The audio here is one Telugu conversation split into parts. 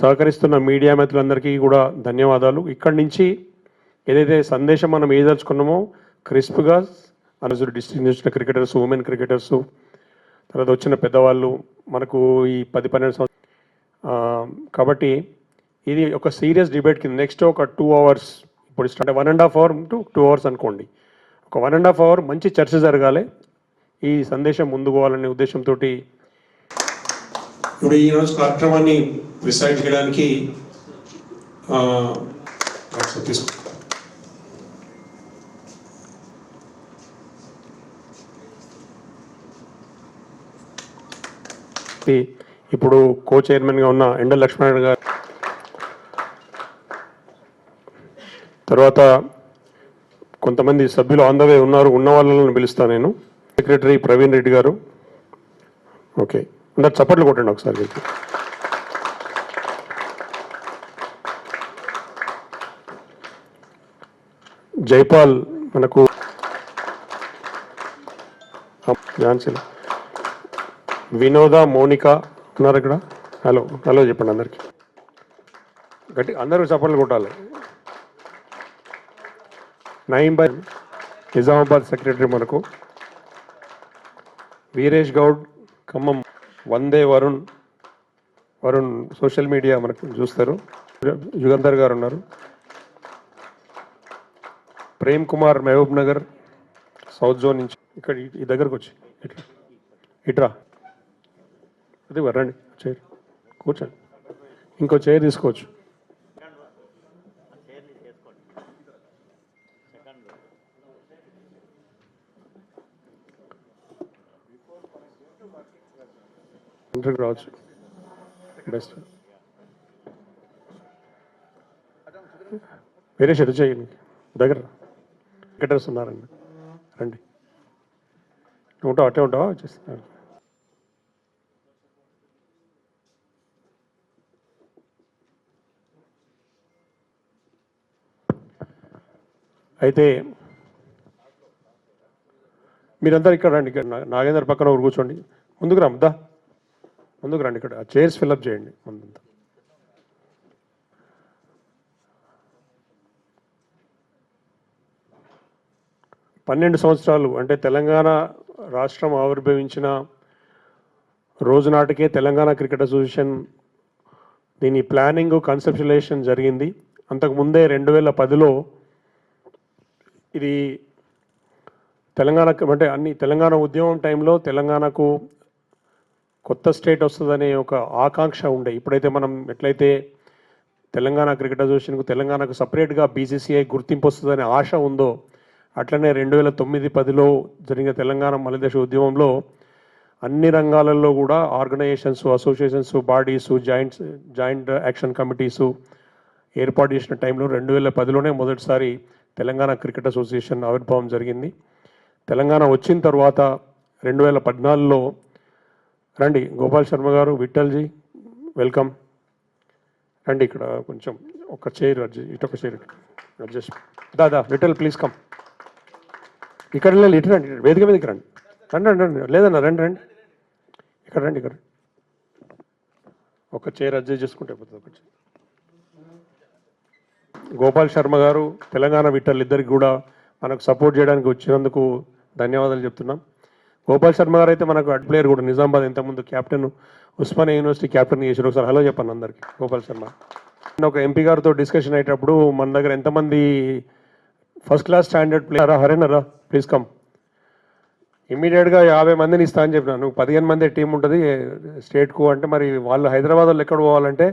సహకరిస్తున్న మీడియా మిత్రులందరికీ కూడా ధన్యవాదాలు. ఇక్కడి నుంచి ఏదైతే సందేశం మనం ఏదలుచుకున్నామో క్రిస్ప్గా అనసుడు డిస్టింగ్విష్డ్ క్రికెటర్స్, ఉమెన్ క్రికెటర్స్, తర్వాత వచ్చిన పెద్దవాళ్ళు మనకు ఈ 10-12 సంవత్సరాలు కాబట్టి ఇది ఒక సీరియస్ డిబేట్ కింద నెక్స్ట్ ఒక 2 hours ఇప్పుడు అంటే 1.5 hour to 2 hours అనుకోండి. ఒక 1.5 hour మంచి చర్చ జరగాలి. ఈ సందేశం ముందుకు పోవాలనే ఉద్దేశంతో ఇప్పుడు ఈరోజు కార్యక్రమాన్ని ప్రిసైడ్ చేయడానికి తీసుకో ఇప్పుడు కో చైర్మన్గా ఉన్న ఎండ లక్ష్మణ్ గారు, తర్వాత కొంతమంది సభ్యులు ఆన్ ద వే ఉన్నారు, ఉన్న వాళ్ళని పిలుస్తాను నేను. సెక్రటరీ ప్రవీణ్ రెడ్డి గారు, ఓకే అందరు చప్పట్లు కొట్టండి ఒకసారి. జైపాల్ మనకు ఝాన్సీ, వినోద, మోనిక ఉన్నారు ఇక్కడ. హలో హలో చెప్పండి అందరికి గట్టి, అందరూ చప్పట్లు కొట్టాలి. నయీం భాయ్ నిజామాబాద్ సెక్రటరీ మనకు, వీరేష్ గౌడ్ ఖమ్మం, వందే వరుణ్ సోషల్ మీడియా మనకు చూస్తారు, యుగంధర్ గారు ఉన్నారు, ప్రేమ్ కుమార్ మహబూబ్ నగర్ సౌత్ జోన్ నుంచి ఇక్కడ ఈ దగ్గరకు వచ్చి ఇట్రా అది రండి, చైర్ కూర్చోండి, ఇంకో చైర్ తీసుకోవచ్చు. రావచ్చు బెస్ట్. వేరే షెడ్ చేయండి దగ్గర క్రికెటర్స్ ఉన్నారండి, రండి. ఉంటావు అట్టే ఉంటావా వచ్చేస్తున్నారు. అయితే మీరంతా ఇక్కడ రండి, ఇక్కడ నాగేందర్ పక్కన ఊరు కూర్చోండి. ముందుకు రా ముందుకు రండి, ఇక్కడ చైర్స్ ఫిల్అప్ చేయండి ముందంతా. పన్నెండు సంవత్సరాలు అంటే తెలంగాణ రాష్ట్రం ఆవిర్భవించిన రోజు నాటికే తెలంగాణ క్రికెట్ అసోసియేషన్ దీని ప్లానింగ్ కన్సెప్చులైజేషన్ జరిగింది. అంతకుముందే 2010లో ఇది తెలంగాణకు అంటే తెలంగాణ ఉద్యమం టైంలో తెలంగాణకు కొత్త స్టేట్ వస్తుందనే ఒక ఆకాంక్ష ఉండే. ఇప్పుడైతే మనం ఎట్లయితే తెలంగాణ క్రికెట్ అసోసియేషన్కు తెలంగాణకు సపరేట్గా బీసీసీఐ గుర్తింపు వస్తుందనే ఆశ ఉందో, అట్లనే 2009-10లో జరిగిన తెలంగాణ మలిదశ ఉద్యమంలో అన్ని రంగాలలో కూడా organisations, associations, bodies, joint action committees ఏర్పాటు చేసిన టైంలో 2010లోనే మొదటిసారి తెలంగాణ క్రికెట్ అసోసియేషన్ ఆవిర్భావం జరిగింది. తెలంగాణ వచ్చిన తర్వాత 2014లో రండి గోపాల్ శర్మ గారు, విఠల్జీ వెల్కమ్ రండి. ఇక్కడ కొంచెం ఒక చైర్ ఇటొక chair adjust. Dada Vithal please come. ఇక్కడ లేదు, ఇటు రండి, వేదిక మీదకి రండి. రండి లేదన్నా రండి ఇక్కడ రండి. ఇక్కడ ఒక చైర్ అడ్జస్ట్ చేసుకుంటే అయిపోతుంది. ఒక చైర్. గోపాల్ శర్మ గారు, తెలంగాణ విఠల్ ఇద్దరికి కూడా మనకు సపోర్ట్ చేయడానికి వచ్చినందుకు ధన్యవాదాలు చెప్తున్నాం. గోపాల్ శర్మ గారు అయితే మనకు అడ్ ప్లేయర్ కూడా, నిజామాబాద్ ఇంతకుముందు క్యాప్టెన్, ఉస్మానియా యూనివర్సిటీ క్యాప్టెన్ చేసారు. ఒకసారి హలో చెప్పండి అందరికీ. గోపాల్ శర్మ ఒక ఎంపీ గారితో డిస్కషన్ అయ్యేటప్పుడు మన దగ్గర ఎంతమంది ఫస్ట్ క్లాస్ స్టాండర్డ్ ప్లేయరా, హరేనరా ప్లీజ్ కమ్, ఇమ్మీడియట్గా 50 మందిని ఇస్తా అని చెప్పినా. నువ్వు 15 మంది టీం ఉంటుంది స్టేట్కు అంటే, మరి వాళ్ళు హైదరాబాద్లో ఎక్కడ పోవాలంటే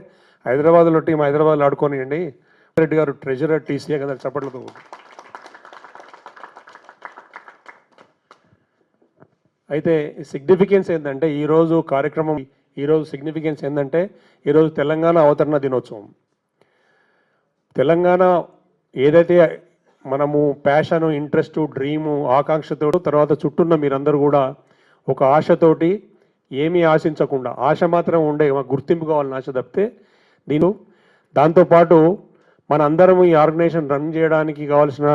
హైదరాబాద్లో టీం హైదరాబాద్లో ఆడుకోనియండి. రెడ్డి గారు ట్రెజరర్ టీసీఏ కదా చప్పట్లతో. అయితే సిగ్నిఫికెన్స్ ఏంటంటే ఈరోజు కార్యక్రమం, ఈరోజు సిగ్నిఫికెన్స్ ఏంటంటే ఈరోజు తెలంగాణ అవతరణ దినోత్సవం. తెలంగాణ ఏదైతే మనము ప్యాషన్, ఇంట్రెస్ట్, డ్రీము, ఆకాంక్షతో తర్వాత చుట్టూన్న మీరందరూ కూడా ఒక ఆశతోటి ఏమీ ఆశించకుండా, ఆశ మాత్రం ఉండే గుర్తింపు కావాలని ఆశ తప్పితే నేను దాంతోపాటు మన అందరం ఈ ఆర్గనైజేషన్ రన్ చేయడానికి కావాల్సిన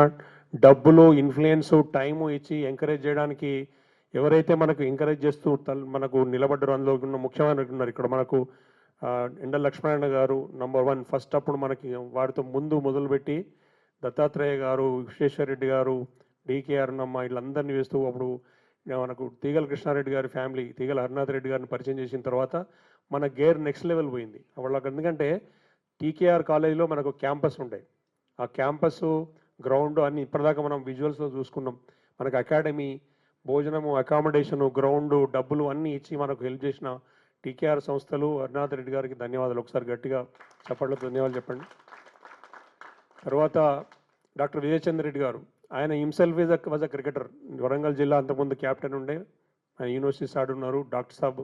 డబ్బులు, ఇన్ఫ్లుయెన్స్, టైము ఇచ్చి ఎంకరేజ్ చేయడానికి ఎవరైతే మనకు ఎంకరేజ్ చేస్తూ మనకు నిలబడ్డారో అందులో ఉన్న ముఖ్యమైన ఉన్నారు. ఇక్కడ మనకు ఎండ లక్ష్మణ గారు నంబర్ 1 ఫస్ట్ అప్పుడు మనకి వారితో ముందు మొదలుపెట్టి దత్తాత్రేయ గారు, విశ్వేశ్వర రెడ్డి గారు, డికేఆర్ అన్నమ్మ వీళ్ళందరినీ వేస్తూ అప్పుడు మనకు తీగల కృష్ణారెడ్డి గారి ఫ్యామిలీ, తీగల హరినాథ్ రెడ్డి గారిని పరిచయం చేసిన తర్వాత మన గేర్ నెక్స్ట్ లెవెల్ పోయింది. వాళ్ళకి ఎందుకంటే టీకేఆర్ కాలేజీలో మనకు క్యాంపస్ ఉండే, ఆ క్యాంపస్ గ్రౌండ్ అన్ని ఇప్పటిదాకా మనం విజువల్స్లో చూసుకున్నాం. మనకు అకాడమీ, భోజనము, అకామిడేషను, గ్రౌండ్, డబ్బులు అన్నీ ఇచ్చి మనకు హెల్ప్ చేసిన టీకేఆర్ సంస్థలు, హరినాథ్ రెడ్డి గారికి ధన్యవాదాలు. ఒకసారి గట్టిగా చప్పట్లతో ధన్యవాదాలు చెప్పండి. తర్వాత డాక్టర్ విజయచంద్ర రెడ్డి గారు, ఆయన himself was a cricketer. Warangal జిల్లా అంతకుముందు క్యాప్టెన్ ఉండే, ఆయన యూనివర్సిటీస్ ఆడున్నారు. డాక్టర్ సాబ్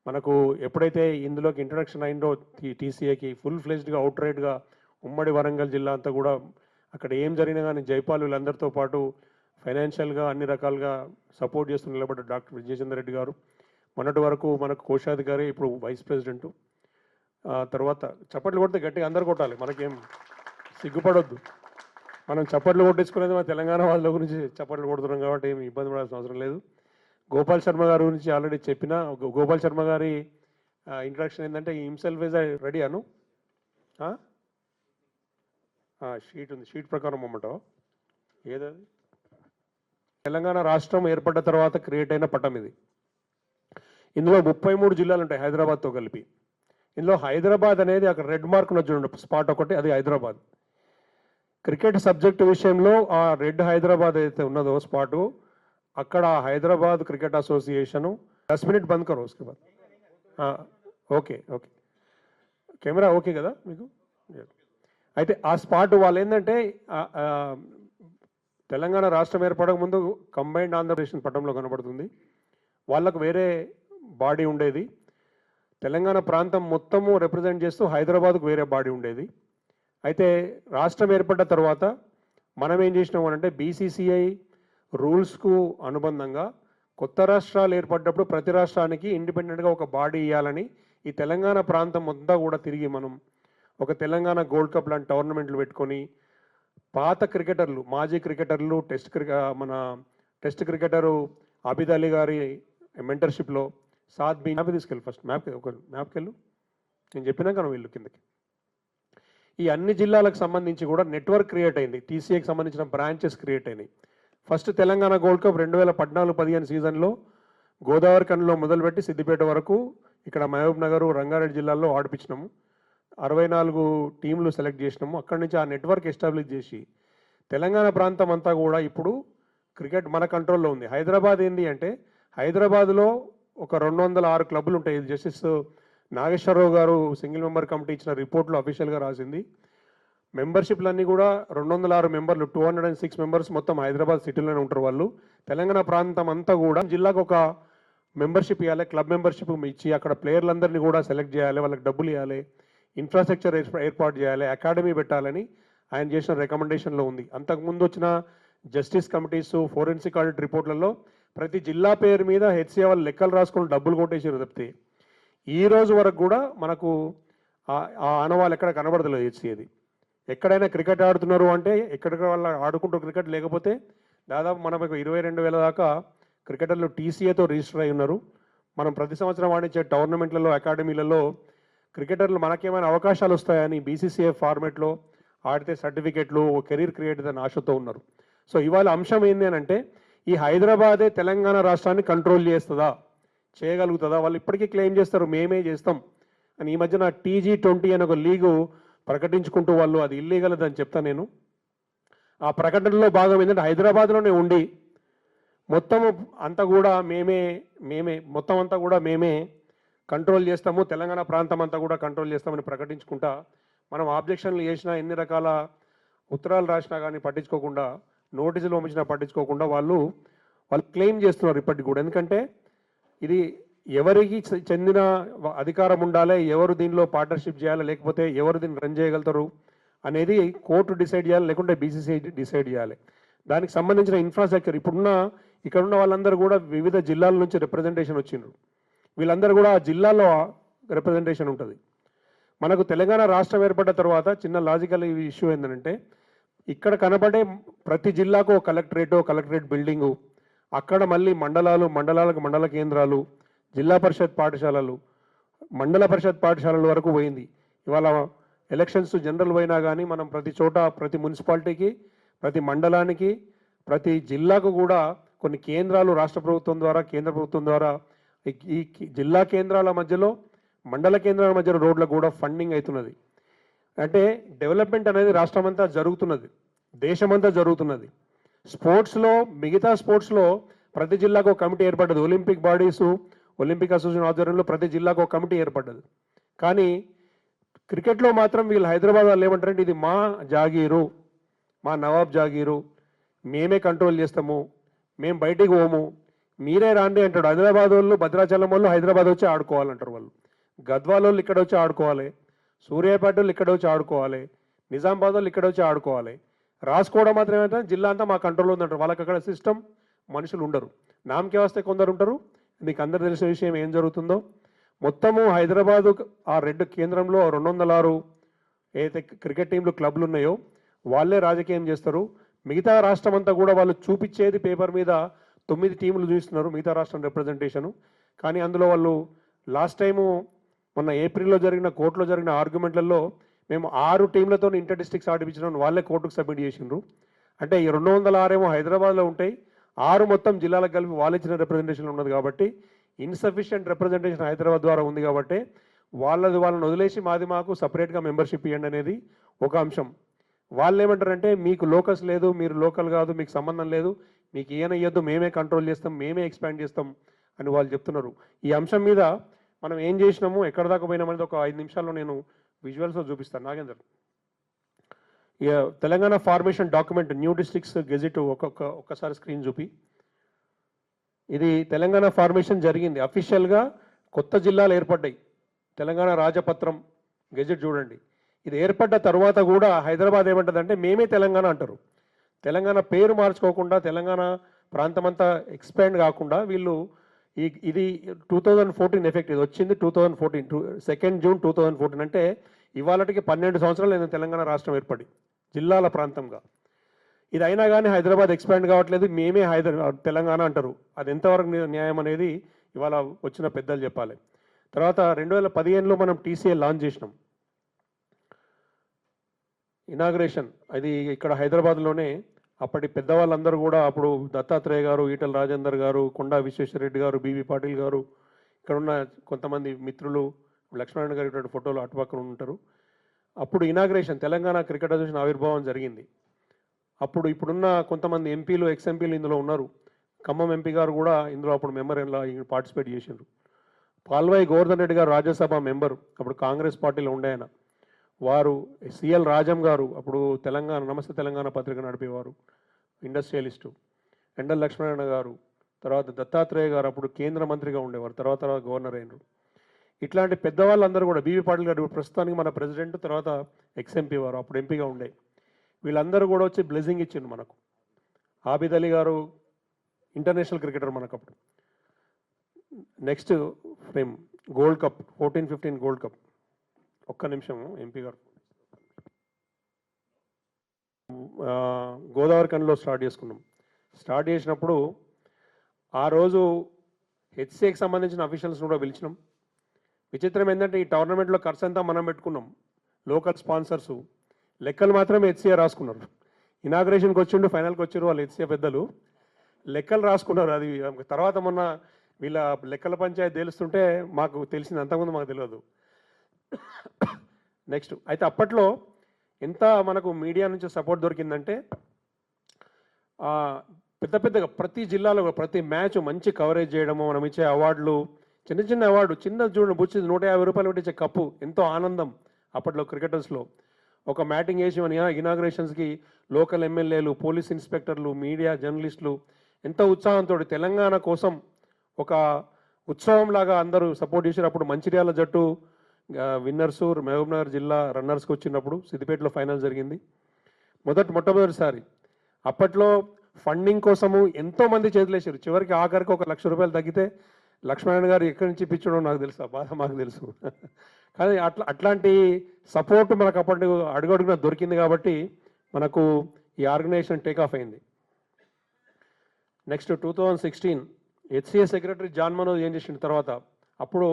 మనకు ఎప్పుడైతే ఇందులోకి ఇంట్రడక్షన్ అయిందో టీసీఏకి ఫుల్ ఫ్లెజ్డ్గా అవుట్ రైట్గా ఉమ్మడి వరంగల్ జిల్లా అంతా కూడా అక్కడ ఏం జరిగినా కానీ జైపాల్ వీళ్ళందరితో పాటు ఫైనాన్షియల్గా అన్ని రకాలుగా సపోర్ట్ చేస్తూ నిలబడ్డ డాక్టర్ విజయచంద్ర రెడ్డి గారు. మొన్నటి వరకు మనకు కోశాధికారి, ఇప్పుడు వైస్ ప్రెసిడెంటు. తర్వాత చప్పట్లు కొడితే గట్టిగా అందరు కొట్టాలి, మనకేం సిగ్గుపడొద్దు. మనం చప్పట్లు కొట్టించుకునేది మన తెలంగాణ వాళ్ళ గురించి చప్పట్లు కొడుతున్నాం కాబట్టి ఏమి ఇబ్బంది పడాల్సిన అవసరం లేదు. గోపాల్ శర్మ గారి గురించి ఆల్రెడీ చెప్పిన. గోపాల్ శర్మ గారి ఇంట్రడక్షన్ ఏంటంటే himself is ready Anu sheet ఉంది, షీట్ ప్రకారం అమ్మటం ఏదది. తెలంగాణ రాష్ట్రం ఏర్పడ్డ తర్వాత క్రియేట్ అయిన పట్టం ఇది. ఇందులో 33 జిల్లాలు ఉంటాయి హైదరాబాద్తో కలిపి. ఇందులో హైదరాబాద్ అనేది అక్కడ రెడ్ మార్క్ చూడండి స్పాట్ ఒకటి, అది హైదరాబాద్. క్రికెట్ సబ్జెక్ట్ విషయంలో ఆ రెడ్ హైదరాబాద్ అయితే ఉన్నదో స్పాటు, అక్కడ హైదరాబాద్ క్రికెట్ అసోసియేషను 10 మినిట్ బంద్ కరో ఉస్కే బాద్. ఓకే ఓకే, కెమెరా ఓకే కదా మీకు? అయితే ఆ స్పాట్ వాళ్ళు ఏంటంటే తెలంగాణ రాష్ట్రం ఏర్పడక ముందు కంబైన్డ్ ఆంధ్రప్రదేశ్ పట్టంలో కనబడుతుంది. వాళ్ళకు వేరే బాడీ ఉండేది. తెలంగాణ ప్రాంతం మొత్తము రిప్రజెంట్ చేస్తూ హైదరాబాద్కు వేరే బాడీ ఉండేది. అయితే రాష్ట్రం ఏర్పడ్డ తర్వాత మనం ఏం చేసినాం అంటే బీసీసీఐ రూల్స్కు అనుబంధంగా కొత్త రాష్ట్రాలు ఏర్పడ్డప్పుడు ప్రతి రాష్ట్రానికి ఇండిపెండెంట్గా ఒక బాడీ ఇవ్వాలని ఈ తెలంగాణ ప్రాంతం మొత్తం కూడా తిరిగి మనం ఒక తెలంగాణ గోల్డ్ కప్ లాంటి టోర్నమెంట్లు పెట్టుకొని పాత క్రికెటర్లు, మాజీ క్రికెటర్లు, మన టెస్ట్ క్రికెటరు ఆబిద్ అలీ గారి మెంటర్షిప్లో మ్యాప్ తీసుకెళ్ళి ఫస్ట్ మ్యాప్కి వెళ్ళు, నేను చెప్పినాక నువ్వు వెళ్ళు కిందకి. ఈ అన్ని జిల్లాలకు సంబంధించి కూడా నెట్వర్క్ క్రియేట్ అయింది. టీసీఏకి సంబంధించిన బ్రాంచెస్ క్రియేట్ అయినాయి. ఫస్ట్ తెలంగాణ గోల్డ్ కప్ 2014-15 సీజన్లో గోదావరి కన్లో మొదలుపెట్టి సిద్దిపేట వరకు ఇక్కడ మహబూబ్ నగర్, రంగారెడ్డి జిల్లాల్లో ఆడిపించినాము. 64 టీంలు సెలెక్ట్ చేసినాము. అక్కడి నుంచి ఆ నెట్వర్క్ ఎస్టాబ్లిష్ చేసి తెలంగాణ ప్రాంతం అంతా కూడా ఇప్పుడు క్రికెట్ మన కంట్రోల్లో ఉంది. హైదరాబాద్ ఏంటి అంటే హైదరాబాద్లో ఒక 206 క్లబ్లు ఉంటాయి. ఇది జస్టిస్ నాగేశ్వరరావు గారు సింగిల్ మెంబర్ కమిటీ ఇచ్చిన రిపోర్ట్లో అఫీషియల్గా రాసింది. మెంబర్షిప్లన్నీ కూడా 206 మెంబర్లు, 206 మెంబర్స్ మొత్తం హైదరాబాద్ సిటీలోనే ఉంటారు వాళ్ళు. తెలంగాణ ప్రాంతం అంతా కూడా జిల్లాకు ఒక మెంబర్షిప్ ఇవ్వాలి, క్లబ్ మెంబర్షిప్ ఇచ్చి అక్కడ ప్లేయర్లందరినీ కూడా సెలెక్ట్ చేయాలి, వాళ్ళకి డబ్బులు ఇవ్వాలి, ఇన్ఫ్రాస్ట్రక్చర్ ఏర్పాటు చేయాలి, అకాడమీ పెట్టాలని ఆయన చేసిన రికమెండేషన్లో ఉంది. అంతకుముందు వచ్చిన జస్టిస్ కమిటీస్, ఫోరెన్సిక్ ఆడిట్ రిపోర్ట్లలో ప్రతి జిల్లా పేరు మీద హెచ్సిఏ వాళ్ళు లెక్కలు రాసుకొని డబ్బులు కొట్టేసారు తప్పితే ఈ రోజు వరకు కూడా మనకు ఆ ఆనవాళ్ళు ఎక్కడ కనబడతలేదు. హెచ్సిఏది ఎక్కడైనా క్రికెట్ ఆడుతున్నారు అంటే ఎక్కడికి వాళ్ళు ఆడుకుంటూ క్రికెట్, లేకపోతే దాదాపు మనకు 22,000 దాకా క్రికెటర్లు టీసీఏతో రిజిస్టర్ అయి ఉన్నారు. మనం ప్రతి సంవత్సరం ఆడించే టోర్నమెంట్లలో, అకాడమీలలో క్రికెటర్లు మనకేమైనా అవకాశాలు వస్తాయని బీసీసీఐ ఫార్మేట్లో ఆడితే సర్టిఫికెట్లు, కెరీర్ క్రియేట్ అని ఆశతో ఉన్నారు. సో ఇవాళ అంశం ఏంటి అని అంటే ఈ హైదరాబాదే తెలంగాణ రాష్ట్రాన్ని కంట్రోల్ చేస్తుందా, చేయగలుగుతుందా? వాళ్ళు ఇప్పటికీ క్లెయిమ్ చేస్తారు మేమే చేస్తాం అని. ఈ మధ్యన TG20 అని ఒక లీగు ప్రకటించుకుంటూ వాళ్ళు అది ఇల్లీగల్ అని చెప్తా నేను. ఆ ప్రకటనలో భాగం ఏంటంటే హైదరాబాద్లోనే ఉండి మొత్తం అంతా కూడా మొత్తం అంతా కూడా మేమే కంట్రోల్ చేస్తాము, తెలంగాణ ప్రాంతం అంతా కూడా కంట్రోల్ చేస్తామని ప్రకటించుకుంటా మనం ఆబ్జెక్షన్లు చేసినా, ఎన్ని రకాల ఉత్తరాలు రాసినా కానీ పట్టించుకోకుండా, నోటీసులు పంపించినా పట్టించుకోకుండా వాళ్ళు క్లెయిమ్ చేస్తున్నారు ఇప్పటికి కూడా. ఎందుకంటే ఇది ఎవరికి చెందిన అధికారం ఉండాలి, ఎవరు దీనిలో పార్ట్నర్షిప్ చేయాలి, లేకపోతే ఎవరు దీన్ని రన్ చేయగలుగుతారు అనేది కోర్టు డిసైడ్ చేయాలి, లేకుంటే బీసీసీఐ డిసైడ్ చేయాలి. దానికి సంబంధించిన ఇన్ఫ్రాస్ట్రక్చర్ ఇక్కడున్న వాళ్ళందరూ కూడా వివిధ జిల్లాల నుంచి రిప్రజెంటేషన్ వచ్చిండ్రు. వీళ్ళందరూ కూడా ఆ జిల్లాలో రిప్రజెంటేషన్ ఉంటుంది. మనకు తెలంగాణ రాష్ట్రం ఏర్పడ్డ తర్వాత చిన్న లాజికల్ ఇష్యూ ఏంటంటే ఇక్కడ కనబడే ప్రతి జిల్లాకు కలెక్టరేట్ బిల్డింగు, అక్కడ మళ్ళీ మండలాలకు మండల కేంద్రాలు, జిల్లా పరిషత్ పాఠశాలలు, మండల పరిషత్ పాఠశాలల వరకు పోయింది. ఇవాళ ఎలక్షన్స్ జనరల్ పోయినా కానీ మనం ప్రతి చోట, ప్రతి మున్సిపాలిటీకి, ప్రతి మండలానికి, ప్రతి జిల్లాకు కూడా కొన్ని కేంద్రాలు రాష్ట్ర ప్రభుత్వం ద్వారా, కేంద్ర ప్రభుత్వం ద్వారా ఈ జిల్లా కేంద్రాల మధ్యలో, మండల కేంద్రాల మధ్యలో రోడ్లకు కూడా ఫండింగ్ అవుతున్నది. అంటే డెవలప్మెంట్ అనేది రాష్ట్రమంతా జరుగుతున్నది, దేశమంతా జరుగుతున్నది. స్పోర్ట్స్లో, మిగతా స్పోర్ట్స్లో ప్రతి జిల్లాకు ఒక కమిటీ ఏర్పడ్డది. ఒలింపిక్ బాడీసు, ఒలింపిక్ అసోసియేషన్ ఆధ్వర్యంలో ప్రతి జిల్లాకు ఒక కమిటీ ఏర్పడ్డది. కానీ క్రికెట్లో మాత్రం వీళ్ళు హైదరాబాద్ వాళ్ళు ఏమంటారంటే ఇది మా జాగీరు, మా నవాబ్ జాగీరు, మేమే కంట్రోల్ చేస్తాము, మేము బయటికి పోము, మీరే రాండి అంటాడు. హైదరాబాద్ వాళ్ళు, భద్రాచలం వాళ్ళు హైదరాబాద్ వచ్చి ఆడుకోవాలంటారు. వాళ్ళు గద్వాల వాళ్ళు ఇక్కడ వచ్చి ఆడుకోవాలి, సూర్యాపేట వాళ్ళు ఇక్కడ వచ్చి ఆడుకోవాలి, నిజామాబాద్ వాళ్ళు ఇక్కడ వచ్చి ఆడుకోవాలి. రాసుకోవడం మాత్రం ఏమంటే జిల్లా అంతా మా కంట్రోల్లో ఉందంటారు. వాళ్ళకి అక్కడ సిస్టమ్, మనుషులు ఉండరు. నామకే వస్తే కొందరు ఉంటారు. మీకు అందరు తెలిసిన విషయం ఏం జరుగుతుందో. మొత్తము హైదరాబాదు ఆ రెడ్ కేంద్రంలో 206 ఏదైతే క్రికెట్ టీంలు క్లబ్లు ఉన్నాయో వాళ్ళే రాజకీయం చేస్తారు. మిగతా రాష్ట్రం అంతా కూడా వాళ్ళు చూపించేది పేపర్ మీద 9 టీములు చూపిస్తున్నారు, మిగతా రాష్ట్రం రిప్రజెంటేషను. కానీ అందులో వాళ్ళు లాస్ట్ టైము మొన్న ఏప్రిల్లో జరిగిన కోర్టులో జరిగిన ఆర్గ్యుమెంట్లలో మేము 6 టీంలతో ఇంటర్ డిస్ట్రిక్ట్స్ ఆడిపించడం వాళ్ళే కోర్టుకు సబ్మిట్ చేసిండ్రు. అంటే ఈ 206 ఏమో హైదరాబాద్లో ఉంటాయి, 6 మొత్తం జిల్లాలకు కలిపి వాళ్ళు ఇచ్చిన రిప్రజెంటేషన్ ఉన్నది. కాబట్టి ఇన్సఫిషియంట్ రిప్రజెంటేషన్ హైదరాబాద్ ద్వారా ఉంది. కాబట్టి వాళ్ళని వదిలేసి మాకు సపరేట్గా మెంబర్షిప్ ఇవ్వండి అనేది ఒక అంశం. వాళ్ళు ఏమంటారంటే మీకు లోకస్ లేదు, మీరు లోకల్ కాదు, మీకు సంబంధం లేదు, మీకు ఈయన ఇయ్యద్దు, మేమే కంట్రోల్ చేస్తాం, మేమే ఎక్స్పాండ్ చేస్తాం అని వాళ్ళు చెప్తున్నారు. ఈ అంశం మీద మనం ఏం చేసినాము, ఎక్కడ దాకా పోయినామనేది ఒక 5 నిమిషాల్లో నేను విజువల్స్లో చూపిస్తాను. నాగేందర్, ఇక Telangana formation document, new districts gazette ఒక్కసారి స్క్రీన్ చూపి. ఇది తెలంగాణ ఫార్మేషన్ జరిగింది. అఫీషియల్గా కొత్త జిల్లాలు ఏర్పడ్డాయి. తెలంగాణ రాజపత్రం గెజిట్ చూడండి. ఇది ఏర్పడ్డ తర్వాత కూడా హైదరాబాద్ ఏమంటుందంటే మేమే తెలంగాణ అంటారు. తెలంగాణ పేరు మార్చుకోకుండా, తెలంగాణ ప్రాంతమంతా ఎక్స్పాండ్ కాకుండా వీళ్ళు ఇది 2014 ఎఫెక్ట్. ఇది వచ్చింది 2014 2 జూన్ 2014. అంటే ఇవాళకి 12 సంవత్సరాలు నేను తెలంగాణ రాష్ట్రం ఏర్పడి జిల్లాల ప్రాంతంగా. ఇది అయినా కానీ హైదరాబాద్ ఎక్స్పాండ్ కావట్లేదు, మేమే తెలంగాణ అంటారు. అది ఎంతవరకు న్యాయం అనేది ఇవాళ వచ్చిన పెద్దలు చెప్పాలి. తర్వాత 2015లో మనం టీసీఏ లాంచ్ చేసినాం. ఇనాగ్రేషన్ అది ఇక్కడ హైదరాబాద్లోనే. అప్పటి పెద్దవాళ్ళందరూ కూడా, అప్పుడు దత్తాత్రేయ గారు, ఈటల రాజేందర్ గారు, కొండా విశ్వేశ్వరరెడ్డి గారు, బీవీ పాటిల్ గారు, ఇక్కడ ఉన్న కొంతమంది మిత్రులు, లక్ష్మణ్ గారు ఇటువంటి ఫోటోలు అటుపక్కన ఉంటారు. అప్పుడు ఇనాగ్రేషన్ తెలంగాణ క్రికెట్ అసోసియేషన్ ఆవిర్భావం జరిగింది. అప్పుడు ఇప్పుడున్న కొంతమంది ఎంపీలు, ఎక్స్ఎంపీలు ఇందులో ఉన్నారు. ఖమ్మం ఎంపీ గారు కూడా ఇందులో అప్పుడు మెంబర్ పార్టిసిపేట్ చేసిండ్రు. పాల్వాయి గోవర్ధన్ రెడ్డి గారు రాజ్యసభ మెంబరు, అప్పుడు కాంగ్రెస్ పార్టీలో ఉండే ఆయన. వారు సిఎల్ రాజం గారు, అప్పుడు తెలంగాణ నమస్తే తెలంగాణ పత్రిక నడిపేవారు, ఇండస్ట్రియలిస్టు. ఎండల్ లక్ష్మణ గారు, తర్వాత దత్తాత్రేయ గారు అప్పుడు కేంద్ర మంత్రిగా ఉండేవారు, తర్వాత గవర్నర్ అయినరు. ఇట్లాంటి పెద్దవాళ్ళందరూ కూడా, బీవీ పాటిల్ గారు ప్రస్తుతానికి మన ప్రెసిడెంట్, తర్వాత ఎక్స్ఎంపీ వారు, అప్పుడు ఎంపీగా ఉండే. వీళ్ళందరూ కూడా వచ్చి బ్లెస్సింగ్ ఇచ్చిండు మనకు. ఆబిద్ అలీ గారు ఇంటర్నేషనల్ క్రికెటర్ మనకు అప్పుడు. Next frame gold cup 14-15 gold cup. ఒక్క నిమిషం ఎంపీ గారు. గోదావరి కన్లో స్టార్ట్ చేసుకున్నాం. స్టార్ట్ చేసినప్పుడు ఆ రోజు హెచ్సిఏకి సంబంధించిన అఫీషియల్స్ కూడా పిలిచినాం. విచిత్రం ఏంటంటే ఈ టోర్నమెంట్లో ఖర్చు అంతా మనం పెట్టుకున్నాం, లోకల్ స్పాన్సర్సు. లెక్కలు మాత్రం హెచ్సిఏ రాసుకున్నారు. ఇనాగ్రేషన్కి వచ్చిండు, ఫైనల్కి వచ్చారు వాళ్ళు హెచ్సిఏ పెద్దలు, లెక్కలు రాసుకున్నారు. అది తర్వాత మొన్న వీళ్ళ లెక్కల పంచాయతీ తెలుస్తుంటే మాకు తెలిసింది, అంతకుముందు మాకు తెలియదు. నెక్స్ట్ అయితే అప్పట్లో ఎంత మనకు మీడియా నుంచి సపోర్ట్ దొరికిందంటే, పెద్దగా ప్రతి జిల్లాలో ప్రతి మ్యాచ్ మంచి కవరేజ్ చేయడము, మనం ఇచ్చే అవార్డులు, చిన్న అవార్డు, చూడండి బుచ్చి 150 రూపాయలు పెట్టి ఇచ్చే కప్పు, ఎంతో ఆనందం అప్పట్లో క్రికెటర్స్లో. ఒక మ్యాటింగ్ వేసి ఇనాగ్రేషన్స్కి లోకల్ ఎమ్మెల్యేలు, పోలీస్ ఇన్స్పెక్టర్లు, మీడియా జర్నలిస్టులు ఎంతో ఉత్సాహంతో తెలంగాణ కోసం ఒక ఉత్సవంలాగా అందరూ సపోర్ట్ చేశారు. అప్పుడు మంచిర్యాల జట్టు విన్నర్సు, మహబూబ్నగర్ జిల్లా రన్నర్స్కి వచ్చినప్పుడు సిద్దిపేటలో ఫైనల్ జరిగింది మొట్టమొదటిసారి. అప్పట్లో ఫండింగ్ కోసము ఎంతోమంది చేతులేసారు. చివరికి ఆఖరికి 1 లక్ష రూపాయలు తగ్గితే లక్ష్మణ్ గారు ఎక్కడి నుంచి ఇప్పించడం నాకు తెలుసు, ఆ బాధ మాకు తెలుసు. కానీ అట్లాంటి సపోర్ట్ మనకు అప్పటి అడుగడుగున దొరికింది కాబట్టి మనకు ఈ ఆర్గనైజేషన్ టేక్ ఆఫ్ అయింది. Next 2016 HCA secretary John Manoj ఏం చేసిన తర్వాత, అప్పుడు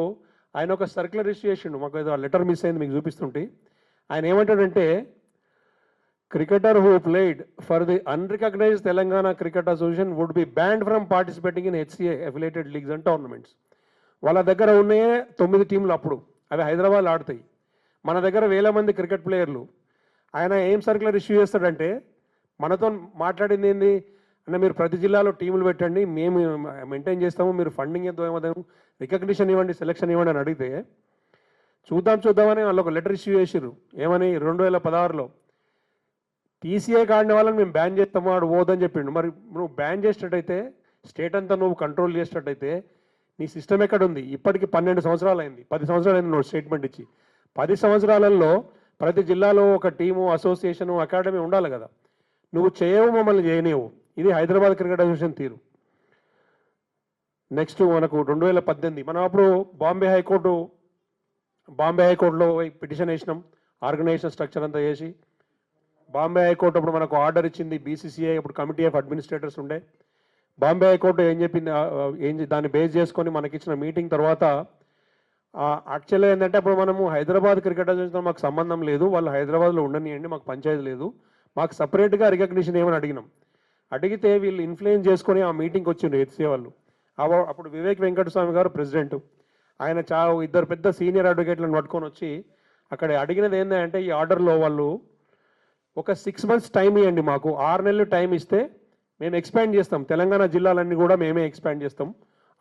ఆయన ఒక సర్క్యులర్ ఇష్యూ చేసిండు, మాకు ఏదో లెటర్ మిస్ అయింది మీకు చూపిస్తుంటే. ఆయన ఏమంటాడంటే, cricketer who played for the unrecognised Telangana cricket association would be banned from participating in HCA affiliated leagues and tournaments. వాళ్ళ దగ్గర ఉన్నాయే 9 టీంలు, అప్పుడు అవి హైదరాబాద్ ఆడతాయి. మన దగ్గర వేల మంది క్రికెట్ ప్లేయర్లు. ఆయన ఏం సర్క్యులర్ ఇష్యూ చేస్తాడంటే, మనతో మాట్లాడింది ఏంది అంటే, మీరు ప్రతి జిల్లాలో టీములు పెట్టండి, మేము మెయింటైన్ చేస్తాము, మీరు ఫండింగ్ ఎంతో ఏమో రికగ్నిషన్ ఇవ్వండి, సెలక్షన్ ఇవ్వండి అని అడిగితే, చూద్దామని వాళ్ళు ఒక లెటర్ ఇష్యూ చేసారు. ఏమని, 2016లో టీసీఐ ఆడిన వాళ్ళని మేము బ్యాన్ చేస్తాము, వాడు పోదని చెప్పిండు. మరి నువ్వు బ్యాన్ చేసినట్టయితే, స్టేట్ అంతా నువ్వు కంట్రోల్ చేసినట్టయితే నీ సిస్టమ్ ఎక్కడ ఉంది? ఇప్పటికి 12 సంవత్సరాలు అయింది, 10 సంవత్సరాలు అయింది నువ్వు స్టేట్మెంట్ ఇచ్చి. 10 సంవత్సరాలలో ప్రతి జిల్లాలో ఒక టీము, అసోసియేషను, అకాడమీ ఉండాలి కదా. నువ్వు చేయవు, మమ్మల్ని చేయనివ్వు. ఇది హైదరాబాద్ క్రికెట్ అసోసియేషన్ తీరు. నెక్స్ట్ మనకు 2018 మనం అప్పుడు బాంబే హైకోర్టులో పిటిషన్ వేసినాం, ఆర్గనైజేషన్ స్ట్రక్చర్ అంతా చేసి. బాంబే హైకోర్టు అప్పుడు మనకు ఆర్డర్ ఇచ్చింది. బీసీసీఐ అప్పుడు కమిటీ ఆఫ్ అడ్మినిస్ట్రేటర్స్ ఉండే. బాంబే హైకోర్టు ఏం చెప్పింది, దాన్ని బేస్ చేసుకొని మనకిచ్చిన మీటింగ్ తర్వాత, యాక్చువల్గా ఏంటంటే అప్పుడు మనము హైదరాబాద్ క్రికెట్ అసోసియేషన్ మాకు సంబంధం లేదు, వాళ్ళు హైదరాబాద్లో ఉండనియండి, మాకు పంచాయతీ లేదు, మాకు సపరేట్గా రికగ్నిషన్ ఏమని అడిగినాం. అడిగితే వీళ్ళు ఇన్ఫ్లుయెన్స్ చేసుకొని ఆ మీటింగ్కి వచ్చిండ్రు హెచ్సీఏ వాళ్ళు. అప్పుడు వివేక్ వెంకటస్వామి గారు ప్రెసిడెంట్, ఆయన ఇద్దరు పెద్ద సీనియర్ అడ్వకేట్లను పట్టుకొని వచ్చి అక్కడ అడిగినది ఏంటంటే, ఈ ఆర్డర్లో వాళ్ళు ఒక 6 months టైం ఇవ్వండి, మాకు 6 నెలలు టైం ఇస్తే మేము ఎక్స్పాండ్ చేస్తాం, తెలంగాణ జిల్లాలన్నీ కూడా మేమే ఎక్స్పాండ్ చేస్తాం,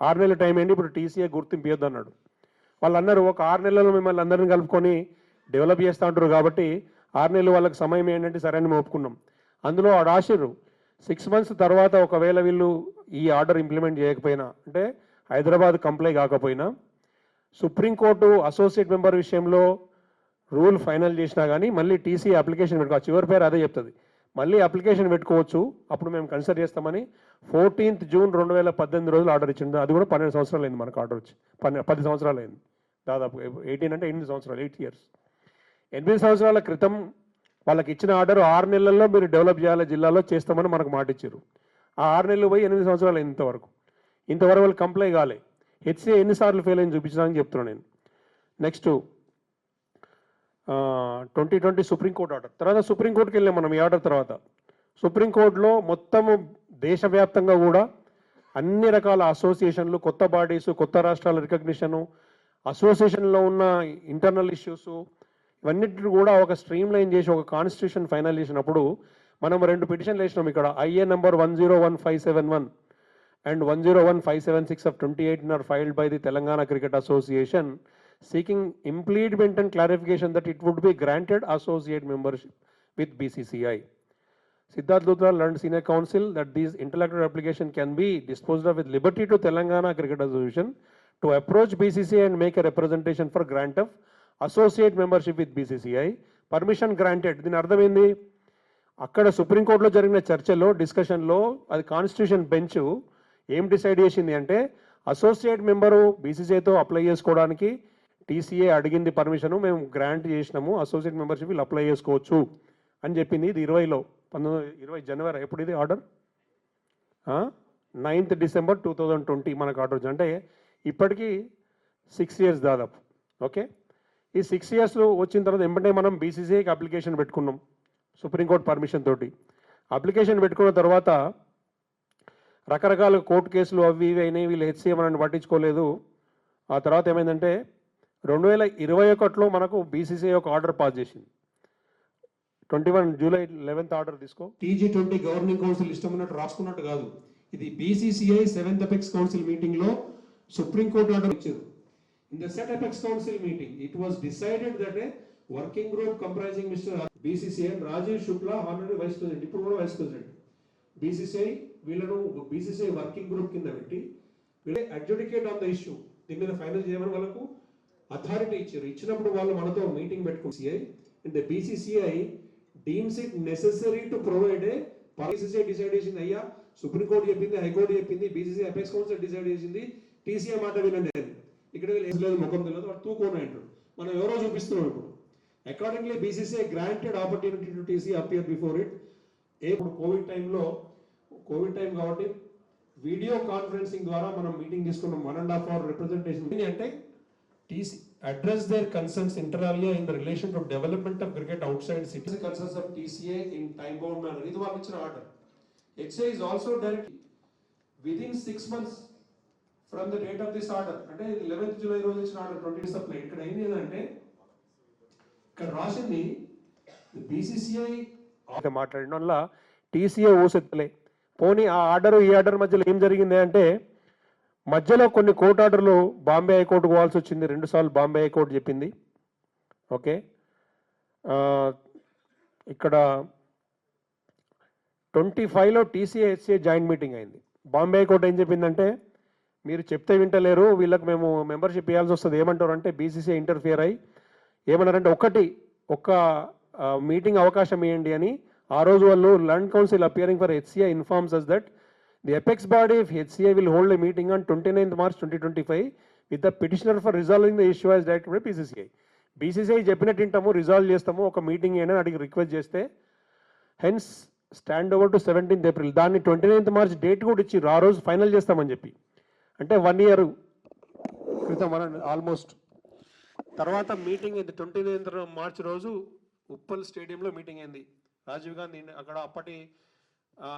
6 నెలలు టైం ఇవ్వండి, ఇప్పుడు టీసీఏ గుర్తింపు ఇవ్వద్దు అన్నాడు. వాళ్ళు అన్నారు, ఒక 6 నెలల్లో మిమ్మల్ని అందరిని కలుపుకొని డెవలప్ చేస్తూ ఉంటారు కాబట్టి 6 నెలలు వాళ్ళకి సమయం ఏంటంటే సరే అని ఒప్పుకున్నాం. అందులో రాసిర్రు 6 months తర్వాత ఒకవేళ వీళ్ళు ఈ ఆర్డర్ ఇంప్లిమెంట్ చేయకపోయినా, అంటే హైదరాబాద్ కంప్లై కాకపోయినా, సుప్రీంకోర్టు అసోసియేట్ మెంబర్ విషయంలో రూల్ ఫైనల్ చేసినా కానీ మళ్ళీ టీసీ అప్లికేషన్ పెట్టుకోవచ్చు. చివరి పేరు అదే చెప్తుంది, మళ్ళీ అప్లికేషన్ పెట్టుకోవచ్చు, అప్పుడు మేము కన్సిడర్ చేస్తామని 14th June 2018 రోజులు ఆర్డర్ ఇచ్చింది. అది కూడా 12 సంవత్సరాలు అయింది మనకు ఆర్డర్ వచ్చి, 10 సంవత్సరాలు అయింది దాదాపు. 18 అంటే 8 సంవత్సరాలు, 8 years. 8 సంవత్సరాల క్రితం వాళ్ళకి ఇచ్చిన ఆర్డర్ 6 నెలల్లో మీరు డెవలప్ చేయాలి జిల్లాలో, చేస్తామని మనకు మాట ఇచ్చారు. ఆ 6 నెలలు పోయి 8 సంవత్సరాలు ఇంతవరకు వాళ్ళు కంప్లై కాలే. హెచ్సీఏ ఎన్నిసార్లు ఫెయిల్ అయింది చూపించడానికి చెప్తున్నాను నేను. నెక్స్ట్ 2020 సుప్రీంకోర్టు ఆర్డర్ తర్వాత, సుప్రీంకోర్టుకి వెళ్ళాం మనం ఈ ఆర్డర్ తర్వాత. సుప్రీంకోర్టులో మొత్తము దేశవ్యాప్తంగా కూడా అన్ని రకాల అసోసియేషన్లు, కొత్త బాడీస్, కొత్త రాష్ట్రాల రికగ్నిషను, అసోసియేషన్లో ఉన్న ఇంటర్నల్ ఇష్యూస్, ఇవన్నిటిని కూడా ఒక స్ట్రీమ్ లైన్ చేసి ఒక కాన్స్టిట్యూషన్ ఫైనల్ చేసినప్పుడు మనం 2 పిటిషన్లు వేసినాం ఇక్కడ. IA number 101571 and 101576 of 2018 are filed by the Telangana Cricket Association seeking implement and clarification that it would be granted associate membership with BCCI. Siddharth Luthra learned senior counsel that these interlocutory application can be disposed of with liberty to Telangana Cricket Association to approach BCCI and make a representation for grant of associate membership with BCCI. Permission granted. దీని అర్థం ఏంది, అక్కడ సుప్రీంకోర్టులో జరిగిన చర్చలో, డిస్కషన్లో అది కాన్స్టిట్యూషన్ బెంచ్ ఏం డిసైడ్ చేసింది అంటే, అసోసియేట్ మెంబరు బీసీసీఐతో అప్లై చేసుకోవడానికి టీసీఏ అడిగింది పర్మిషను, మేము గ్రాంట్ చేసినాము, అసోసియేట్ మెంబర్షిప్ వీళ్ళు అప్లై చేసుకోవచ్చు అని చెప్పింది. ఇది 20 జనవరి ఎప్పుడు ఇది ఆర్డర్, 9th December 2020 మనకు ఆర్డర్ వచ్చింది. అంటే ఇప్పటికీ 6 years దాదాపు. ఓకే, ఈ 6 years వచ్చిన తర్వాత వెంటనే మనం బీసీసీఐకి అప్లికేషన్ పెట్టుకున్నాం సుప్రీంకోర్టు పర్మిషన్ తోటి. అప్లికేషన్ పెట్టుకున్న తర్వాత రకరకాల కోర్టు కేసులు అవి ఇవి అయినాయి, వీళ్ళు హెచ్సీఏ మనల్ని పట్టించుకోలేదు. ఆ తర్వాత ఏమైందంటే 2021లో మనకు బీసీసీఐ ఒక ఆర్డర్ పాస్ చేసింది. 21 July 11th ఆర్డర్ తీసుకో. TG20 గవర్నింగ్ కౌన్సిల్ ఇష్టం ఉన్నట్టు రాసుకున్నట్టు కాదు, ఇది BCCI 7th Apex Council meeting లో సుప్రీంకోర్టు ఆర్డర్ ఇచ్చారు. In the set Apex Council meeting, it was decided that a working group comprising Mr. BCCI and Rajiv Shukla, honorary vice president, ఇప్పుడు కూడా వైస్ ప్రెసిడెంట్, బీసీసీఐ వీళ్ళను బీసీసీఐ వర్కింగ్ గ్రూప్ కింద పెట్టి వీళ్ళే అడ్జుడికేట్ ఆన్ ద ఇష్యూ, దీని మీద ఫైనల్ చేయమని వాళ్ళకు అథారిటీ ఇచ్చారు. ఇచ్చినప్పుడు వాళ్ళు మనతో మీటింగ్ పెట్టుకుని CI and the BCCI deems it necessary to provide a, BCCI decide చేసింది, అయ్యా సుప్రీంకోర్టు చెప్పింది, హైకోర్టు చెప్పింది, బీసీసీఐ అపెక్స్ కౌన్సిల్ డిసైడ్ చేసింది, టీసీఐ మాట వినండి అని. ఇక్కడ లేదు, ముఖం తెలియదు, వాడు తూకోని అంటాడు. మనం ఎవరో చూపిస్తున్నాం ఇప్పుడు. Accordingly BCCI granted opportunity to TC appear before it. ఇప్పుడు కోవిడ్ టైం కాబట్టి వీడియో కాన్ఫరెన్సింగ్ ద్వారా మనం మీటింగ్ తీసుకున్నాం. 1.5 hour రిప్రజెంటేషన్. అంటే TC address their concerns inter alia in the relation to development of cricket outside city. The concerns of TCA in time bound manner. This was an order. HCA is also directly within 6 months from the date of this order. అంటే 11th July రోజు ఇచ్చిన ఆర్డర్ 20 సప్లై ఇక్కడ ఏంటి అంటే ఇక్కడ రాసింది BCCI మాట్లాడిన వల్ల TCA ఊసెత్తలే. పోనీ ఆ ఆర్డర్ ఈ ఆర్డర్ మధ్యలో ఏం జరిగింది అంటే మధ్యలో కొన్ని కోర్టు ఆర్డర్లు బాంబే హైకోర్టుకు పోవాల్సి వచ్చింది. 2 సార్లు బాంబే హైకోర్టు చెప్పింది. ఓకే, ఇక్కడ 25లో TCA HCA జాయింట్ మీటింగ్ అయింది. బాంబే హైకోర్టు ఏం చెప్పిందంటే మీరు చెప్తే వింటలేరు, వీళ్ళకి మేము మెంబర్షిప్ ఇవ్వాల్సి వస్తుంది. ఏమంటారు అంటే BCCI ఇంటర్ఫియర్ అయ్యి ఏమన్నారంటే ఒక్క మీటింగ్ అవకాశం ఇవ్వండి అని. ఆ రోజు వాళ్ళు learned counsel appearing for HCA informs us that the apex body of HCA will hold a meeting on 29th March 2025 with the petitioner for resolving the issue as directed by BCCI. BCCI చెప్పినట్టు వింటాము, రిజాల్వ్ చేస్తాము, ఒక మీటింగ్ అయినా అడిగి రిక్వెస్ట్ చేస్తే hence stand over to 17th April. దాన్ని 29th March డేట్ కూడా ఇచ్చి ఆ రోజు ఫైనల్ చేస్తామని చెప్పి, అంటే 1 year క్రితం ఆల్మోస్ట్. తర్వాత మీటింగ్ అయింది 29th March రోజు ఉప్పల్ స్టేడియంలో మీటింగ్ అయింది. రాజీవ్ గాంధీ అక్కడ అప్పటి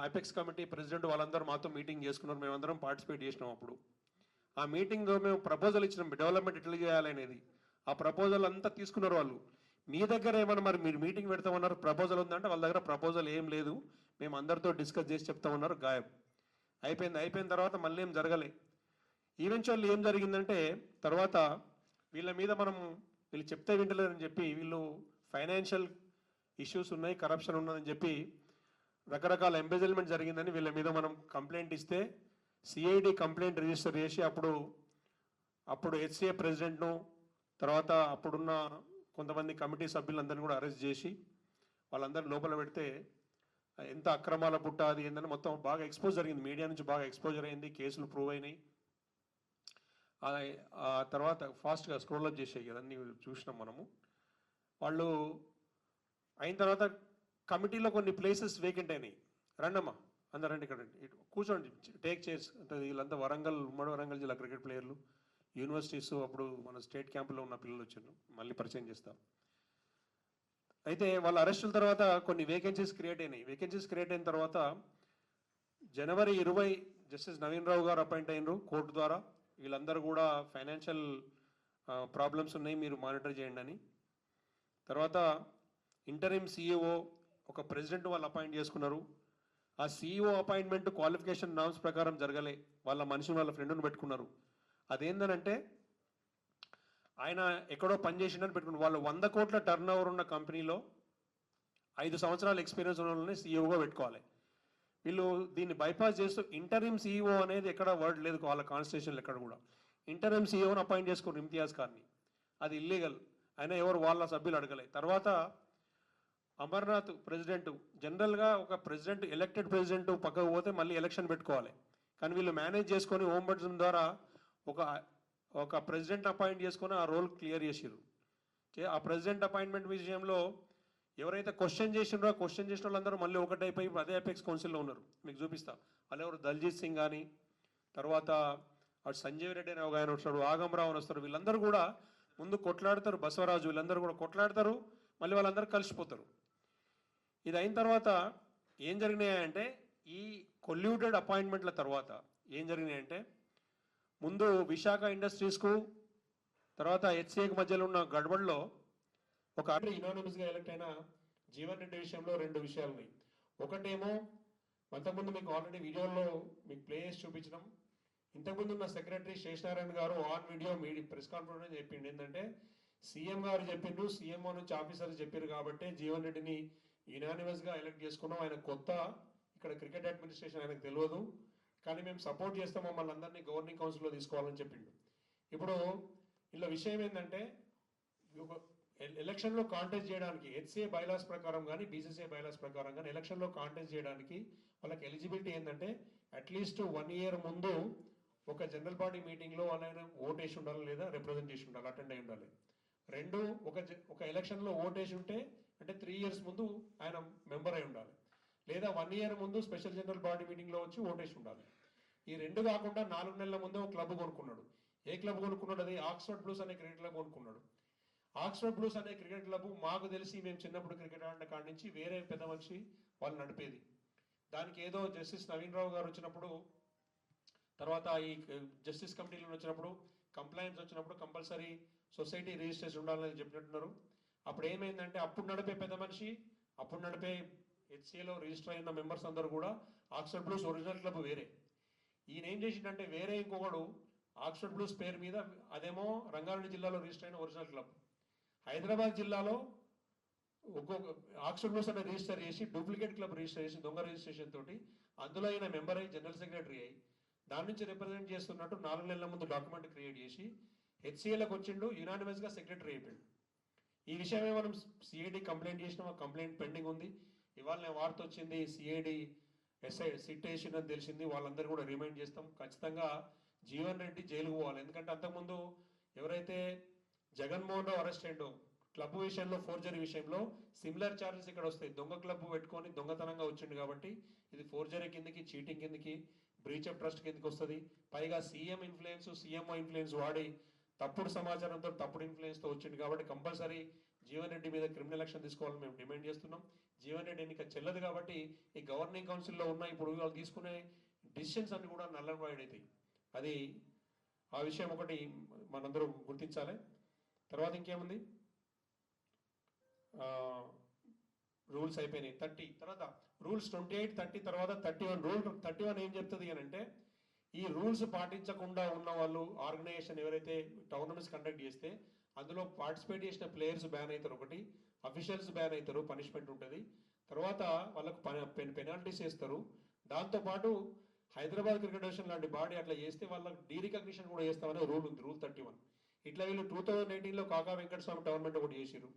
అపెక్స్ కమిటీ ప్రెసిడెంట్ వాళ్ళందరూ మాతో మీటింగ్ చేసుకున్నారు. మేమందరం పార్టిసిపేట్ చేసినాం. అప్పుడు ఆ మీటింగ్లో మేము ప్రపోజల్ ఇచ్చినాం, డెవలప్మెంట్ ఎట్లా చేయాలనేది. ఆ ప్రపోజల్ అంతా తీసుకున్నారు వాళ్ళు. మీ దగ్గర ఏమన్నా మరి మీరు మీటింగ్ పెడతామన్నారు, ప్రపోజల్ ఉందంటే వాళ్ళ దగ్గర ప్రపోజల్ ఏం లేదు, మేము అందరితో డిస్కస్ చేసి చెప్తామన్నారు. గాయబ్ అయిపోయిన తర్వాత మళ్ళీ ఏం జరగలే. ఈవెన్చువల్లీ ఏం జరిగిందంటే తర్వాత వీళ్ళ మీద వీళ్ళు చెప్తే వింటలేరని చెప్పి, వీళ్ళు ఫైనాన్షియల్ ఇష్యూస్ ఉన్నాయి, కరప్షన్ ఉన్నదని చెప్పి, రకరకాల ఎంబెజిల్మెంట్ జరిగిందని వీళ్ళ మీద మనం కంప్లైంట్ ఇస్తే CID కంప్లైంట్ రిజిస్టర్ చేసి అప్పుడు HCA ప్రెసిడెంట్ను తర్వాత అప్పుడున్న కొంతమంది కమిటీ సభ్యులందరినీ కూడా అరెస్ట్ చేసి వాళ్ళందరినీ లోపల పెడితే ఎంత అక్రమాల పుట్ట అది ఏందని మొత్తం బాగా ఎక్స్పోజ్ జరిగింది. మీడియా నుంచి బాగా ఎక్స్పోజర్ అయింది, కేసులు ప్రూవ్ అయినాయి. ఆ తర్వాత ఫాస్ట్గా స్క్రోల్ అప్ చేసాయి కదా, అన్నీ చూసినాం మనము. వాళ్ళు అయిన తర్వాత కమిటీలో కొన్ని ప్లేసెస్ వేకెంట్ అయినాయి. రండమ్మా అందరు రండి, ఇక్కడ కూర్చోండి, టేక్ చైర్స్ అంటే వీళ్ళంతా ఉమ్మడి వరంగల్ జిల్లా క్రికెట్ ప్లేయర్లు, యూనివర్సిటీస్, అప్పుడు మన స్టేట్ క్యాంపులో ఉన్న పిల్లలు వచ్చారు. మళ్ళీ పరిచయం చేస్తాం. అయితే వాళ్ళ అరెస్టుల తర్వాత కొన్ని వేకెన్సీస్ క్రియేట్ అయినాయి. వేకెన్సీస్ క్రియేట్ అయిన తర్వాత January 20 జస్టిస్ నవీన్ రావు గారు అపాయింట్ అయినరు కోర్టు ద్వారా. వీళ్ళందరూ కూడా ఫైనాన్షియల్ ప్రాబ్లమ్స్ ఉన్నాయి, మీరు మానిటర్ చేయండి అని. తర్వాత ఇంటరిమ్ CEO ఒక ప్రెసిడెంట్ వాళ్ళు అపాయింట్ చేసుకున్నారు. ఆ CEO అపాయింట్మెంట్ క్వాలిఫికేషన్ నామ్స్ ప్రకారం జరగలే, వాళ్ళ మనిషిని వాళ్ళ ఫ్రెండ్ని పెట్టుకున్నారు. అదేందనంటే ఆయన ఎక్కడో పనిచేసిండని పెట్టుకున్నారు. వాళ్ళు 100 కోట్ల టర్న్ ఓవర్ ఉన్న కంపెనీలో 5 సంవత్సరాల ఎక్స్పీరియన్స్ ఉన్న వాళ్ళని CEOగా పెట్టుకోవాలి. వీళ్ళు దీన్ని బైపాస్ చేస్తూ ఇంటరిమ్ CEO అనేది ఎక్కడ వర్డ్ లేదు వాళ్ళ కాన్స్టిట్యూషన్లో ఎక్కడ కూడా. ఇంటరిమ్ CEOని అపాయింట్ చేసుకున్నారు ఇమ్తియాజ్ ఖాన్ని. అది ఇల్లీగల్, అయినా ఎవరు వాళ్ళ సభ్యులు అడగలే. తర్వాత అమర్నాథ్ ప్రెసిడెంట్, జనరల్గా ఒక ప్రెసిడెంట్ ఎలక్టెడ్ ప్రెసిడెంట్ పక్కకు పోతే మళ్ళీ ఎలక్షన్ పెట్టుకోవాలి, కానీ వీళ్ళు మేనేజ్ చేసుకొని ఓంబడ్స్మన్ ద్వారా ఒక ప్రెసిడెంట్ అపాయింట్ చేసుకొని ఆ రోల్ క్లియర్ చేసిర్రు. ఆ ప్రెసిడెంట్ అపాయింట్మెంట్ విషయంలో ఎవరైతే క్వశ్చన్ చేసినారో క్వశ్చన్ చేసిన వాళ్ళందరూ మళ్ళీ ఒకటైపోయి అదే అపెక్స్ కౌన్సిల్లో ఉన్నారు. మీకు చూపిస్తా. వాళ్ళు ఎవరు దల్జీత్ సింగ్ కానీ, తర్వాత అటు సంజీవ్ రెడ్డి అని ఒక ఆయన వస్తాడు, ఆగమరావు అని వస్తారు. వీళ్ళందరూ కూడా ముందు కొట్లాడతారు, బసవరాజు, వీళ్ళందరూ కూడా కొట్లాడతారు, మళ్ళీ వాళ్ళందరూ కలిసిపోతారు. ఇది అయిన తర్వాత ఏం జరిగినాయంటే ఈ కొల్యూటెడ్ అపాయింట్మెంట్ల తర్వాత ఏం జరిగినాయంటే ముందు విశాఖ ఇండస్ట్రీస్కు తర్వాత HCAకి మధ్యలో ఉన్న గడబడిలో ఒక యునానిమస్గా ఎలక్ట్ అయిన జీవన్ రెడ్డి విషయంలో 2 విషయాలు ఉన్నాయి. ఒకటేమో అంతకుముందు మీకు ఆల్రెడీ వీడియోలో మీకు ప్లే చేసి చూపించడం, ఇంతకుముందు ఉన్న సెక్రటరీ శేషనారాయణ గారు ఆన్ వీడియో ప్రెస్ కాన్ఫరెన్స్ చెప్పిండు. ఏంటంటే CM గారు చెప్పిండ్రు, CMO నుంచి ఆఫీసర్స్ చెప్పారు కాబట్టి జీవన్ రెడ్డిని యునానిమస్గా ఎలక్ట్ చేసుకున్నాం. ఆయన కొత్త ఇక్కడ క్రికెట్ అడ్మినిస్ట్రేషన్ ఆయనకు తెలియదు, కానీ మేము సపోర్ట్ చేస్తాం, మమ్మల్ని అందరినీ గవర్నింగ్ కౌన్సిల్లో తీసుకోవాలని చెప్పిండు. ఇప్పుడు ఇలా విషయం ఏంటంటే ఎలక్షన్లో కాంటెస్ట్ చేయడానికి HCA బైలాస్ ప్రకారం కానీ BCCI బైలాస్ ప్రకారం కానీ ఎలక్షన్లో కాంటెస్ట్ చేయడానికి వాళ్ళకి ఎలిజిబిలిటీ ఏంటంటే అట్లీస్ట్ 1 year ముందు ఒక జనరల్ బాడీ మీటింగ్లో వాళ్ళైనా ఓటేసి ఉండాలి లేదా రిప్రజెంట్ చేసి ఉండాలి, అటెండ్ అయి ఉండాలి. 2 ఒక ఎలక్షన్లో ఓటేసి ఉంటే అంటే 3 years ముందు ఆయన మెంబర్ అయి ఉండాలి, లేదా 1 year ముందు స్పెషల్ జనరల్ బాడీ మీటింగ్లో వచ్చి ఓటేసి ఉండాలి. ఈ 2 కాకుండా 4 నెలల ముందే ఒక క్లబ్ కొనుక్కున్నాడు. ఏ క్లబ్ కొనుక్కున్నాడు? అది ఆక్స్ఫర్డ్ బ్లూస్ అనే క్రికెట్ క్లబ్ కొనుక్కున్నాడు. ఆక్స్ఫర్డ్ బ్లూస్ అనే క్రికెట్ క్లబ్ మాకు తెలిసి మేము చిన్నప్పుడు క్రికెట్ ఆడిన కాడి నుంచి వేరే పెద్ద మనిషి వాళ్ళు నడిపేది. దానికి ఏదో జస్టిస్ నవీన్ రావు గారు వచ్చినప్పుడు, తర్వాత ఈ జస్టిస్ కమిటీలో వచ్చినప్పుడు, కంప్లైంట్స్ వచ్చినప్పుడు కంపల్సరీ సొసైటీ రిజిస్ట్రేషన్ ఉండాలని చెప్పినట్టున్నారు. అప్పుడు ఏమైందంటే అప్పుడు నడిపే పెద్ద మనిషి, అప్పుడు నడిపే హెచ్సిఏలో రిజిస్టర్ అయిన మెంబర్స్ అందరూ కూడా ఆక్స్ఫర్డ్ బ్లూస్ ఒరిజినల్ క్లబ్ వేరే. ఈయన ఏం చేసిండంటే వేరే ఇంకొకడు ఆక్స్ఫర్డ్ బ్లూస్ పేరు మీద, అదేమో రంగారెడ్డి జిల్లాలో రిజిస్టర్ అయిన ఒరిజినల్ క్లబ్, హైదరాబాద్ జిల్లాలో ఒక్కొక్క ఆక్స్ఫర్డ్ బ్లూస్ అనే రిజిస్టర్ చేసి డూప్లికేట్ క్లబ్ రిజిస్టర్ చేసి దొంగ రిజిస్ట్రేషన్ తోటి అందులో అయిన మెంబర్ అయ్యి జనరల్ సెక్రటరీ అయ్యి దాని నుంచి రిప్రజెంట్ చేస్తున్నట్టు 4 నెలల ముందు డాక్యుమెంట్ క్రియేట్ చేసి హెచ్సిఏలకు వచ్చిండు, యునానిమస్గా సెక్రటరీ అయిపోయాడు. ఈ విషయమే మనం సిఐడి కంప్లైంట్ చేసినాం, ఆ కంప్లైంట్ పెండింగ్ ఉంది. ఇవాళ వార్త వచ్చింది సిఐడి సిట్ వేసిందని తెలిసింది. వాళ్ళందరూ కూడా రిమైండ్ చేస్తాం. ఖచ్చితంగా జీవన్ రెడ్డి జైలుకు పోవాలి. ఎందుకంటే అంతకుముందు ఎవరైతే జగన్మోహన్ రావు అరెస్ట్ అయ్యిండో క్లబ్ విషయంలో, ఫోర్జరీ విషయంలో సిమిలర్ ఛార్జెస్ ఇక్కడ వస్తాయి. దొంగ క్లబ్ పెట్టుకొని దొంగతనంగా వచ్చిండు కాబట్టి ఇది ఫోర్జరీ కిందకి, చీటింగ్ కిందకి, బ్రీచ్ ఆఫ్ ట్రస్ట్ కిందకి వస్తుంది. పైగా సీఎం ఇన్ఫ్లుయెన్స్, సీఎంఓ ఇన్ఫ్లుయెన్స్ వాడి తప్పుడు సమాచారంతో, తప్పుడు ఇన్ఫ్లుయెన్స్తో వచ్చింది కాబట్టి కంపల్సరీ జీవన్ రెడ్డి మీద క్రిమినల్ యాక్షన్ తీసుకోవాలని మేము డిమాండ్ చేస్తున్నాం. జీవన్ రెడ్డి ఎన్నిక చెల్లదు కాబట్టి ఈ గవర్నింగ్ కౌన్సిల్లో ఉన్న ఇప్పుడు వాళ్ళు తీసుకునే డిసిషన్స్ అన్ని కూడా నల్ అండ్ వైడ్ అవుతాయి. అది ఆ విషయం ఒకటి మనందరూ గుర్తించాలి. తర్వాత ఇంకేముంది, రూల్స్ అయిపోయినాయి. 30 తర్వాత రూల్స్ 28, 30 తర్వాత 31. రూల్ 31 ఏం చెప్తుంది అని అంటే, ఈ రూల్స్ పాటించకుండా ఉన్న వాళ్ళు ఆర్గనైజేషన్ ఎవరైతే టోర్నమెంట్స్ కండక్ట్ చేస్తే అందులో పార్టిసిపేట్ చేసిన ప్లేయర్స్ బ్యాన్ అవుతారు, ఒకటి అఫీషియల్స్ బ్యాన్ అవుతారు, పనిష్మెంట్ ఉంటుంది. తర్వాత వాళ్ళకు పెనాల్టీస్ వేస్తారు. దాంతోపాటు హైదరాబాద్ క్రికెట్ అసోసియేషన్ లాంటి బాడీ అట్లా చేస్తే వాళ్ళకి డీరికగ్నిషన్ కూడా చేస్తామనే రూల్ ఉంది, రూల్ 31. ఇట్లా వీళ్ళు 2018లో కాకా వెంకటస్వామి టోర్నమెంట్ ఒకటి చేసిరు,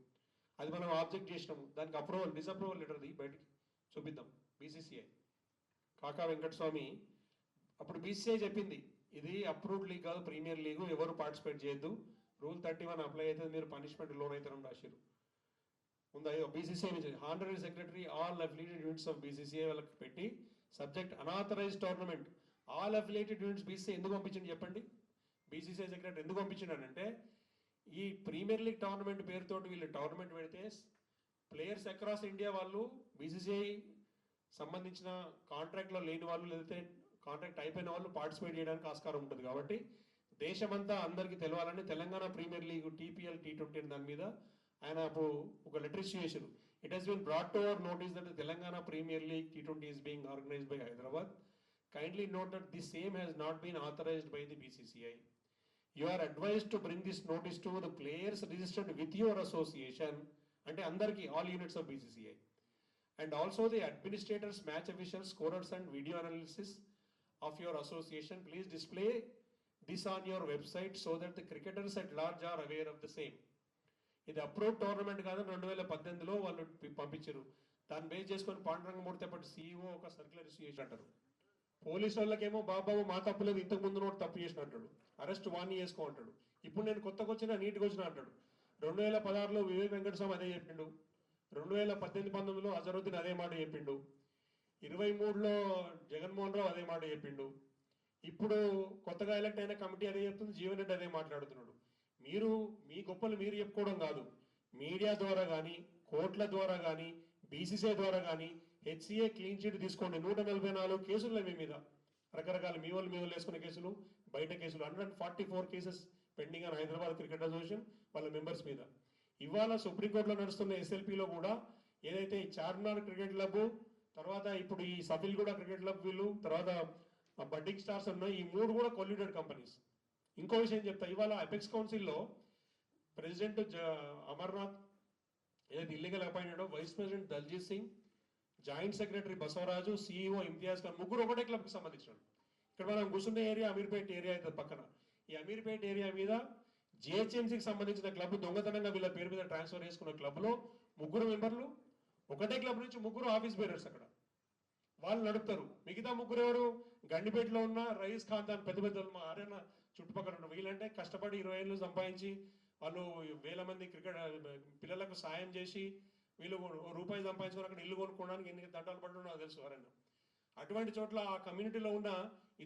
అది మనం ఆబ్జెక్ట్ చేసినాము. దానికి అప్రూవల్, డిసప్రూవల్ లెటర్ది బయటికి చూపిద్దాం. బీసీసీఐ కాకా వెంకటస్వామి అప్పుడు బీసీసీఐ చెప్పింది ఇది అప్రూవ్డ్ లీగ్ కాదు, ప్రీమియర్ లీగ్, ఎవరు పార్టిసిపేట్ చేయొద్దు, రూల్ 31 అప్లై అవుతుంది, మీరు పనిష్మెంట్ లోన్ అవుతారని రాశారు. ఉందా బీసీసీఐ నుంచి honorary secretary all affiliated units of BCCI వాళ్ళకి పెట్టి subject unauthorised tournament all affiliated units BCCI ఎందుకు పంపించండి చెప్పండి. బీసీసీఐ సెక్రటరీ ఎందుకు పంపించిండానంటే ఈ ప్రీమియర్ లీగ్ టోర్నమెంట్ పేరుతోటి వీళ్ళు టోర్నమెంట్ పెడితే ప్లేయర్స్ అక్రాస్ ఇండియా వాళ్ళు బీసీసీఐ సంబంధించిన కాంట్రాక్ట్లో లేని వాళ్ళు లేకపోతే కాంట్రాక్ట్ అయిపోయిన వాళ్ళు పార్టిసిపేట్ చేయడానికి ఆస్కారం ఉంటుంది. కాబట్టి దేశమంతా అందరికీ తెలవాలని Telangana premier league TPL T20 దాని మీద ఆయన అప్పుడు ఒక లెటర్ ఇష్యూ చేశారు. It has been brought to our notice that Telangana premier league T20 is being organized by Hyderabad. Kindly note that the same has not been authorized by the BCCI. You are advised to bring this notice to the players registered with your association, అంటే అందరికీ all units of BCCI, and also the administrators, match officials, scorers and video analysis of your association. Please display this on your website so that the cricketers at large are aware of the same. ఇది అప్రూవ్ టోర్నమెంట్ కాదు, 2018లో వాళ్ళు పంపించారు. దాన్ని బేస్ చేసుకొని పాండురంగమూర్తి అప్పటి CEO ఒక సర్క్యులర్ ఇష్యూ చేసి అంటారు. పోలీసు వాళ్ళకేమో బాబు మా తప్పు లేదు, ఇంతకు ముందు నోటి తప్పు చేసిన అంటాడు, అరెస్ట్ వాణి చేసుకో అంటాడు. ఇప్పుడు నేను కొత్తగా వచ్చినా నీట్గా వచ్చినా అంటాడు. 2016లో వివేక్ వెంకటస్వామి అదే చెప్పిండు, 2018-19లో అజరుద్దీన్ అదే మాట చెప్పిండు, 23లో జగన్మోహన్ రావు అదే మాట చెప్పిండు, ఇప్పుడు కొత్తగా ఎలక్ట్ అయిన కమిటీ అదే చెప్తుంది, జీవన్ రెడ్డి అదే మాట్లాడుతున్నాడు. మీరు మీ గొప్పలు మీరు చెప్పుకోవడం కాదు, మీడియా ద్వారా కానీ, కోర్టుల ద్వారా కానీ, బీసీసీఐ ద్వారా కానీ హెచ్సిఏ క్లీన్ చిట్ తీసుకోండి. 144 కేసులు మీ మీద, రకరకాల మీ వాళ్ళు వేసుకునే కేసులు, బయట కేసులు, 144 కేసెస్ పెండింగ్ అని హైదరాబాద్ క్రికెట్ అసోసియేషన్ వాళ్ళ మెంబర్స్ మీద. ఇవాళ సుప్రీంకోర్టులో నడుస్తున్న ఎస్ఎల్పీలో కూడా ఏదైతే చార్మినార్ క్రికెట్ క్లబ్, తర్వాత ఇప్పుడు ఈ సఫిల్గూడ క్రికెట్ క్లబ్ వీళ్ళు, తర్వాత బడ్డింగ్ స్టార్స్ ఉన్నాయి, ఈ 3 కూడా కొల్యూటెడ్ కంపెనీస్. ఇంకో విషయం చెప్తా, ఇవాళ అపెక్స్ కౌన్సిల్లో ప్రెసిడెంట్ అమర్నాథ్ ఏదైతే illegal appointed, vice president Daljeet Singh, joint secretary Basavaraju, CEO Imtiaz Khan, ముగ్గురు ఒకటే క్లబ్కి సంబంధించినాడు. ఇక్కడ మనం కూర్చున్న ఏరియా అమీర్పేట్ ఏరియా అవుతుంది పక్కన. ఈ అమీర్పేట్ ఏరియా మీద జిహెచ్ఎంసీకి సంబంధించిన క్లబ్ దొంగతనంగా వీళ్ళ పేరు మీద ట్రాన్స్ఫర్ చేసుకున్న క్లబ్లో 3 మెంబర్లు, ఒకటే క్లబ్ నుంచి 3 ఆఫీస్ బేరర్స్ అక్కడ వాళ్ళు నడుపుతారు. మిగతా 3 ఎవరు, గండిపేటలో ఉన్న రయీస్ ఖాన్ దాని పెద్ద పెద్ద మా ఆర్యన చుట్టుపక్కల ఉన్న వీళ్ళంటే కష్టపడి 20 ఏళ్ళు సంపాదించి వాళ్ళు వేల మంది క్రికెట్ పిల్లలకు సాయం చేసి వీళ్ళు రూపాయి సంపాదించుకొని అక్కడ ఇల్లు కొనుక్కోవడానికి ఎన్ని దండాలు పడ్డా నాకు తెలుసు ఎవరైనా. అటువంటి చోట్ల ఆ కమ్యూనిటీలో ఉన్న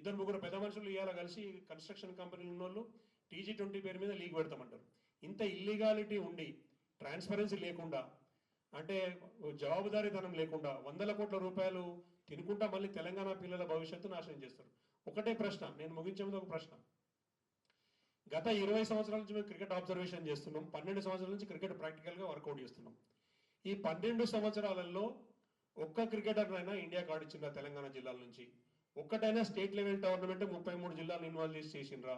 2-3 పెద్ద మనుషులు ఇవాళ కలిసి కన్స్ట్రక్షన్ కంపెనీలు ఉన్న వాళ్ళు TG20 పేరు మీద లీగ్ పెడతామంటారు. ఇంత ఇల్లీగాలిటీ ఉండి ట్రాన్స్పరెన్సీ లేకుండా, అంటే జవాబుదారీతనం లేకుండా 100 కోట్ల రూపాయలు తినుకుంటా మళ్ళీ తెలంగాణ పిల్లల భవిష్యత్తు నాశనం చేస్తారు. ఒకటే ప్రశ్న, నేను ముగించే ముందు ఒక ప్రశ్న. గత 20 సంవత్సరాల నుంచి మేము క్రికెట్ అబ్జర్వేషన్ చేస్తున్నాం, 12 సంవత్సరాల నుంచి క్రికెట్ ప్రాక్టికల్గా వర్కౌట్ చేస్తున్నాం. ఈ 12 సంవత్సరాలలో ఒక్క క్రికెటర్నైనా ఇండియాకి ఆడిచ్చిండ్రా తెలంగాణ జిల్లాల నుంచి? ఒక్కటైనా స్టేట్ లెవెల్ టోర్నమెంట్ 33 జిల్లాలు ఇన్వాల్వ్ చేసిండ్రా?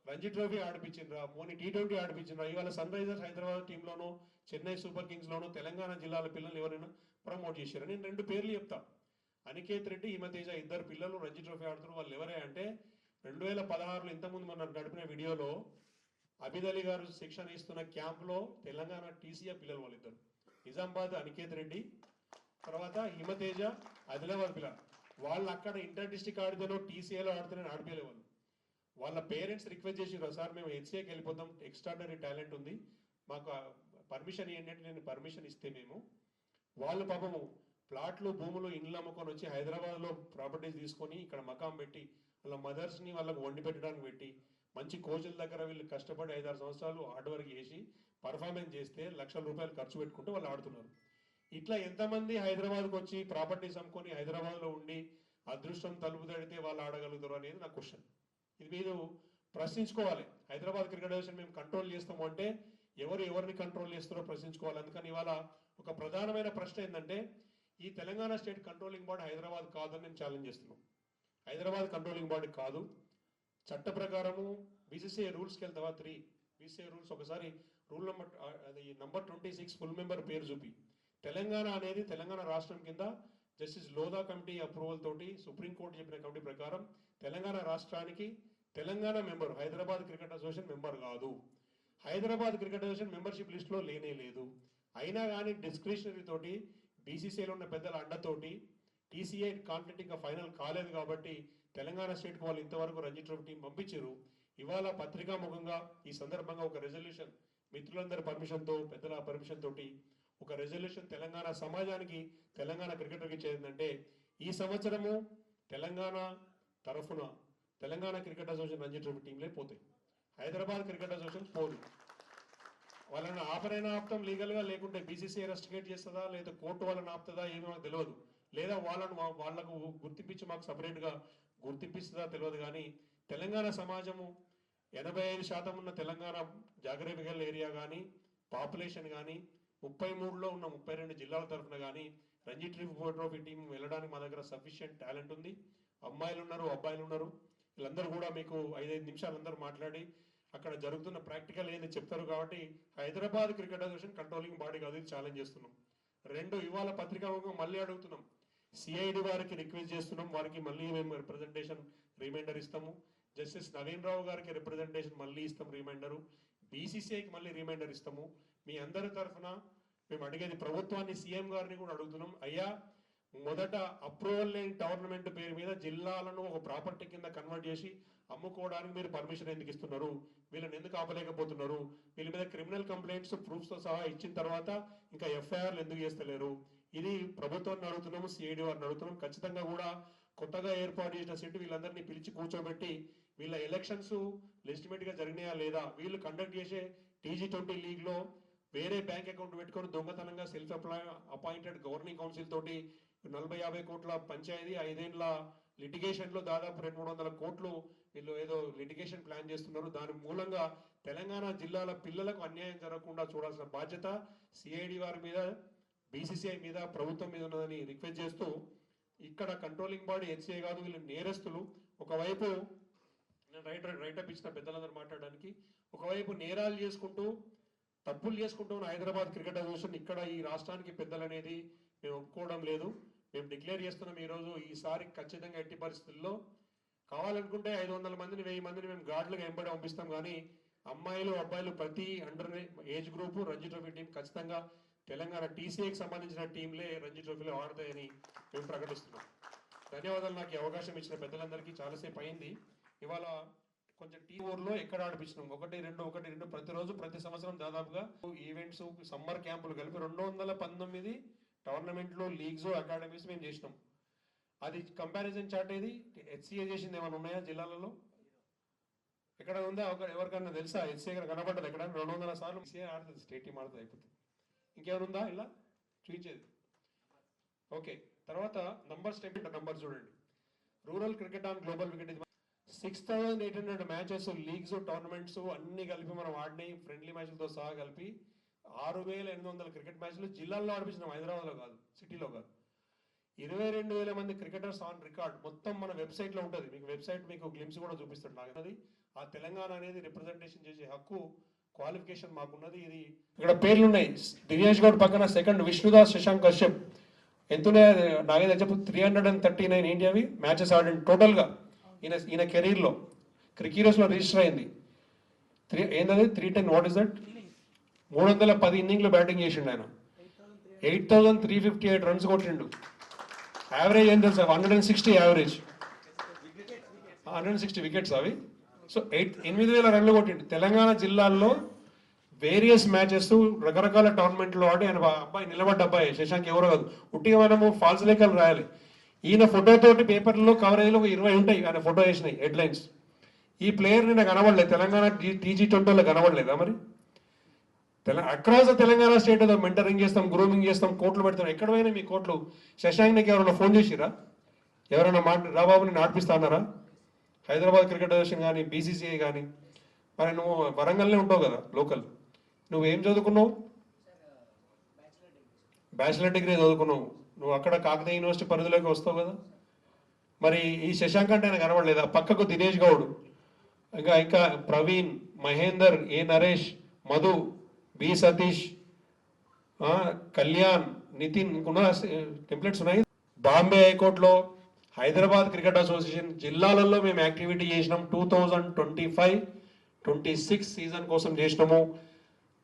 రంజీ ట్రోఫీ ఆడిపించిండ్రా? పోనీ T20 ఆడిపించిండ్రా? ఇవాళ సన్ రైజర్స్ హైదరాబాద్ టీంలోనూ చెన్నై సూపర్ కింగ్స్లోనూ తెలంగాణ జిల్లాల పిల్లలు ఎవరైనా ప్రమోట్ చేశారు? నేను 2 పేర్లు చెప్తా. అనికేత్ రెడ్డి, హిమతేజ, 2 పిల్లలు రంజీ ట్రోఫీ ఆడుతున్నారు. వాళ్ళు ఎవరే అంటే 2016లో ఇంతకుముందు మనం నడిపిన వీడియోలో అబిద్ అలీ గారు శిక్షణ ఇస్తున్న క్యాంప్లో తెలంగాణ TCA పిల్లలు వాళ్ళిద్దరు. నిజామాబాద్ అనికేత్ రెడ్డి, తర్వాత హిమతేజ ఆదిలాబాద్ పిల్లలు. వాళ్ళు అక్కడ ఇంటర్ డిస్ట్రిక్ట్ ఆడితేనో TCAలో ఆడితేనే ఆడిపోయలే వాళ్ళు. వాళ్ళ పేరెంట్స్ రిక్వెస్ట్ చేసిర్రు, సార్ మేము HCAకి వెళ్ళిపోతాం, ఎక్స్ట్రాడినరీ టాలెంట్ ఉంది, మాకు పర్మిషన్ ఏంటంటే నేను పర్మిషన్ ఇస్తే మేము వాళ్ళు పాపము ప్లాట్లు భూములు ఇండ్లు అమ్ముకొని వచ్చి హైదరాబాద్లో ప్రాపర్టీస్ తీసుకొని ఇక్కడ మకాం పెట్టి వాళ్ళ మదర్స్ని వాళ్ళకు వండి పెట్టడానికి పెట్టి మంచి కోచ్ల దగ్గర వీళ్ళు కష్టపడి 5-6 సంవత్సరాలు హార్డ్ వర్క్ చేసి పర్ఫార్మెన్స్ చేస్తే లక్షల రూపాయలు ఖర్చు పెట్టుకుంటూ వాళ్ళు ఆడుతున్నారు. ఇట్లా ఎంతమంది హైదరాబాద్కి వచ్చి ప్రాపర్టీస్ అమ్ముకొని హైదరాబాద్లో ఉండి అదృష్టం తలుపు తడితే వాళ్ళు ఆడగలుగుతారు అనేది నా క్వశ్చన్. ఇది మీరు ప్రశ్నించుకోవాలి. హైదరాబాద్ క్రికెట్ అసోసియేషన్ మేము కంట్రోల్ చేస్తాము అంటే ఎవరిని కంట్రోల్ చేస్తారో ప్రశ్నించుకోవాలి. అందుకని ఇవాళ ఒక ప్రధానమైన ప్రశ్న ఏంటంటే, ఈ Telangana state controlling body Hyderabad కాదని నేను ఛాలెంజ్ చేస్తున్నాం. హైదరాబాద్ కంట్రోలింగ్ బాడీ కాదు. చట్ట ప్రకారము BCCI రూల్స్కి వెళ్తావా? 3 BCCI రూల్స్ ఒకసారి రూల్ నంబర్ 26 ఫుల్ మెంబర్ పేరు చూపి. తెలంగాణ అనేది తెలంగాణ రాష్ట్రం కింద జస్టిస్ లోధా కమిటీ అప్రూవల్ తోటి సుప్రీంకోర్టు చెప్పిన కమిటీ ప్రకారం తెలంగాణ రాష్ట్రానికి Telangana member, Hyderabad cricket association member కాదు. హైదరాబాద్ క్రికెట్ అసోసియేషన్ మెంబర్షిప్ లిస్టులో లేనే లేదు. అయినా కానీ డిస్క్రిషనరీ తోటి BCCIలో ఉన్న పెద్దల అండతోటి TCA కాంట్రాక్ట్ ఇంకా ఫైనల్ కాలేదు కాబట్టి తెలంగాణ స్టేట్కి వాళ్ళు ఇంతవరకు రంజీ ట్రోఫీ టీం పంపించారు. ఇవాళ పత్రికా ముఖంగా ఈ సందర్భంగా ఒక రెజల్యూషన్ మిత్రులందరి పర్మిషన్తో, పెద్దల పర్మిషన్ తోటి ఒక రెజల్యూషన్ తెలంగాణ సమాజానికి, తెలంగాణ క్రికెటర్కి ఇచ్చేందంటే, ఈ సంవత్సరము తెలంగాణ తరఫున Telangana cricket association Ranji trophy టీంలే పోతాయి, హైదరాబాద్ క్రికెట్ అసోసియేషన్ పోదు. వాళ్ళని ఆపరైనా ఆపుతాం లీగల్గా, లేకుంటే BCCI రెస్టిగేట్ చేస్తుందా, లేదా కోర్టు వాళ్ళని ఆపుతుందా ఏమీ మాకు తెలియదు. లేదా వాళ్లకు గుర్తింపించి మాకు సపరేట్గా గుర్తింపిస్తుందా తెలియదు. కానీ తెలంగాణ సమాజము 85% ఉన్న తెలంగాణ జాగ్రఫికల్ ఏరియా కానీ, పాపులేషన్ కానీ, 33లో ఉన్న 32 జిల్లాల తరఫున కానీ రంజీ ట్రోఫీ టీం వెళ్ళడానికి మా దగ్గర సఫిషియంట్ టాలెంట్ ఉంది. అమ్మాయిలు ఉన్నారు, అబ్బాయిలు ఉన్నారు. వీళ్ళందరూ కూడా మీకు 5-5 నిమిషాలు అందరూ మాట్లాడి అక్కడ జరుగుతున్న ప్రాక్టికల్ ఏంది చెప్తారు. కాబట్టి Hyderabad cricket association controlling body కాదు, ఇది ఛాలెంజ్ చేస్తున్నాం. 2, ఇవాళ పత్రికాముఖంగా మళ్ళీ అడుగుతున్నాం, CID వారికి రిక్వెస్ట్ చేస్తున్నాం, వారికి మళ్ళీ మేము రిప్రజెంటేషన్ రిమైండర్ ఇస్తాము. జస్టిస్ నవీన్ రావు గారికి రిప్రజెంటేషన్ మళ్ళీ ఇస్తాం రిమైండరు. BCCIకి మళ్ళీ రిమైండర్ ఇస్తాము. మీ అందరి తరఫున మేము అడిగేది ప్రభుత్వాన్ని, CM గారిని కూడా అడుగుతున్నాం, అయ్యా మొదట అప్రూవల్ లేని టోర్నమెంట్ పేరు మీద జిల్లాలను ఒక ప్రాపర్టీ కింద కన్వర్ట్ చేసి అమ్ముకోవడానికి మీరు పర్మిషన్ ఎందుకు ఇస్తున్నారు? వీళ్ళని ఎందుకు ఆపలేకపోతున్నారు? వీళ్ళ మీద క్రిమినల్ కంప్లైంట్స్ ప్రూఫ్స్తో సహా ఇచ్చిన తర్వాత ఇంకా FIRలు ఎందుకు చేస్తలేరు? ఇది ప్రభుత్వాన్ని అడుగుతున్నాము, CID వారిని అడుగుతున్నాం. ఖచ్చితంగా కూడా కొత్తగా ఏర్పాటు చేసిన సెట్ వీళ్ళందరినీ పిలిచి కూర్చోబెట్టి వీళ్ళ ఎలక్షన్స్ లెజిటిమేట్గా జరిగినాయా లేదా, వీళ్ళు కండక్ట్ చేసే TG20 లీగ్లో వేరే బ్యాంక్ అకౌంట్ పెట్టుకొని దొంగతనంగా సెల్ఫ్ అపాయింటెడ్ గవర్నింగ్ కౌన్సిల్ తోటి 40-50 కోట్ల పంచాయతీ, 5 ఏళ్ల లిటిగేషన్లో దాదాపు 200-300 కోట్లు వీళ్ళు ఏదో లిటిగేషన్ ప్లాన్ చేస్తున్నారు. దాని మూలంగా తెలంగాణ జిల్లాల పిల్లలకు అన్యాయం జరగకుండా చూడాల్సిన బాధ్యత CID వారి మీద, BCCI మీద, ప్రభుత్వం మీద ఉన్నదని రిక్వెస్ట్ చేస్తూ, ఇక్కడ కంట్రోలింగ్ బాడీ HCA కాదు, వీళ్ళు నేరస్తులు. ఒకవైపు నేను రైటప్ ఇచ్చిన పెద్దలందరూ మాట్లాడడానికి, ఒకవైపు నేరాలు చేసుకుంటూ తప్పులు చేసుకుంటూ ఉన్న హైదరాబాద్ క్రికెట్ అసోసియేషన్ ఇక్కడ ఈ రాష్ట్రానికి పెద్దలు అనేది మేము ఒప్పుకోవడం లేదు. మేము డిక్లేర్ చేస్తున్నాం ఈరోజు, ఈసారి ఖచ్చితంగా ఎట్టి పరిస్థితుల్లో కావాలనుకుంటే 500 మందిని 1000 మందిని మేము గార్డులుగా ఎంబడి పంపిస్తాం. కానీ అమ్మాయిలు అబ్బాయిలు ప్రతి under age group Ranji trophy team ఖచ్చితంగా తెలంగాణ TCAకి సంబంధించిన టీంలే రంజీ ట్రోఫీలో ఆడతాయని మేము ప్రకటిస్తున్నాం. ధన్యవాదాలు నాకు ఈ అవకాశం ఇచ్చిన పెద్దలందరికీ. చాలాసేపు అయింది. ఇవాళ కొంచెం T4లో ఎక్కడ ఆడిపించినాం, 1-2 ప్రతిరోజు ప్రతి సంవత్సరం దాదాపుగా ఈవెంట్స్, సమ్మర్ క్యాంపులు కలిపి 219 టోర్నమెంట్లు, లీగ్స్, అకాడమీస్ మేము చేసినాం. అది కంపారిజన్ చార్ట్ ఏది HCA చేసింది ఏమైనా ఉన్నాయా జిల్లాలలో? ఎక్కడ ఉందా ఎవరికన్నా తెలుసా? ఎస్సీ గారు కనబడ్డది ఎక్కడ? 200 సార్లు ఎస్సీ ఆడుతుంది, స్టేట్ టీం ఆడుతుంది, అయిపోతుంది. ఇంకేమైనా ఉందా ఇలా చూపించేది? ఓకే. తర్వాత నంబర్ చూడండి. Rural cricket on global wicket 6,800 matches, leagues, tournaments అన్ని కలిపి మనం ఆడినాయి, ఫ్రెండ్లీ మ్యాచ్లతో సహా కలిపి 6,800 క్రికెట్ మ్యాచ్లు జిల్లాల్లో ఆడిపించినాం, హైదరాబాద్లో కాదు, సిటీలో కాదు. 22,000 మంది క్రికెటర్స్ ఆన్ రికార్డ్. మొత్తం మన వెబ్సైట్లో ఉంటుంది, మీకు వెబ్సైట్ మీకు గ్లిమ్స్ కూడా చూపిస్తాడు. నాకు ఆ తెలంగాణ అనేది రిప్రజెంటేషన్ చేసే హక్కు, క్వాలిఫికేషన్ మాకున్నది. ఇది ఇక్కడ పేర్లు ఉన్నాయి. దినేష్ గౌడ్ పక్కన సెకండ్, విష్ణుదాస్, శశాంక్ కశ్యప్. ఎంతున్నాయి నాగేంద్ర చెప్పు? 339 ఇండియావి మ్యాచెస్ ఆడండి టోటల్గా ఈయన కెరీర్లో. క్రికెటర్స్లో రిజిస్టర్ అయింది ఏంటది 310. What is that? 310 ఇన్నింగ్లో బ్యాటింగ్ చేసిండు ఆయన. 8,358 రన్స్ కొట్టిండు. యావరేజ్ ఏం తెలుసా? 160 యావరేజ్, 160 వికెట్స్ అవి. సో 8,000 రన్లు కొట్టిండు. తెలంగాణ జిల్లాల్లో వేరియస్ మ్యాచెస్, రకరకాల టోర్నమెంట్లో ఆడి ఆయన అబ్బాయి నిలబడ్డ అబ్బాయి. శశాంక్ ఎవరో కాదు, ఉట్టిగా మనము ఫాల్స్ లేఖలు రాయాలి. ఈయన ఫోటోతోటి పేపర్లో కవరేజ్లో 20 ఉంటాయి, ఆయన ఫోటో వేసినాయి హెడ్లైన్స్. ఈ ప్లేయర్ నిన్న కనబడలేదు, తెలంగాణ TG20లో కనబడలేదా మరి? అక్రాస్ తెలంగాణ స్టేట్ ఏదో మెంటరింగ్ చేస్తాం, గ్రూమింగ్ చేస్తాం, కోట్లు పెడతాం. ఎక్కడ పోయినా మీ కోట్లు? శశాంక్కి ఎవరైనా ఫోన్ చేసిరా? ఎవరైనా రాబాబు నేను ఆడిపిస్తా అన్నారా? హైదరాబాద్ క్రికెట్ అసోసియేషన్ కానీ, BCCI కానీ. మరి నువ్వు వరంగల్నే ఉంటావు కదా లోకల్, నువ్వేం చదువుకున్నావు? బ్యాచిలర్ డిగ్రీ చదువుకున్నావు. నువ్వు అక్కడ కాకతీయ యూనివర్సిటీ పరిధిలోకి వస్తావు కదా. మరి ఈ శశాంక్ అంటే ఆయన కనబడలేదా? పక్కకు దినేష్ గౌడ్, ఇంకా ప్రవీణ్, మహేందర్, A నరేష్, మధు, B సతీష్, కళ్యాణ్, నితిన్, ఇంకున్న టెంప్లెట్స్ ఉన్నాయి. బాంబే హైకోర్టులో, హైదరాబాద్ క్రికెట్ అసోసియేషన్ జిల్లాలలో మేము యాక్టివిటీ చేసినాం. 2025-26 సీజన్ కోసం చేసినాము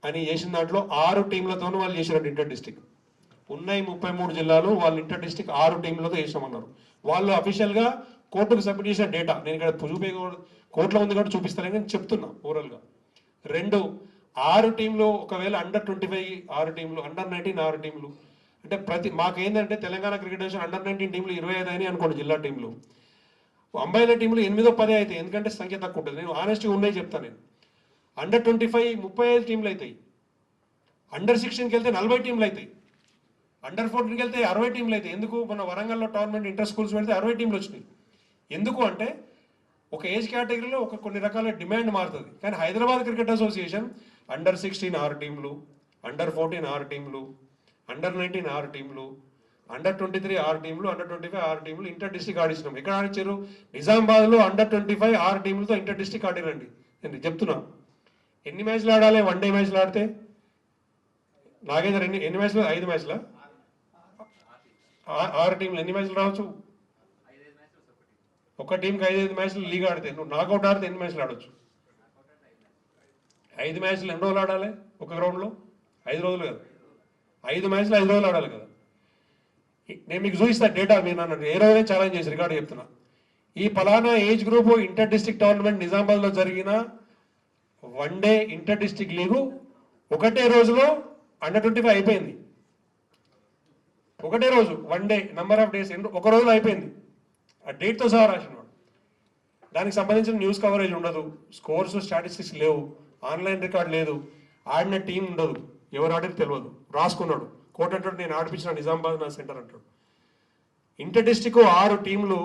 అని చేసిన దాంట్లో 6 టీంలతోనూ వాళ్ళు చేసినట్టు. ఇంటర్ డిస్టిక్ ఉన్నాయి 33 జిల్లాలు, వాళ్ళు ఇంటర్ డిస్టిక్ 6 టీంలతో చేసామన్నారు. వాళ్ళు అఫీషియల్గా కోర్టుకు సబ్మిట్ చేసిన డేటా నేను ఇక్కడ చూపే, కోర్టులో ఉంది కాబట్టి చూపిస్తానని నేను చెప్తున్నా ఓవరాల్గా. 6 టీంలు, ఒకవేళ అండర్ 25 6 టీంలు, అండర్ 19 6 టీంలు. అంటే మాకేందంటే తెలంగాణ క్రికెట్ అసోసియేషన్ అండర్ 19 టీంలు 25 అని అనుకోండి జిల్లా టీంలు. అమ్మాయిల టీంలు 8-10 అవుతాయి, ఎందుకంటే సంఖ్య తక్కువ ఉంటుంది. నేను ఆనెస్ట్గా ఉన్నాయి చెప్తాను. నేను అండర్ 25 35 టీంలు అవుతాయి. అండర్ 16కి వెళ్తే 40 టీంలు అవుతాయి. అండర్ 14కి వెళ్తే 60 టీంలు అవుతాయి. ఎందుకు? మన వరంగల్లో టోర్నమెంట్ ఇంటర్ స్కూల్స్ పెడితే 60 టీంలు వచ్చినాయి. ఎందుకు అంటే ఒక ఏజ్ కేటగిరీలో కొన్ని రకాల డిమాండ్ మారుతుంది. కానీ హైదరాబాద్ క్రికెట్ అసోసియేషన్ అండర్ 16 6 టీంలు, అండర్ 14 6 టీంలు, అండర్ 19 6 టీంలు, అండర్ 23 6 టీంలు, అండర్ 25 6 టీంలు ఇంటర్ డిస్ట్రిక్ట్ ఆడిచ్చినాం. ఎక్కడ ఆడిచ్చారు? నిజామాబాద్లో అండర్ 25 6 టీంలతో ఇంటర్ డిస్ట్రిక్ట్ ఆడిరండి. నేను చెప్తున్నా. ఎన్ని మ్యాచ్లు ఆడాలి? 1 డే మ్యాచ్లు ఆడితే నాగేందర్ ఎన్ని మ్యాచ్లు? 5 మ్యాచ్ల 6 టీంలు ఎన్ని మ్యాచ్లు రావచ్చు? ఒక టీంకి 5 మ్యాచ్లు లీగ్ ఆడితే, నువ్వు నాకౌట్ ఆడితే ఎన్ని మ్యాచ్లు ఆడొచ్చు? 5 మ్యాచ్లు ఎన్ని రోజులు ఆడాలి ఒక గ్రౌండ్లో? 5 రోజులు కదా. 5 మ్యాచ్లు 5 రోజులు ఆడాలి కదా. నేను మీకు చూపిస్తా డేటా. మీరు నన్ను ఏ రోజైనా ఛాలెంజ్ చేసి రికార్డు చెప్తున్నా. ఈ పలానా age group inter district tournament నిజామాబాద్లో జరిగిన 1 డే ఇంటర్ డిస్ట్రిక్ట్ లీగు ఒకటే రోజులో అండర్ 25 అయిపోయింది. ఒకటే రోజు 1 డే నంబర్ ఆఫ్ డేస్ ఒక రోజులో అయిపోయింది. ఆ డేట్తో సహా రాసినవాడు. దానికి సంబంధించిన న్యూస్ కవరేజ్ ఉండదు, స్కోర్స్ స్టాటిస్టిక్స్ లేవు, ఆన్లైన్ రికార్డ్ లేదు, ఆడిన టీం ఉండదు, ఎవరు ఆడితే తెలియదు. రాసుకున్నాడు కోర్టు అంటాడు నేను ఆడిపించిన నిజామాబాద్ నా సెంటర్ అంటాడు. ఇంటర్ డిస్ట్రిక్ట్ 6 టీంలు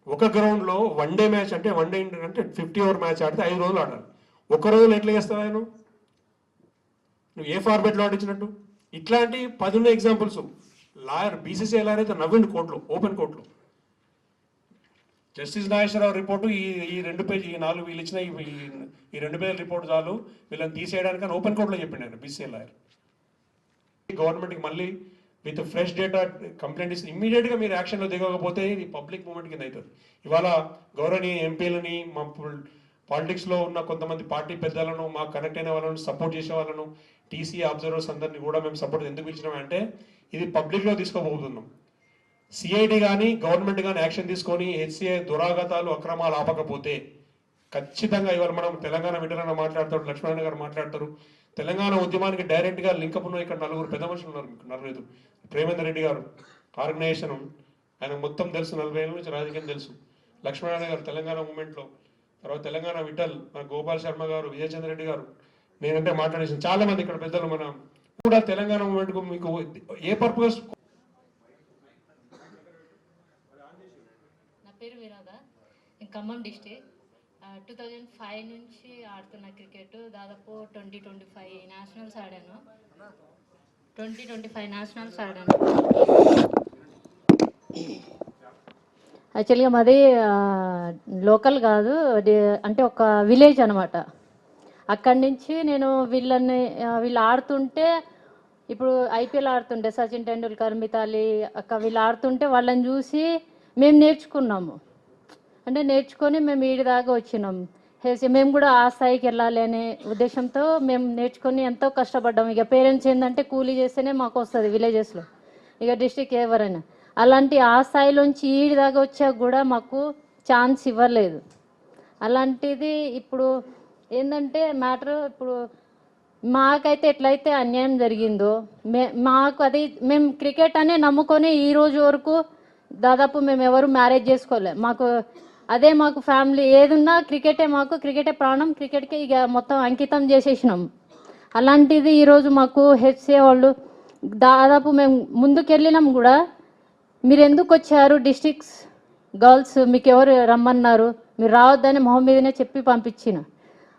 ఒక గ్రౌండ్లో 1 డే మ్యాచ్ అంటే 1 డే అంటే 50 ఓవర్ మ్యాచ్ ఆడితే 5 రోజులు ఆడాలి. ఒక రోజులో ఎట్లా చేస్తావా నువ్వు ఏ ఫార్మేట్లో ఆడించినట్టు? ఇట్లాంటి 10 ఉన్న ఎగ్జాంపుల్స్. లాయర్ BCCI లాయర్ అయితే నవ్విండు కోర్టులో, ఓపెన్ కోర్టులో. జస్టిస్ నాగేశ్వరరావు రిపోర్టు ఈ 2 పేజీ, ఈ 4 వీళ్ళు ఇచ్చిన ఈ 2 పేజీల రిపోర్ట్ చాలు వీళ్ళని తీసేయడానికి అని ఓపెన్ కోర్టులో చెప్పిండు ఆయన BCCI లాయర్. గవర్నమెంట్కి మళ్ళీ విత్ ఫ్రెష్ డేటా కంప్లైంట్ ఇస్తే ఇమ్మీడియట్గా మీరు యాక్షన్లో దిగకపోతే ఇది పబ్లిక్ మూవ్మెంట్ కింద అవుతుంది. ఇవాళ గౌరవనీయ ఎంపీలని, మా పాలిటిక్స్లో ఉన్న కొంతమంది పార్టీ పెద్దలను, మాకు కనెక్ట్ అయిన వాళ్ళను, సపోర్ట్ చేసే వాళ్ళను, TCA అబ్జర్వర్స్ అందరినీ కూడా మేము సపోర్ట్ ఎందుకు ఇచ్చినామంటే ఇది పబ్లిక్లో తీసుకోబోతున్నాం. CID కానీ గవర్నమెంట్ కానీ యాక్షన్ తీసుకొని HCI దురాగతాలు అక్రమాలు ఆపకపోతే ఖచ్చితంగా ఇవాళ మనం తెలంగాణ విటరన్న మాట్లాడతారు, లక్ష్మణ్ గారు మాట్లాడతారు. తెలంగాణ ఉద్యమానికి డైరెక్ట్గా లింకప్ ఉన్న ఇక్కడ 4 పెద్ద మనుషులు ఉన్నారు. 45 ప్రేమేందర్ రెడ్డి గారు ఆర్గనైజేషన్, ఆయన మొత్తం తెలుసు, 40 ఏళ్ళ నుంచి రాజకీయం తెలుసు. లక్ష్మణ్ గారు తెలంగాణ మూమెంట్లో తర్వాత తెలంగాణ విఠల్, మన గోపాల్ శర్మ గారు, విజయచంద్ర రెడ్డి గారు, నేనంటే మాట్లాడేసిన చాలా మంది ఇక్కడ పెద్దలు మన కూడా తెలంగాణ మూమెంట్కు మీకు ఏ పర్పస్? నా పేరు వినోద, ఖమ్మం డిస్ట్రిక్ట్. 2005 నుంచి ఆడుతున్న క్రికెట్. దాదాపు 2025 నేషనల్స్ ఆడాను. 2025 నేషనల్స్ ఆడాను. యాక్చువల్గా మాది లోకల్ కాదు, అంటే ఒక విలేజ్ అనమాట. అక్కడి నుంచి నేను వీళ్ళు ఆడుతుంటే, ఇప్పుడు ఐపీఎల్ ఆడుతుంటే సచిన్ టెండూల్కర్, మితాలి అక్క వీళ్ళు ఆడుతుంటే వాళ్ళని చూసి మేము నేర్చుకున్నాము. అంటే నేర్చుకొని మేము వీడి దాకా వచ్చినాము. మేము కూడా ఆ స్థాయికి వెళ్ళాలి అనే ఉద్దేశంతో మేము నేర్చుకొని ఎంతో కష్టపడ్డాము. ఇక పేరెంట్స్ ఏంటంటే కూలీ చేస్తేనే మాకు వస్తుంది విలేజెస్లో, ఇక డిస్ట్రిక్ట్ ఎవరైనా. అలాంటి ఆ స్థాయిలోంచి వీడి దాకా వచ్చాక కూడా మాకు ఛాన్స్ ఇవ్వలేదు. అలాంటిది ఇప్పుడు ఏంటంటే మ్యాటర్, ఇప్పుడు మాకైతే ఎట్లయితే అన్యాయం జరిగిందో మాకు అది మేము క్రికెట్ అనే నమ్ముకొని ఈ రోజు వరకు దాదాపు మేము ఎవరు మ్యారేజ్ చేసుకోలే. మాకు అదే మాకు ఫ్యామిలీ ఏదున్నా క్రికెటే, మాకు క్రికెటే ప్రాణం, క్రికెట్కే ఇక మొత్తం అంకితం చేసేసినాం. అలాంటిది ఈరోజు మాకు హెచ్సిఏ వాళ్ళు దాదాపు మేము ముందుకెళ్ళినాం కూడా, మీరు ఎందుకు వచ్చారు డిస్ట్రిక్ట్స్ గర్ల్స్, మీకు ఎవరు రమ్మన్నారు, మీరు రావద్దని మొహం మీదనే చెప్పి పంపించిన.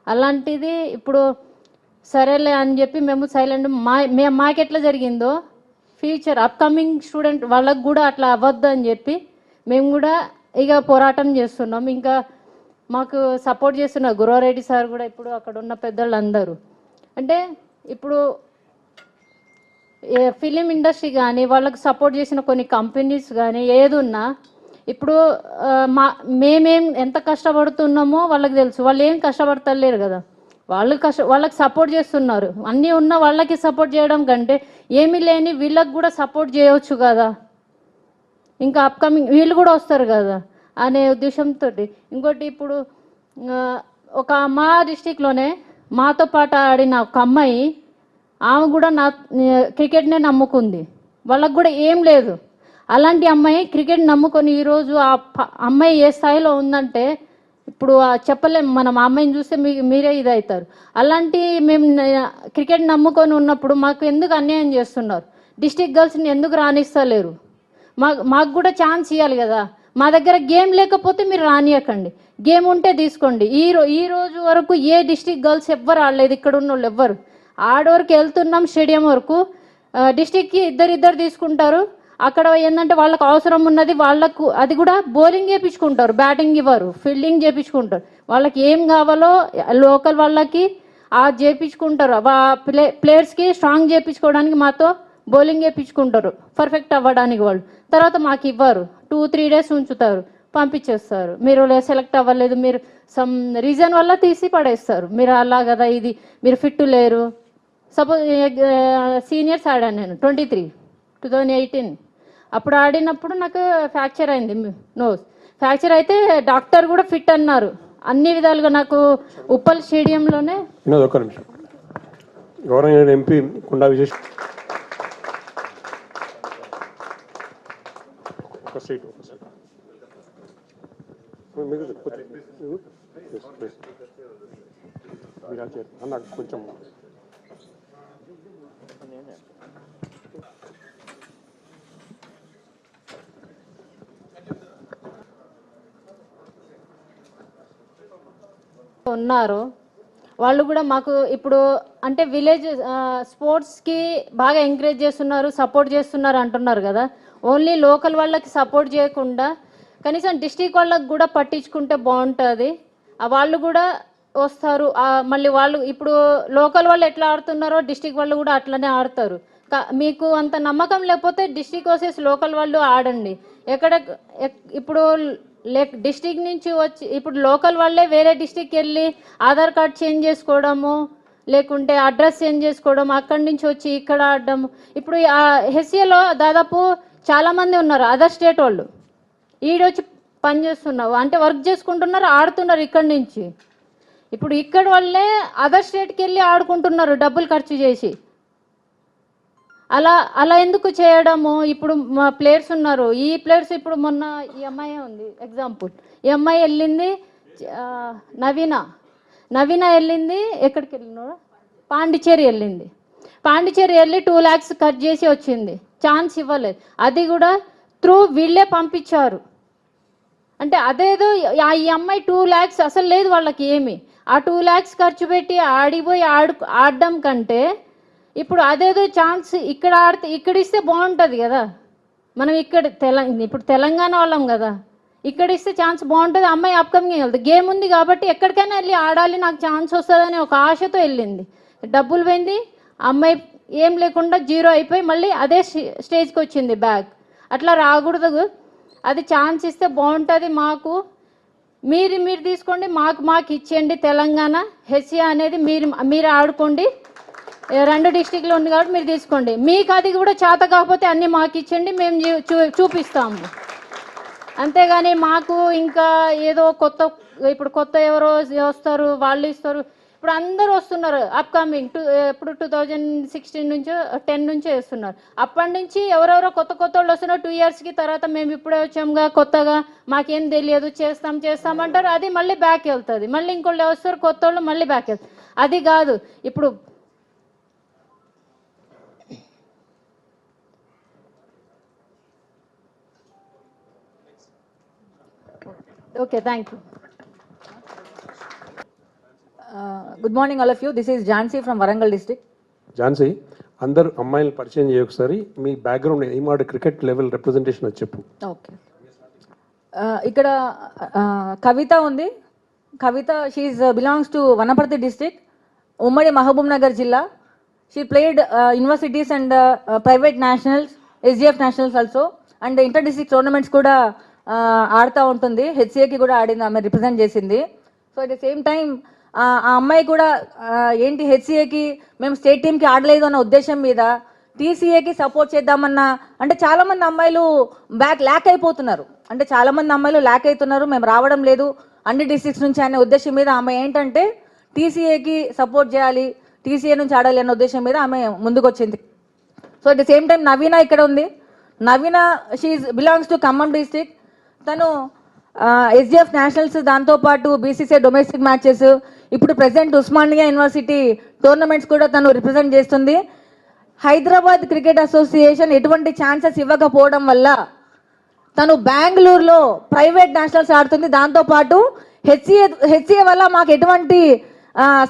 అలాంటిది ఇప్పుడు సరేలే అని చెప్పి మేము సైలెంట్. మాకెట్లా జరిగిందో ఫ్యూచర్ అప్కమింగ్ స్టూడెంట్ వాళ్ళకు కూడా అట్లా అవ్వద్దు అని చెప్పి మేము కూడా ఇక పోరాటం చేస్తున్నాం. ఇంకా మాకు సపోర్ట్ చేస్తున్నారు గురవారెడ్డి సార్ కూడా, ఇప్పుడు అక్కడ ఉన్న పెద్దలు అందరూ. అంటే ఇప్పుడు ఫిలిం ఇండస్ట్రీ కానీ వాళ్ళకు సపోర్ట్ చేసిన కొన్ని కంపెనీస్ కానీ ఏదున్నా, ఇప్పుడు మేమేం ఎంత కష్టపడుతున్నామో వాళ్ళకి తెలుసు. వాళ్ళు ఏం కష్టపడతలేరు కదా, వాళ్ళకి సపోర్ట్ చేస్తున్నారు. అన్నీ ఉన్న వాళ్ళకి సపోర్ట్ చేయడం కంటే ఏమీ లేని వీళ్ళకి కూడా సపోర్ట్ చేయవచ్చు కదా, ఇంకా అప్కమింగ్ వీళ్ళు కూడా వస్తారు కదా అనే ఉద్దేశంతో. ఇంకోటి ఇప్పుడు మా డిస్టిక్లోనే మాతో పాటు ఆడిన ఒక అమ్మాయి, ఆమె కూడా క్రికెట్నే నమ్ముకుంది, వాళ్ళకు కూడా ఏం లేదు. అలాంటి అమ్మాయి క్రికెట్ నమ్ముకొని ఈరోజు ఆ అమ్మాయి ఏ స్థాయిలో ఉందంటే ఇప్పుడు చెప్పలేము. మనం ఆ అమ్మాయిని చూస్తే మీరే ఇది అవుతారు. అలాంటి మేము క్రికెట్ నమ్ముకొని ఉన్నప్పుడు మాకు ఎందుకు అన్యాయం చేస్తున్నారు? డిస్ట్రిక్ట్ గర్ల్స్ని ఎందుకు రాణిస్తలేరు? మాకు కూడా ఛాన్స్ ఇవ్వాలి కదా. మా దగ్గర గేమ్ లేకపోతే మీరు రానియకండి, గేమ్ ఉంటే తీసుకోండి. ఈ రోజు వరకు ఏ డిస్ట్రిక్ట్ గర్ల్స్ ఎవ్వరు ఆడలేదు, ఇక్కడ ఉన్న వాళ్ళు ఎవ్వరు. ఆడవరకు వెళ్తున్నాం స్టేడియం వరకు, డిస్ట్రిక్ట్కి ఇద్దరు తీసుకుంటారు. అక్కడ ఏంటంటే వాళ్ళకు అవసరం ఉన్నది వాళ్ళకు, అది కూడా బౌలింగ్ చేయించుకుంటారు, బ్యాటింగ్ ఇవ్వరు, ఫీల్డింగ్ చేయించుకుంటారు. వాళ్ళకి ఏం కావాలో లోకల్ వాళ్ళకి చేయించుకుంటారు. ప్లేయర్స్కి స్ట్రాంగ్ చేయించుకోవడానికి మాతో బౌలింగ్ చేయించుకుంటారు పర్ఫెక్ట్ అవ్వడానికి. వాళ్ళు తర్వాత మాకు ఇవ్వరు, 2-3 డేస్ ఉంచుతారు, పంపించేస్తారు. మీరు సెలెక్ట్ అవ్వలేదు, మీరు సమ్ రీజన్ వల్ల తీసి పడేస్తారు. మీరు అలా కదా, ఇది మీరు ఫిట్ లేరు. సపోజ్ సీనియర్స్ ఆడాను నేను 2018. అప్పుడు ఆడినప్పుడు నాకు ఫ్రాక్చర్ అయింది, నోస్ ఫ్రాక్చర్ అయితే డాక్టర్ కూడా ఫిట్ అన్నారు అన్ని విధాలుగా. నాకు ఉప్పల్ స్టేడియంలోనే ఒక నిమిషం, గౌరవ ఎంపీ కుండా విజయ్ ఒక సీట్ అన్న కొంచెం ఉన్నారు. వాళ్ళు కూడా మాకు ఇప్పుడు అంటే విలేజ్ స్పోర్ట్స్కి బాగా ఎంకరేజ్ చేస్తున్నారు, సపోర్ట్ చేస్తున్నారు అంటున్నారు కదా. ఓన్లీ లోకల్ వాళ్ళకి సపోర్ట్ చేయకుండా కనీసం డిస్ట్రిక్ట్ వాళ్ళకి కూడా పట్టించుకుంటే బాగుంటుంది. వాళ్ళు కూడా వస్తారు. మళ్ళీ వాళ్ళు ఇప్పుడు లోకల్ వాళ్ళు ఎట్లా ఆడుతున్నారో డిస్ట్రిక్ట్ వాళ్ళు కూడా అట్లనే ఆడతారు. మీకు అంత నమ్మకం లేకపోతే డిస్ట్రిక్ట్ వర్సెస్ లోకల్ వాళ్ళు ఆడండి. ఇప్పుడు డిస్ట్రిక్ట్ నుంచి వచ్చి ఇప్పుడు లోకల్ వాళ్ళే వేరే డిస్ట్రిక్ట్కి వెళ్ళి ఆధార్ కార్డ్ చేంజ్ చేసుకోవడము, లేకుంటే అడ్రస్ చేంజ్ చేసుకోవడం, అక్కడి నుంచి వచ్చి ఇక్కడ ఆడడం. ఇప్పుడు హెచ్సిఏలో దాదాపు చాలామంది ఉన్నారు అదర్ స్టేట్ వాళ్ళు, ఈడొచ్చి పని చేస్తున్నావు అంటే వర్క్ చేసుకుంటున్నారు, ఆడుతున్నారు ఇక్కడి నుంచి. ఇప్పుడు ఇక్కడ వాళ్ళే అదర్ స్టేట్కి వెళ్ళి ఆడుకుంటున్నారు డబ్బులు ఖర్చు చేసి. అలా ఎందుకు చేయడము? ఇప్పుడు మా ప్లేయర్స్ ఉన్నారు, ఈ ప్లేయర్స్ ఇప్పుడు మొన్న ఈ అమ్మాయి ఉంది ఎగ్జాంపుల్, ఈ అమ్మాయి వెళ్ళింది ఆ, నవీన నవీన వెళ్ళింది, ఎక్కడికి వెళ్ళినాడు, పాండిచేరి వెళ్ళింది. పాండిచేరి వెళ్ళి 2 lakhs కట్ చేసి వచ్చింది, ఛాన్స్ ఇవ్వలేదు. అది కూడా త్రూ వీళ్ళే పంపించారు. అంటే అదేదో ఈ అమ్మాయి 2 lakhs అసలు లేదు వాళ్ళకి ఏమి, ఆ 2 lakhs ఖర్చు పెట్టి ఆడిపోయి ఆడడం కంటే ఇప్పుడు అదేదో ఛాన్స్ ఇక్కడ ఆడితే ఇక్కడ ఇస్తే బాగుంటుంది కదా. మనం ఇక్కడ ఇప్పుడు తెలంగాణ వాళ్ళం కదా, ఇక్కడ ఇస్తే ఛాన్స్ బాగుంటుంది. అమ్మాయి అప్కమింగ్ వెళ్తుంది, గేమ్ ఉంది కాబట్టి ఎక్కడికైనా వెళ్ళి ఆడాలి, నాకు ఛాన్స్ వస్తుందని ఒక ఆశతో వెళ్ళింది. డబ్బులు పోయింది, అమ్మాయి ఏం లేకుండా 0 అయిపోయి మళ్ళీ అదే స్టేజ్కి వచ్చింది బ్యాక్. అట్లా రాకూడదు, అది ఛాన్స్ ఇస్తే బాగుంటుంది. మాకు మీరు తీసుకోండి, మాకు ఇచ్చేయండి. తెలంగాణ హెచ్సిఏ అనేది మీరు ఆడుకోండి, 2 డిస్టిక్లో ఉంది కాబట్టి మీరు తీసుకోండి. మీకు అది కూడా చేత కాకపోతే అన్నీ మాకు ఇచ్చేయండి, మేము చూపిస్తాము. అంతేగాని మాకు ఇంకా ఏదో ఇప్పుడు కొత్త ఎవరో వస్తారు వాళ్ళు ఇస్తారు. ఇప్పుడు అందరూ వస్తున్నారు అప్కమింగ్ ఇప్పుడు 2016 నుంచో 10 నుంచో వేస్తున్నారు. అప్పటి నుంచి ఎవరెవరో కొత్త వాళ్ళు వస్తున్నారు 2 yearsకి. తర్వాత మేము ఇప్పుడే వచ్చాముగా కొత్తగా, మాకేం తెలియదు, చేస్తామంటారు. అది మళ్ళీ బ్యాక్ వెళ్తుంది, మళ్ళీ ఇంకోళ్ళు వస్తారు కొత్త వాళ్ళు, మళ్ళీ బ్యాక్ వెళ్తారు. అది కాదు ఇప్పుడు. Okay, thank you. Good morning, all of you. This is Jhansi from Warangal district. Jhansi, అందరు అమ్మాయిలు పరిచయం చేయొకసారి, మీ బ్యాక్గ్రౌండ్ ఏమాడు క్రికెట్ లెవెల్ రిప్రజెంటేషన్ అది చెప్పు. Okay. ఇక్కడ కవిత ఉంది. Kavitha, she belongs to Wanaparthy district, ఉమ్మడి మహబూబ్ నగర్ జిల్లా. She played universities and private nationals, SGF nationals also, and inter district tournaments కూడా ఆడుతూ ఉంటుంది. హెచ్సిఏకి కూడా ఆడింది, ఆమె రిప్రజెంట్ చేసింది. So at the same time ఆ అమ్మాయి కూడా ఏంటి హెచ్సిఏకి మేము స్టేట్ టీమ్కి ఆడలేదు అన్న ఉద్దేశం మీద టీసీఏకి సపోర్ట్ చేద్దామన్నా, అంటే చాలామంది అమ్మాయిలు ల్యాక్ అయిపోతున్నారు, అంటే చాలామంది అమ్మాయిలు ల్యాక్ అవుతున్నారు, మేము రావడం లేదు అన్ని డిస్ట్రిక్ట్స్ నుంచి అనే ఉద్దేశం మీద ఆమె ఏంటంటే టీసీఏకి సపోర్ట్ చేయాలి, టీసీఏ నుంచి ఆడాలి అన్న ఉద్దేశం మీద ఆమె ముందుకు వచ్చింది. So at the same time Naveena ఇక్కడ ఉంది. Naveena, she belongs to Khammam district. తను SGF నేషనల్స్, దాంతోపాటు BCCI డొమెస్టిక్ మ్యాచెస్, ఇప్పుడు ప్రెసెంట్ ఉస్మానియా యూనివర్సిటీ టోర్నమెంట్స్ కూడా తను రిప్రజెంట్ చేస్తుంది. హైదరాబాద్ క్రికెట్ అసోసియేషన్ ఎటువంటి ఛాన్సెస్ ఇవ్వకపోవడం వల్ల తను బెంగళూరులో ప్రైవేట్ నేషనల్స్ ఆడుతుంది. దాంతోపాటు హెచ్సిఏ వల్ల మాకు ఎటువంటి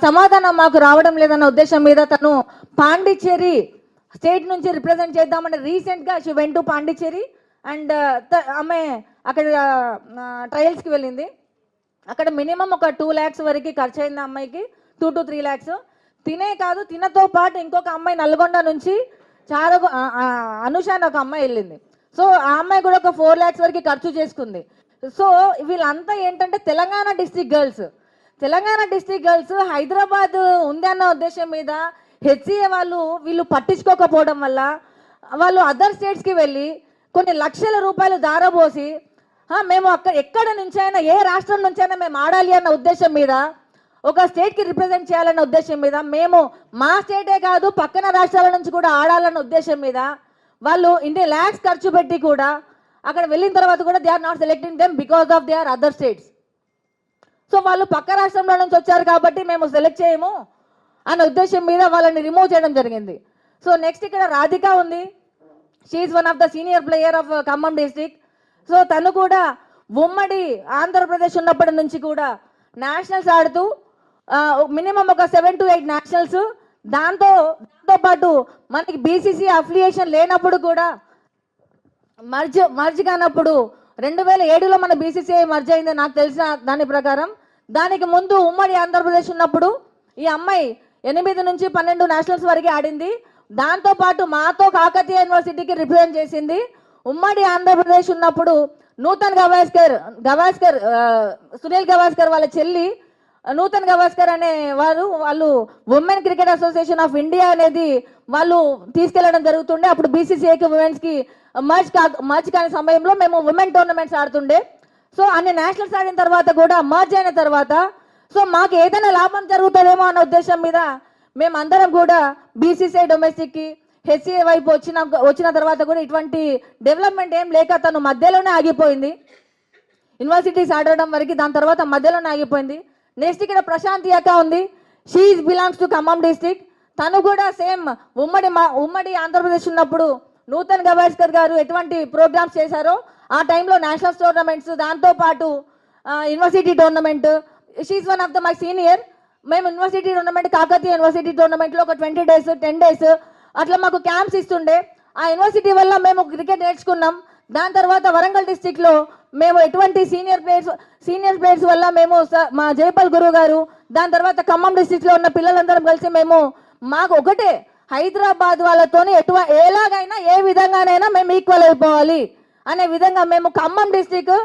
సమాధానం మాకు రావడం లేదన్న ఉద్దేశం మీద తను పాండిచ్చేరి స్టేట్ నుంచి రిప్రజెంట్ చేద్దామంటే రీసెంట్గా she went to Pondicherry and ఆమె అక్కడ ట్రయల్స్కి వెళ్ళింది. అక్కడ మినిమం ఒక 2 lakhs వరకు ఖర్చు అయింది అమ్మాయికి, 2 to 3 lakhs. తినే కాదు, తినతో పాటు ఇంకొక అమ్మాయి నల్గొండ నుంచి అనుష అని ఒక అమ్మాయి వెళ్ళింది. సో ఆ అమ్మాయి కూడా ఒక 4 lakhs వరకు ఖర్చు చేసుకుంది. సో వీళ్ళంతా ఏంటంటే తెలంగాణ డిస్ట్రిక్ట్ గర్ల్స్ హైదరాబాద్ ఉంది అన్న ఉద్దేశం మీద హెచ్సిఏ వీళ్ళు పట్టించుకోకపోవడం వల్ల వాళ్ళు అదర్ స్టేట్స్కి వెళ్ళి కొన్ని లక్షల రూపాయలు దారబోసి మేము ఎక్కడ నుంచైనా, ఏ రాష్ట్రం నుంచైనా మేము ఆడాలి అన్న ఉద్దేశం మీద, ఒక స్టేట్కి రిప్రజెంట్ చేయాలన్న ఉద్దేశం మీద, మేము మా స్టేటే కాదు పక్కన రాష్ట్రాల నుంచి కూడా ఆడాలన్న ఉద్దేశం మీద వాళ్ళు ఇన్ని lakhs ఖర్చు పెట్టి కూడా అక్కడ వెళ్ళిన తర్వాత కూడా they are not selecting them because of they are other states. So వాళ్ళు పక్క రాష్ట్రంలో నుంచి వచ్చారు కాబట్టి మేము సెలెక్ట్ చేయము అన్న ఉద్దేశం మీద వాళ్ళని రిమూవ్ చేయడం జరిగింది. సో నెక్స్ట్ ఇక్కడ రాధిక ఉంది. She's one of the senior player of Khammam district. So తను కూడా ఉమ్మడి ఆంధ్రప్రదేశ్ ఉన్నప్పటి నుంచి కూడా నేషనల్స్ ఆడుతూ మినిమం ఒక 7 to 8 నేషనల్స్, దాంతోపాటు మనకి BCCI అఫిలియేషన్ లేనప్పుడు కూడా మర్జ్ కానప్పుడు 2007లో మన BCCI మర్జ్ అయింది నాకు తెలిసిన దాని ప్రకారం. దానికి ముందు ఉమ్మడి ఆంధ్రప్రదేశ్ ఉన్నప్పుడు ఈ అమ్మాయి 8 నుంచి 12 నేషనల్స్ వరకు ఆడింది. దాంతోపాటు మాతో కాకతీయ యూనివర్సిటీకి రిప్రజెంట్ చేసింది. ఉమ్మడి ఆంధ్రప్రదేశ్ ఉన్నప్పుడు నూతన్ గవాస్కర్ సునీల్ గవాస్కర్ వాళ్ళ చెల్లి నూతన్ గవాస్కర్ అనే వాళ్ళు women cricket association of India అనేది వాళ్ళు తీసుకెళ్లడం జరుగుతుండే. అప్పుడు BCCIకి ఉమెన్స్కి మర్జ్ కాని సమయంలో మేము ఉమెన్ టోర్నమెంట్స్ ఆడుతుండే. సో అన్ని నేషనల్స్ ఆడిన తర్వాత కూడా మర్జ్ అయిన తర్వాత సో మాకు ఏదైనా లాభం జరుగుతుందేమో అన్న ఉద్దేశం మీద మేమందరం కూడా BCCI డొమెస్టిక్కి హెచ్సిఏ వైపు వచ్చిన తర్వాత కూడా ఇటువంటి డెవలప్మెంట్ ఏం లేక తను మధ్యలోనే ఆగిపోయింది. యూనివర్సిటీస్ ఆడడం వరకు, దాని తర్వాత మధ్యలోనే ఆగిపోయింది. నెక్స్ట్ ఇక్కడ ప్రశాంతి అక్క ఉంది, she belongs to Khammam district. తను కూడా సేమ్ ఉమ్మడి ఆంధ్రప్రదేశ్ ఉన్నప్పుడు నూతన్ గవాస్కర్ గారు ఎటువంటి ప్రోగ్రామ్స్ చేశారో ఆ టైంలో నేషనల్ టోర్నమెంట్స్, దాంతోపాటు university tournament, she's one of the my senior. మేము యూనివర్సిటీ టోర్నమెంట్, కాకతీయ యూనివర్సిటీ టోర్నమెంట్లో ఒక 20 days 10 days అట్లా మాకు క్యాంప్స్ ఇస్తుండే. ఆ యూనివర్సిటీ వల్ల మేము క్రికెట్ నేర్చుకున్నాం. దాని తర్వాత వరంగల్ డిస్టిక్లో మేము ఎటువంటి సీనియర్ ప్లేయర్స్ వల్ల మేము మా జయపాల్ గురువు గారు, దాని తర్వాత ఖమ్మం డిస్టిక్లో ఉన్న పిల్లలందరం కలిసి మాకు ఒకటే, హైదరాబాద్ వాళ్ళతోని ఎలాగైనా ఏ విధంగానైనా మేము ఈక్వల్ అయిపోవాలి అనే విధంగా మేము ఖమ్మం డిస్టిక్,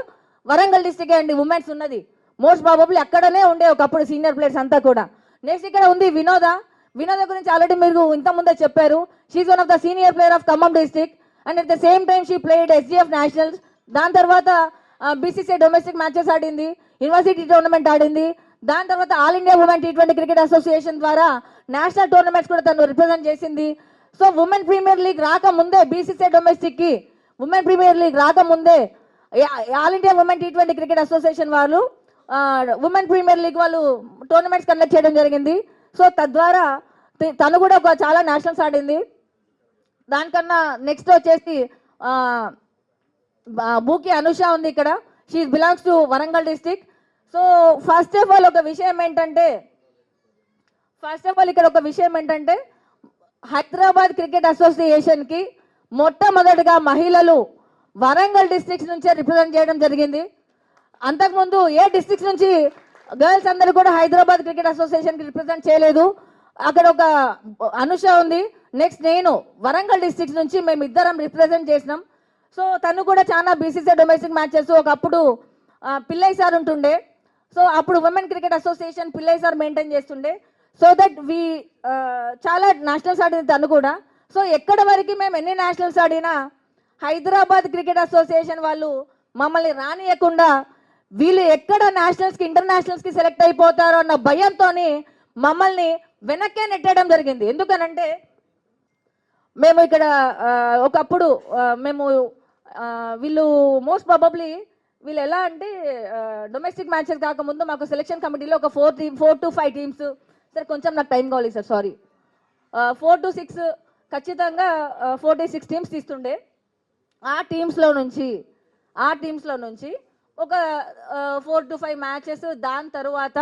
వరంగల్ డిస్టిక్ అండి ఉమెన్స్ ఉన్నది. మోస్ట్ ప్రాబబ్లీ అక్కడనే ఉండే ఒకప్పుడు సీనియర్ ప్లేయర్స్ అంతా కూడా. నెక్స్ట్ ఇక్కడ ఉంది వినోద గురించి ఆల్రెడీ మీరు ఇంతకుముందే చెప్పారు. She's one of the senior player of Khammam district and at the same time she played SGF nationals. దాని తర్వాత BCCI డొమెస్టిక్ మ్యాచెస్ ఆడింది, యూనివర్సిటీ టోర్నమెంట్ ఆడింది. దాని తర్వాత all India women T20 cricket association ద్వారా నేషనల్ టోర్నమెంట్స్ కూడా తను రిప్రజెంట్ చేసింది. సో ఉమెన్ ప్రీమియర్ లీగ్ రాకముందే, BCCI డొమెస్టిక్కి ఉమెన్ ప్రీమియర్ లీగ్ రాకముందే all India women T20 cricket association వాళ్ళు ఉమెన్ ప్రీమియర్ లీగ్ వాళ్ళు టోర్నమెంట్స్ కండక్ట్ చేయడం జరిగింది. సో తద్వారా తను కూడా ఒక చాలా నేషనల్స్ ఆడింది. దానికన్నా నెక్స్ట్ వచ్చేసి బూకి అనుష ఉంది ఇక్కడ, she belongs to Warangal district. So first of all ఇక్కడ ఒక విషయం ఏంటంటే హైదరాబాద్ క్రికెట్ అసోసియేషన్కి మొట్టమొదటిగా మహిళలు వరంగల్ డిస్ట్రిక్ట్స్ నుంచే రిప్రజెంట్ చేయడం జరిగింది. అంతకుముందు ఏ డిస్ట్రిక్ట్స్ నుంచి గర్ల్స్ అందరూ కూడా హైదరాబాద్ క్రికెట్ అసోసియేషన్కి రిప్రజెంట్ చేయలేదు. అక్కడ ఒక అనుష ఉంది. నెక్స్ట్ నేను వరంగల్ డిస్ట్రిక్ట్ నుంచి మేము ఇద్దరం రిప్రజెంట్ చేసినాం. సో తను కూడా చాలా BCCI డొమెస్టిక్ మ్యాచెస్, ఒకప్పుడు పిల్లై సార్ ఉంటుండే. సో అప్పుడు women cricket association Pillai sir maintain చేస్తుండే. సో దట్ చాలా నేషనల్స్ ఆడింది తను కూడా. సో ఎక్కడ వరకు మేము ఎన్ని నేషనల్స్ ఆడినా హైదరాబాద్ క్రికెట్ అసోసియేషన్ వాళ్ళు మమ్మల్ని రానియకుండా, వీళ్ళు ఎక్కడ నేషనల్స్కి ఇంటర్నేషనల్స్కి సెలెక్ట్ అయిపోతారో అన్న భయంతో మమ్మల్ని వెనక్కే నెట్టడం జరిగింది. ఎందుకనంటే మేము ఇక్కడ ఒకప్పుడు వీళ్ళు మోస్ట్ ప్రాబబ్లీ వీళ్ళు ఎలా అంటే డొమెస్టిక్ మ్యాచెస్ కాకముందు మాకు సెలెక్షన్ కమిటీలో ఒక 4 to 5 టీమ్స్, సార్ కొంచెం నాకు టైం కావాలి సార్, సారీ, 4 to 6 ఖచ్చితంగా 46 టీమ్స్ తీస్తుండే. ఆ టీమ్స్లో నుంచి ఒక 4 to 5 మ్యాచెస్. దాని తర్వాత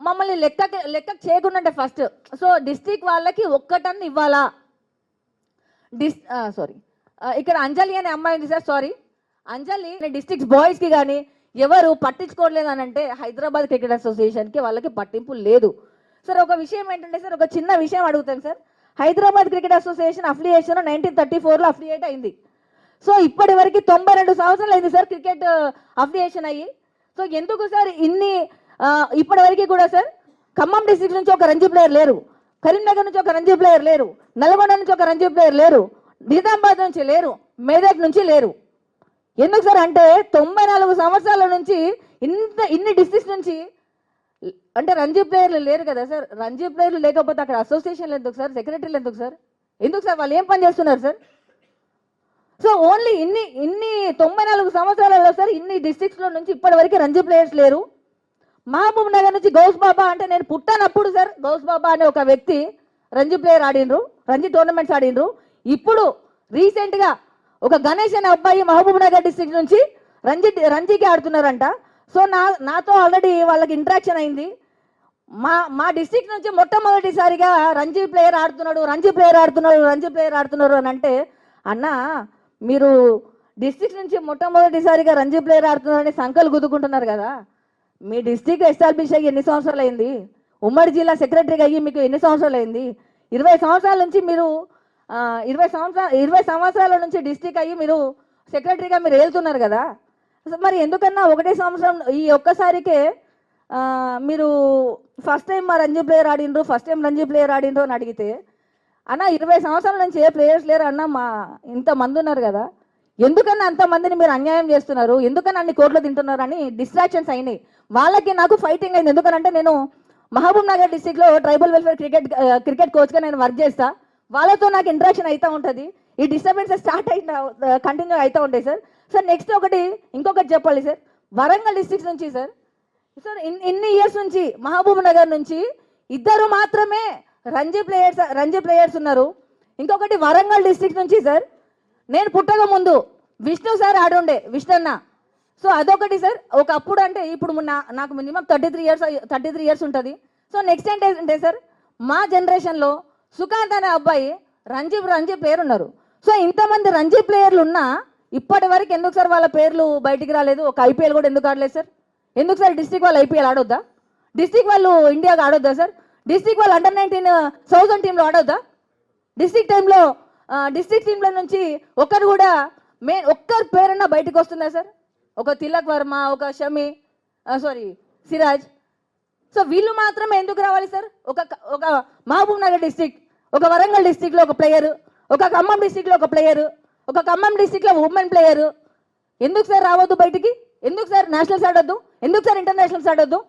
మమ్మల్ని లెక్క చేయకుండా ఫస్ట్ డిస్ట్రిక్ట్ వాళ్ళకి ఒక్కటన్ని ఇవ్వాలా. ఇక్కడ అంజలి అనే అమ్మాయి ఉంది సార్, సారీ అంజలి డిస్ట్రిక్ట్ బాయ్స్కి కానీ ఎవరు పట్టించుకోవట్లేదు అని అంటే హైదరాబాద్ క్రికెట్ అసోసియేషన్కి వాళ్ళకి పట్టింపు లేదు. సార్ ఒక విషయం ఏంటంటే సార్, ఒక చిన్న విషయం అడుగుతాను sir. Hyderabad cricket association affiliation 1934లో అఫిలియేట్ అయింది. సో ఇప్పటి వరకు 92 సంవత్సరాలు అయింది సార్ క్రికెట్ అఫిలియేషన్ అయ్యి. సో ఎందుకు సార్ ఇప్పటి వరకు కూడా సార్ ఖమ్మం డిస్ట్రిక్ట్ నుంచి ఒక రంజీ ప్లేయర్ లేరు, కరీంనగర్ నుంచి ఒక రంజీ ప్లేయర్ లేరు, నల్గొండ నుంచి ఒక రంజీ ప్లేయర్ లేరు, నిజామాబాద్ నుంచి లేరు, మెదక్ నుంచి లేరు. ఎందుకు సార్ అంటే 94 సంవత్సరాల నుంచి ఇన్ని డిస్ట్రిక్ట్స్ నుంచి అంటే రంజీ ప్లేయర్లు లేరు కదా సార్. రంజీ ప్లేయర్లు లేకపోతే అక్కడ అసోసియేషన్లు ఎందుకు సార్, సెక్రటరీలు ఎందుకు సార్, వాళ్ళు ఏం పని చేస్తున్నారు సార్? సో ఓన్లీ ఇన్ని 94 సంవత్సరాలలో సార్ ఇన్ని డిస్ట్రిక్ట్స్లో నుంచి ఇప్పటి వరకు రంజీ ప్లేయర్స్ లేరు. మహబూబ్ నగర్ నుంచి గౌస్ బాబా అంటే నేను పుట్టానప్పుడు సార్ గౌస్ బాబా అనే ఒక వ్యక్తి రంజీ ప్లేయర్ ఆడిండ్రు, రంజీ టోర్నమెంట్స్ ఆడిండ్రు. ఇప్పుడు రీసెంట్గా ఒక గణేష్ అనే అబ్బాయి మహబూబ్ నగర్ డిస్ట్రిక్ట్ నుంచి రంజీకి ఆడుతున్నారంట. సో నాతో ఆల్రెడీ వాళ్ళకి ఇంటరాక్షన్ అయింది. మా డిస్ట్రిక్ట్ నుంచి మొట్టమొదటిసారిగా రంజీ ప్లేయర్ ఆడుతున్నారు అని అంటే, అన్న మీరు డిస్ట్రిక్ట్ నుంచి మొట్టమొదటిసారిగా రంజీ ప్లేయర్ ఆడుతున్నారని సంకలు గుద్దుకుంటున్నారు కదా, మీ డిస్ట్రిక్ట్ ఎస్టాబ్లిష్ అయ్యి ఎన్ని సంవత్సరాలు అయింది? ఉమ్మడి జిల్లా సెక్రటరీగా అయ్యి మీకు ఎన్ని సంవత్సరాలు అయింది? 20 సంవత్సరాల నుంచి మీరు 20 సంవత్సరాల నుంచి డిస్ట్రిక్ట్ అయ్యి మీరు సెక్రటరీగా మీరు వెళ్తున్నారు కదా, మరి ఎందుకన్నా ఒకటే సంవత్సరం ఈ ఒక్కసారికే మీరు ఫస్ట్ టైం రంజీ ప్లేయర్ ఆడిండ్రు అని అడిగితే, అన్న 20 సంవత్సరాల నుంచి ఏ ప్లేయర్స్ లేరు అన్న, ఇంతమంది ఉన్నారు కదా, ఎందుకన్నా అంతమందిని మీరు అన్యాయం చేస్తున్నారు, ఎందుకన్నా అన్ని కోట్లు తింటున్నారు అని డిస్ట్రాక్షన్స్ అయినాయి. వాళ్ళకి నాకు ఫైటింగ్ అయింది. ఎందుకనంటే నేను మహబూబ్ నగర్ డిస్ట్రిక్ట్లో ట్రైబల్ వెల్ఫేర్ క్రికెట్ కోచ్గా నేను వర్క్ చేస్తా. వాళ్ళతో నాకు ఇంటరాక్షన్ అవుతూ ఉంటుంది. ఈ డిస్టర్బెన్సెస్ కంటిన్యూ అవుతూ ఉంటాయి సార్. సార్ నెక్స్ట్ ఇంకొకటి చెప్పాలి సార్, వరంగల్ డిస్ట్రిక్ట్ నుంచి సార్ ఇన్ని ఇయర్స్ నుంచి మహబూబ్ నగర్ నుంచి ఇద్దరు మాత్రమే రంజీ ప్లేయర్స్ ఉన్నారు. ఇంకొకటి వరంగల్ డిస్ట్రిక్ట్ నుంచి సార్ నేను పుట్టక ముందు విష్ణు సార్ ఆడుండే విష్ణన్న. సో అదొకటి సార్. ఒకప్పుడు అంటే ఇప్పుడు నాకు మినిమం 33 ఇయర్స్ ఉంటుంది. సో నెక్స్ట్ ఏంటంటే సార్ మా జనరేషన్లో సుకాంత్ అనే అబ్బాయి రంజీ ప్లేయర్ ఉన్నారు. సో ఇంతమంది రంజీ ప్లేయర్లు ఉన్నా ఇప్పటి వరకు ఎందుకు సార్ వాళ్ళ పేర్లు బయటికి రాలేదు? ఒక ఐపీఎల్ కూడా ఎందుకు ఆడలేదు సార్? ఎందుకు సార్ డిస్ట్రిక్ట్ వాళ్ళు ఐపీఎల్ ఆడొద్దా? డిస్ట్రిక్ట్ వాళ్ళు ఇండియాకి ఆడొద్దా సార్? డిస్ట్రిక్ట్ వాళ్ళు అండర్-19 సౌజన్ టీంలో ఆడొద్దా? డిస్ట్రిక్ట్ టీంలో నుంచి ఒక్కరు కూడా ఒక్కరి పేరన్నా బయటకు వస్తుందా సార్? ఒక తిలక్ వర్మ, ఒక సిరాజ్. సో వీళ్ళు మాత్రమే ఎందుకు రావాలి సార్? ఒక మహబూబ్ నగర్ డిస్ట్రిక్ట్, ఒక వరంగల్ డిస్ట్రిక్ట్లో ఒక ప్లేయర్, ఒక ఖమ్మం డిస్ట్రిక్ట్లో ఒక ప్లేయర్, ఒక ఖమ్మం డిస్ట్రిక్ట్లో ఉమెన్ ప్లేయర్ ఎందుకు సార్ రావద్దు బయటికి? ఎందుకు సార్ నేషనల్స్ ఆడొద్దు? ఎందుకు సార్ ఇంటర్నేషనల్స్ ఆడొద్దు?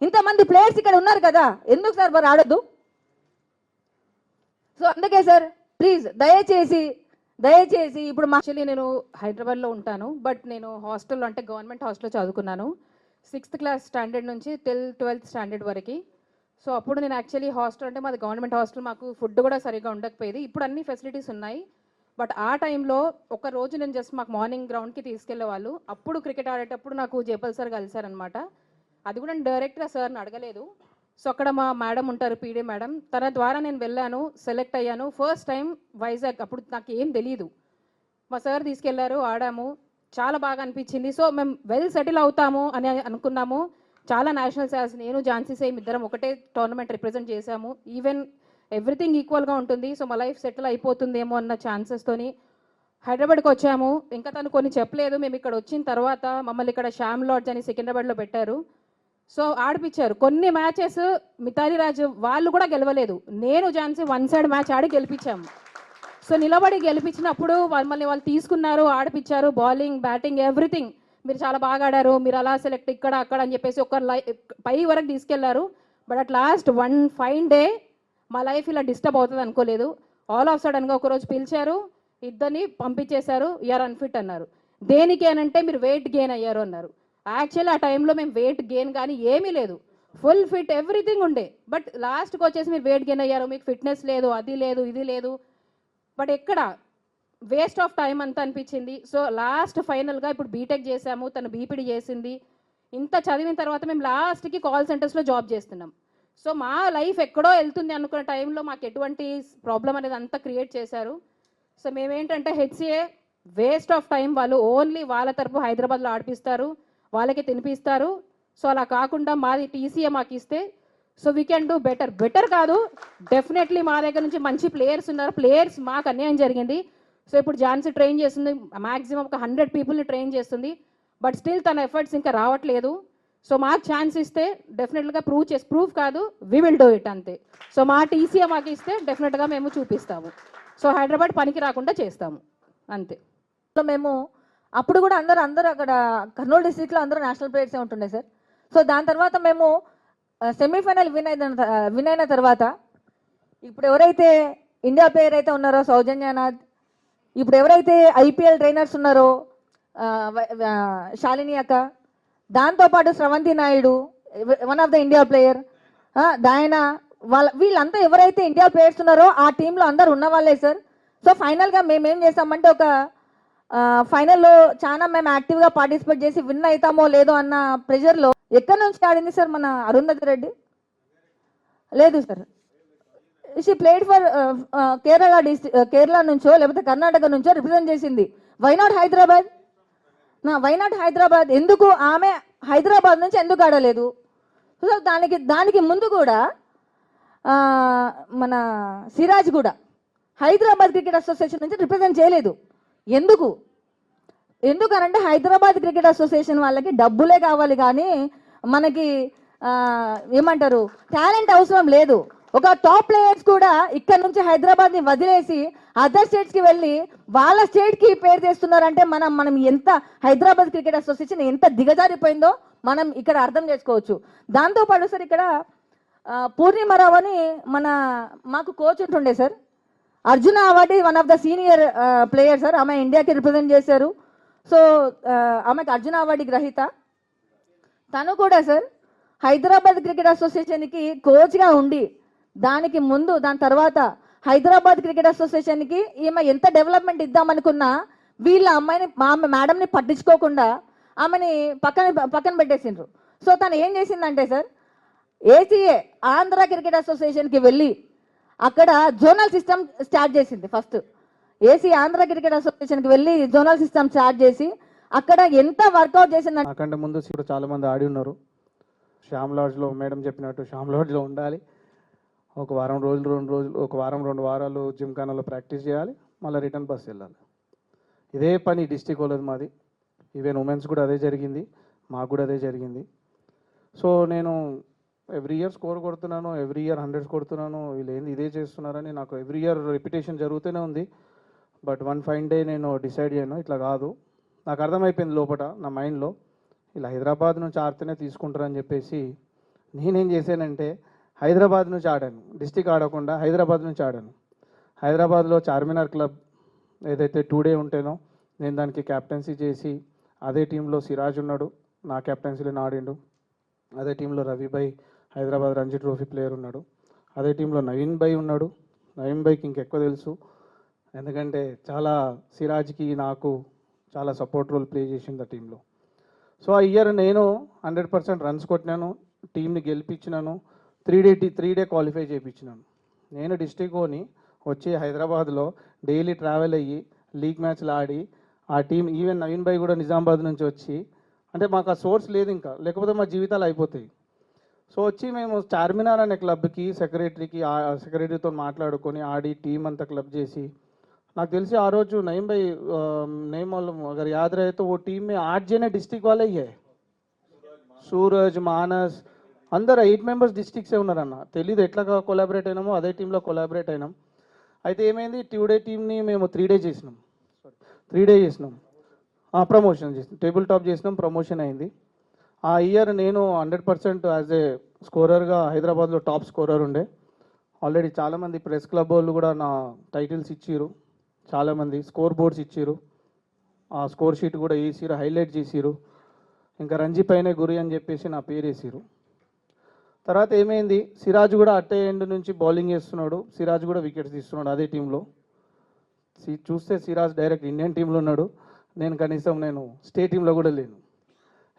ఇంతమంది ప్లేయర్స్ ఇక్కడ ఉన్నారు కదా, ఎందుకు సార్ మరి ఆడొద్దు? సో అందుకే సార్ ప్లీజ్ దయచేసి ఇప్పుడు యాక్చువల్లీ నేను హైదరాబాద్లో ఉంటాను, బట్ నేను హాస్టల్లో అంటే గవర్నమెంట్ హాస్టల్లో చదువుకున్నాను 6th క్లాస్ స్టాండర్డ్ నుంచి టిల్ 12th స్టాండర్డ్ వరకు. సో అప్పుడు నేను యాక్చువల్లీ హాస్టల్ అంటే మాది గవర్నమెంట్ హాస్టల్, మాకు ఫుడ్ కూడా సరిగ్గా ఉండకపోయేది. ఇప్పుడు అన్ని ఫెసిలిటీస్ ఉన్నాయి, బట్ ఆ టైంలో ఒక రోజు నేను జస్ట్ మాకు మార్నింగ్ గ్రౌండ్కి తీసుకెళ్లే వాళ్ళు. అప్పుడు క్రికెట్ ఆడేటప్పుడు నాకు జేపల్ సార్ కలిశారనమాట. అది కూడా నేను డైరెక్ట్గా సార్ని అడగలేదు. సో అక్కడ మా మేడం ఉంటారు, పీడీ మేడం, తన ద్వారా నేను వెళ్ళాను, సెలెక్ట్ అయ్యాను. ఫస్ట్ టైం వైజాగ్, అప్పుడు నాకు ఏం తెలియదు. మా సార్ తీసుకెళ్లారు, ఆడాము, చాలా బాగా అనిపించింది. సో మేము వెల్ సెటిల్ అవుతాము అని అనుకున్నాము. చాలా నేషనల్స్ యాజ్ నేను ఝాన్సీ సేమ్ ఇద్దరం ఒకటే టోర్నమెంట్ రిప్రజెంట్ చేశాము. ఈవెన్ ఎవ్రీథింగ్ ఈక్వల్గా ఉంటుంది. సో మా లైఫ్ సెటిల్ అయిపోతుందేమో అన్న ఛాన్సెస్తోని హైదరాబాద్కి వచ్చాము. ఇంకా తను కొన్ని చెప్పలేదు. మేము ఇక్కడ వచ్చిన తర్వాత మమ్మల్ని ఇక్కడ శ్యామ్ లాడ్జ్ అని సికింద్రాబాద్లో పెట్టారు. సో ఆడిపించారు కొన్ని మ్యాచెస్. మిథాలీ రాజ్ వాళ్ళు కూడా గెలవలేదు, నేను ఝాన్సీ 1 సైడ్ మ్యాచ్ ఆడి గెలిపించాము. సో నిలబడి గెలిపించినప్పుడు మమ్మల్ని వాళ్ళు తీసుకున్నారు, ఆడిపించారు, బౌలింగ్, బ్యాటింగ్, ఎవ్రీథింగ్. మీరు చాలా బాగా ఆడారు, మీరు అలా సెలెక్ట్ ఇక్కడ అక్కడ అని చెప్పేసి ఒక పై వరకు తీసుకెళ్లారు. But at last 1 fine day మా లైఫ్ ఇలా డిస్టర్బ్ అవుతుంది అనుకోలేదు. ఆల్ ఆఫ్ సడన్గా ఒకరోజు పిలిచారు, ఇద్దరిని పంపించేశారు, యూఆర్ అన్ఫిట్ అన్నారు. దేనికి అనంటే మీరు వెయిట్ గెయిన్ అయ్యారు అన్నారు. యాక్చువల్లీ ఆ టైంలో మేము వెయిట్ గెయిన్ కానీ ఏమీ లేదు, ఫుల్ ఫిట్ ఎవ్రీథింగ్ ఉండే. బట్ లాస్ట్కి వచ్చేసి మీరు వెయిట్ గెయిన్ అయ్యారు, మీకు ఫిట్నెస్ లేదు, అది లేదు, ఇది లేదు. బట్ ఎక్కడ వేస్ట్ ఆఫ్ టైం అంతా అనిపించింది. సో లాస్ట్ ఫైనల్గా ఇప్పుడు బీటెక్ చేసాము, తను బీపీడీ చేసింది. ఇంత చదివిన తర్వాత మేము లాస్ట్కి కాల్ సెంటర్స్లో జాబ్ చేస్తున్నాం. సో మా లైఫ్ ఎక్కడో వెళ్తుంది అనుకున్న టైంలో మాకు ఎటువంటి ప్రాబ్లం అనేది అంతా క్రియేట్ చేశారు. సో మేమేంటంటే హెచ్సిఏ వేస్ట్ ఆఫ్ టైం, వాళ్ళు ఓన్లీ వాళ్ళ తరపు హైదరాబాద్లో ఆడిపిస్తారు, వాళ్ళకి తినిపిస్తారు. సో అలా కాకుండా మాది టీసీఏ మాకు ఇస్తే so we can do better కాదు, డెఫినెట్లీ మా దగ్గర నుంచి మంచి ప్లేయర్స్ ఉన్నారు. ప్లేయర్స్ మాకు అన్యాయం జరిగింది. సో ఇప్పుడు ఝాన్సీ ట్రైన్ చేస్తుంది, మ్యాక్సిమం ఒక 100 పీపుల్ని ట్రైన్ చేస్తుంది. బట్ స్టిల్ తన ఎఫర్ట్స్ ఇంకా రావట్లేదు. సో మాకు ఛాన్స్ ఇస్తే డెఫినెట్గా ప్రూవ్ కాదు, వీ విల్ డూ ఇట్ అంతే. సో మా టీసీఏ మాకు ఇస్తే డెఫినెట్గా మేము చూపిస్తాము. సో హైదరాబాద్ పనికి రాకుండా చేస్తాము అంతే. సో మేము అప్పుడు కూడా అందరూ అక్కడ కర్నూలు డిస్ట్రిక్ట్లో అందరూ నేషనల్ ప్లేయర్సే ఉంటుండే సార్. సో దాని తర్వాత మేము సెమీఫైనల్ విన్ అయిన తర్వాత ఇప్పుడు ఎవరైతే ఇండియా ప్లేయర్ అయితే ఉన్నారో సౌజన్యనాథ్, ఇప్పుడు ఎవరైతే ఐపీఎల్ ట్రైనర్స్ ఉన్నారో శాలిని అక్క, దాంతోపాటు Sravanthi Naidu, one of the India player, Diana, వీళ్ళంతా ఎవరైతే ఇండియా ప్లేయర్స్ ఉన్నారో ఆ టీంలో అందరు ఉన్న వాళ్ళే సార్. సో ఫైనల్గా మేమేం చేస్తామంటే ఒక ఫైనల్లో చాలా మేము యాక్టివ్గా పార్టిసిపేట్ చేసి విన్ అవుతామో లేదో అన్న ప్రెషర్లో ఎక్కడి నుంచి ఆడింది సార్ మన అరుంధతి రెడ్డి? లేదు sir, she played for Kerala నుంచో లేకపోతే కర్ణాటక నుంచో రిప్రజెంట్ చేసింది. Why not Hyderabad? ఎందుకు ఆమె హైదరాబాద్ నుంచి ఎందుకు ఆడలేదు? సో దానికి ముందు కూడా మన సిరాజ్ కూడా హైదరాబాద్ క్రికెట్ అసోసియేషన్ నుంచి రిప్రజెంట్ చేయలేదు. ఎందుకనంటే హైదరాబాద్ క్రికెట్ అసోసియేషన్ వాళ్ళకి డబ్బులే కావాలి కానీ మనకి ఏమంటారు టాలెంట్ అవసరం లేదు. ఒక టాప్ ప్లేయర్స్ కూడా ఇక్కడ నుంచి హైదరాబాద్ని వదిలేసి అదర్ స్టేట్స్కి వెళ్ళి వాళ్ళ స్టేట్కి పేరు చేస్తున్నారంటే మనం ఎంత హైదరాబాద్ క్రికెట్ అసోసియేషన్ ఎంత దిగజారిపోయిందో మనం ఇక్కడ అర్థం చేసుకోవచ్చు. దాంతోపాటు సార్ ఇక్కడ పూర్ణిమారావు అని మాకు కోచ్ ఉంటుండే sir, Arjuna award one of the senior player sir, ఆమె ఇండియాకి రిప్రజెంట్ చేశారు. సో ఆమెకు అర్జున అవార్డు గ్రహీత. తను కూడా సార్ హైదరాబాద్ క్రికెట్ అసోసియేషన్కి కోచ్గా ఉండి దాని తర్వాత హైదరాబాద్ క్రికెట్ అసోసియేషన్కి ఈమె ఎంత డెవలప్మెంట్ ఇద్దామనుకున్నా వీళ్ళ అమ్మాయిని మేడంని పట్టించుకోకుండా ఆమెని పక్కన పెట్టేసిండ్రు. సో తను ఏం చేసిందంటే సార్ ఏసీఏ ఆంధ్ర క్రికెట్ అసోసియేషన్కి వెళ్ళి అక్కడ జోనల్ సిస్టమ్ స్టార్ట్ చేసింది. ఫస్ట్ ఏసీ ఆంధ్ర క్రికెట్ అసోసియేషన్కి వెళ్ళి జోనల్ సిస్టమ్ స్టార్ట్ చేసి అక్కడ ఎంత వర్కౌట్ చేసిందంటే నాకంటే ముందు ఇప్పుడు చాలామంది ఆడి ఉన్నారు. శ్యామ్ లాడ్జ్లో మేడం చెప్పినట్టు శ్యామ్ లాడ్జ్లో ఉండాలి. ఒక వారం రోజులు 2 రోజులు, ఒక వారం 2 వారాలు జిమ్ఖానాలో ప్రాక్టీస్ చేయాలి, మళ్ళీ రిటర్న్ బస్ వెళ్ళాలి. ఇదే పని డిస్టిక్ వాళ్ళది మాది. ఈవెన్ ఉమెన్స్ కూడా అదే జరిగింది, మాకు కూడా అదే జరిగింది. సో నేను ఎవ్రీ ఇయర్ స్కోర్ కొడుతున్నాను, ఎవ్రీ ఇయర్ 100s కొడుతున్నాను. వీళ్ళు ఏంది ఇదే చేస్తున్నారని నాకు ఎవ్రీ ఇయర్ రిపిటేషన్ జరుగుతూనే ఉంది. బట్ వన్ ఫైన్ డే నేను డిసైడ్ చేయను, ఇట్లా కాదు. నాకు అర్థమైపోయింది లోపల నా మైండ్లో, ఇలా హైదరాబాద్ నుంచి ఆడితేనే తీసుకుంటారని చెప్పేసి నేనేం చేశానంటే హైదరాబాద్ నుంచి ఆడాను. డిస్టిక్ ఆడకుండా హైదరాబాద్ నుంచి ఆడాను. హైదరాబాద్లో చార్మినార్ క్లబ్ ఏదైతే 2 డే ఉంటేనో నేను దానికి క్యాప్టెన్సీ చేసి, అదే టీంలో సిరాజ్ ఉన్నాడు, నా క్యాప్టెన్సీలో ఆడిండు. అదే టీంలో రవి భాయ్ హైదరాబాద్ రంజీ ట్రోఫీ ప్లేయర్ ఉన్నాడు. అదే టీంలో నవీన్ భాయ్ ఉన్నాడు. నవీన్ భాయ్కి ఇంకెక్కువ తెలుసు, ఎందుకంటే చాలా సిరాజ్కి నాకు చాలా సపోర్ట్ రోల్ ప్లే చేసింది ఆ టీంలో. సో ఆ ఇయర్ నేను 100% రన్స్ కొట్టినాను, టీంని గెలిపించినాను, 3 డే క్వాలిఫై చేయించినాను. నేను డిస్టిక్ ఓని వచ్చి హైదరాబాద్లో డైలీ ట్రావెల్ అయ్యి లీగ్ మ్యాచ్లు ఆడి ఆ టీం, ఈవెన్ నవీన్ భాయ్ కూడా నిజామాబాద్ నుంచి వచ్చి, అంటే మాకు ఆ సోర్స్ లేదు ఇంకా, లేకపోతే మా జీవితాలు అయిపోతాయి. సో వచ్చి మేము చార్మినార్ అనే క్లబ్కి సెక్రటరీతో మాట్లాడుకొని ఆడి టీం అంతా క్లబ్ చేసి, నాకు తెలిసి ఆ రోజు నईम भाई नेम अगर याद रहे तो वो टीम में 8 जने डिस्ट्रिक्ट वाले ही है. सूरज, मानस అందరు 8 మెంబర్స్ డిస్ట్రిక్ట్సే ఉన్నారన్న. తెలీదు ఎట్లా కొలాబరేట్ అయినామో, అదే టీంలో కొలాబరేట్ అయినాం. అయితే ఏమైంది, 2 డే టీంని మేము 3 డే చేసినాం. ప్రమోషన్ చేసినాం, టేబుల్ టాప్ చేసినాం, ప్రమోషన్ అయింది. ఆ ఇయర్ నేను 100% యాజ్ ఏ స్కోరర్గా హైదరాబాద్లో టాప్ స్కోరర్ ఉండే. ఆల్రెడీ చాలామంది ప్రెస్ క్లబ్ వాళ్ళు కూడా నా టైటిల్స్ ఇచ్చిరు, చాలామంది స్కోర్ బోర్డ్స్ ఇచ్చిరు, ఆ స్కోర్ షీట్ కూడా వేసిరు, హైలైట్ చేసిరు. ఇంకా రంజీ పైనే గురి అని చెప్పేసి నా పేరు వేసిరు. తర్వాత ఏమైంది, సిరాజ్ కూడా అట్టే ఎండ్ నుంచి బౌలింగ్ చేస్తున్నాడు, సిరాజ్ కూడా వికెట్స్ తీస్తున్నాడు అదే టీంలో. చూస్తే సిరాజ్ డైరెక్ట్ ఇండియన్ టీంలో ఉన్నాడు, నేను స్టేట్ టీంలో కూడా లేను.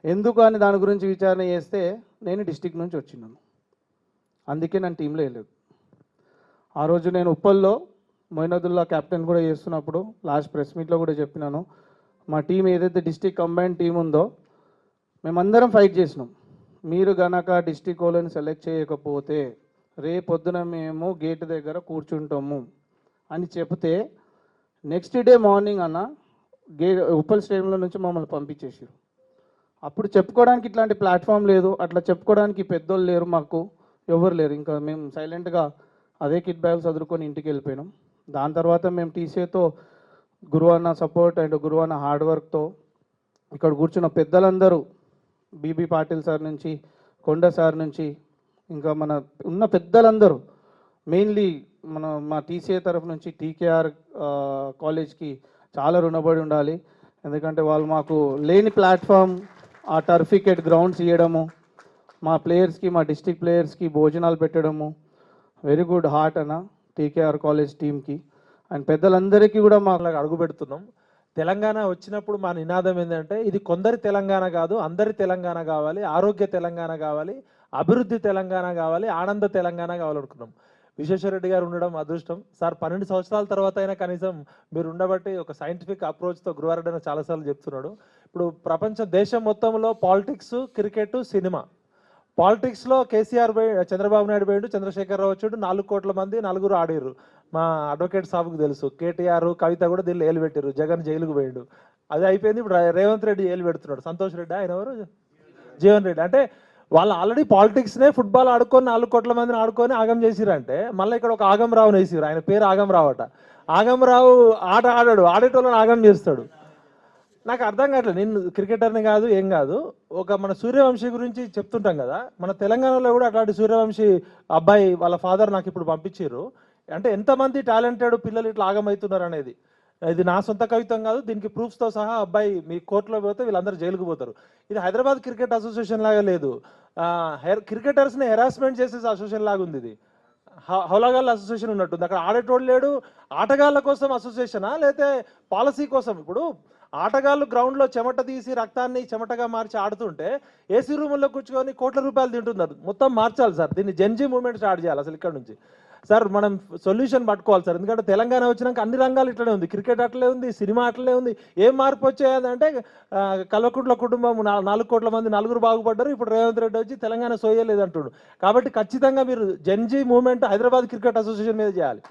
ఎందుకు అని దాని గురించి విచారణ చేస్తే నేను డిస్టిక్ నుంచి వచ్చినాను, అందుకే నన్ను టీంలో వేయలేదు. ఆ రోజు నేను ఉప్పల్లో మొయినదుల్లా క్యాప్టెన్ కూడా చేస్తున్నప్పుడు లాస్ట్ ప్రెస్ మీట్లో కూడా చెప్పినాను, మా టీం ఏదైతే డిస్టిక్ కంబైన్ టీం ఉందో మేమందరం ఫైట్ చేసినాం. మీరు గనక డిస్టిక్ వాళ్ళని సెలెక్ట్ చేయకపోతే రేపొద్దున మేము గేట్ దగ్గర కూర్చుంటాము అని చెప్తే నెక్స్ట్ డే మార్నింగ్ అన్న ఉప్పల్ స్టేడియంలో నుంచి మమ్మల్ని పంపించేసారు. అప్పుడు చెప్పుకోవడానికి ఇట్లాంటి ప్లాట్ఫామ్ లేదు, అట్లా చెప్పుకోవడానికి పెద్దోళ్ళు లేరు, మాకు ఎవరు లేరు. ఇంకా మేము సైలెంట్గా అదే కిట్ బ్యాగ్స్ చదువుకొని ఇంటికి వెళ్ళిపోయినాం. దాని తర్వాత మేము టీసీఏతో గురువన్న సపోర్ట్ అండ్ గురువన్న హార్డ్ వర్క్తో ఇక్కడ కూర్చున్న పెద్దలందరూ, బీబీ పాటిల్ సార్ నుంచి, కొండ సార్ నుంచి, ఇంకా మన ఉన్న పెద్దలందరూ, మెయిన్లీ మా టీసీఏ తరఫు నుంచి టీకేఆర్ కాలేజ్కి చాలా రుణపడి ఉండాలి. ఎందుకంటే వాళ్ళు మాకు లేని ప్లాట్ఫామ్, ఆ టర్ఫికెట్ గ్రౌండ్స్ ఇవ్వడము, మా ప్లేయర్స్కి, మా డిస్టిక్ ప్లేయర్స్కి భోజనాలు పెట్టడము, వెరీ గుడ్ హార్ట్ అన్న టీకేఆర్ కాలేజ్ టీమ్కి. అండ్ పెద్దలందరికీ కూడా మాకు అడుగు పెడుతున్నాం. తెలంగాణ వచ్చినప్పుడు మా నినాదం ఏంటంటే, ఇది కొందరి తెలంగాణ కాదు, అందరి తెలంగాణ కావాలి, ఆరోగ్య తెలంగాణ కావాలి, అభివృద్ధి తెలంగాణ కావాలి, ఆనంద తెలంగాణ కావాలనుకున్నాం. విశ్వేశ్వరరెడ్డి గారు ఉండడం అదృష్టం. సార్ 12 సంవత్సరాల తర్వాత అయినా కనీసం మీరు ఉండబట్టి ఒక సైంటిఫిక్ అప్రోచ్తో గురువారెడ్డి అని చాలాసార్లు చెప్తున్నాడు. ఇప్పుడు దేశం మొత్తంలో పాలిటిక్స్, క్రికెట్, సినిమా. పాలిటిక్స్లో కేసీఆర్ చంద్రబాబు నాయుడు పోయిండు, చంద్రశేఖరరావు వచ్చాడు, 4 కోట్ల మంది 4 ఆడిర్రు. మా అడ్వకేట్ సాబుకు తెలుసు, కేటీఆర్, కవిత కూడా దీనిలో ఏలు పెట్టారు, జగన్ జైలుకు పోయిండు, అది అయిపోయింది. ఇప్పుడు రేవంత్ రెడ్డి ఏలు పెడుతున్నాడు, సంతోష్ రెడ్డి ఆయన ఎవరు, జీవన్ రెడ్డి. అంటే వాళ్ళు ఆల్రెడీ పాలిటిక్స్నే ఫుట్బాల్ ఆడుకొని 4 కోట్ల మందిని ఆడుకొని ఆగం చేసిరంటే, మళ్ళీ ఇక్కడ ఒక ఆగం రావుని వేసిరు, ఆయన పేరు ఆగం రావట. ఆగం రావు ఆట ఆడాడు, ఆడేటోళ్ళని ఆగం చేస్తాడు. నాకు అర్థం కావట్లేదు, నేను క్రికెటర్ని కాదు, ఏం కాదు. మన సూర్యవంశీ గురించి చెప్తుంటాం కదా, మన తెలంగాణలో కూడా అట్లాంటి సూర్యవంశీ అబ్బాయి వాళ్ళ ఫాదర్ నాకు ఇప్పుడు పంపించారు. అంటే ఎంతమంది టాలెంటెడ్ పిల్లలు ఇట్లా ఆగమవుతున్నారు అనేది. ఇది నా సొంత కవిత్వం కాదు, దీనికి ప్రూఫ్స్తో సహా అబ్బాయి మీ కోర్టులో పోతే వీళ్ళందరూ జైలుకు పోతారు. ఇది హైదరాబాద్ క్రికెట్ అసోసియేషన్ లాగా లేదు, క్రికెటర్స్ని హెరాస్మెంట్ చేసే అసోసియేషన్ లాగా ఉంది. ఇది హౌలాగాళ్ళ అసోసియేషన్ ఉన్నట్టుంది. అక్కడ ఆడేటోడు లేడు. ఆటగాళ్ళ కోసం అసోసియేషనా లేకపోతే పాలసీ కోసం? ఇప్పుడు ఆటగాళ్ళు గ్రౌండ్లో చెమట తీసి రక్తాన్ని చెమటగా మార్చి ఆడుతుంటే ఏసీ రూముల్లో కూర్చొని కోట్ల రూపాయలు తింటున్నారు. మొత్తం మార్చాలి సార్, దీన్ని జెన్జీ మూవ్మెంట్ స్టార్ట్ చేయాలి అసలు ఇక్కడ నుంచి. సార్ మనం సొల్యూషన్ పట్టుకోవాలి సార్, ఎందుకంటే తెలంగాణ వచ్చినాక అన్ని రంగాలు ఇట్లనే ఉంది, క్రికెట్ అట్లే ఉంది, సినిమా అట్లే ఉంది. ఏం మార్పు వచ్చాయంటే కల్వకుంట్ల కుటుంబం 4 కోట్ల మంది 4 బాగుపడ్డారు, ఇప్పుడు రేవంత్ రెడ్డి వచ్చి తెలంగాణ సోయలేదు అంటుడు. కాబట్టి ఖచ్చితంగా మీరు Gen Z movement Hyderabad cricket association మీద చేయాలి.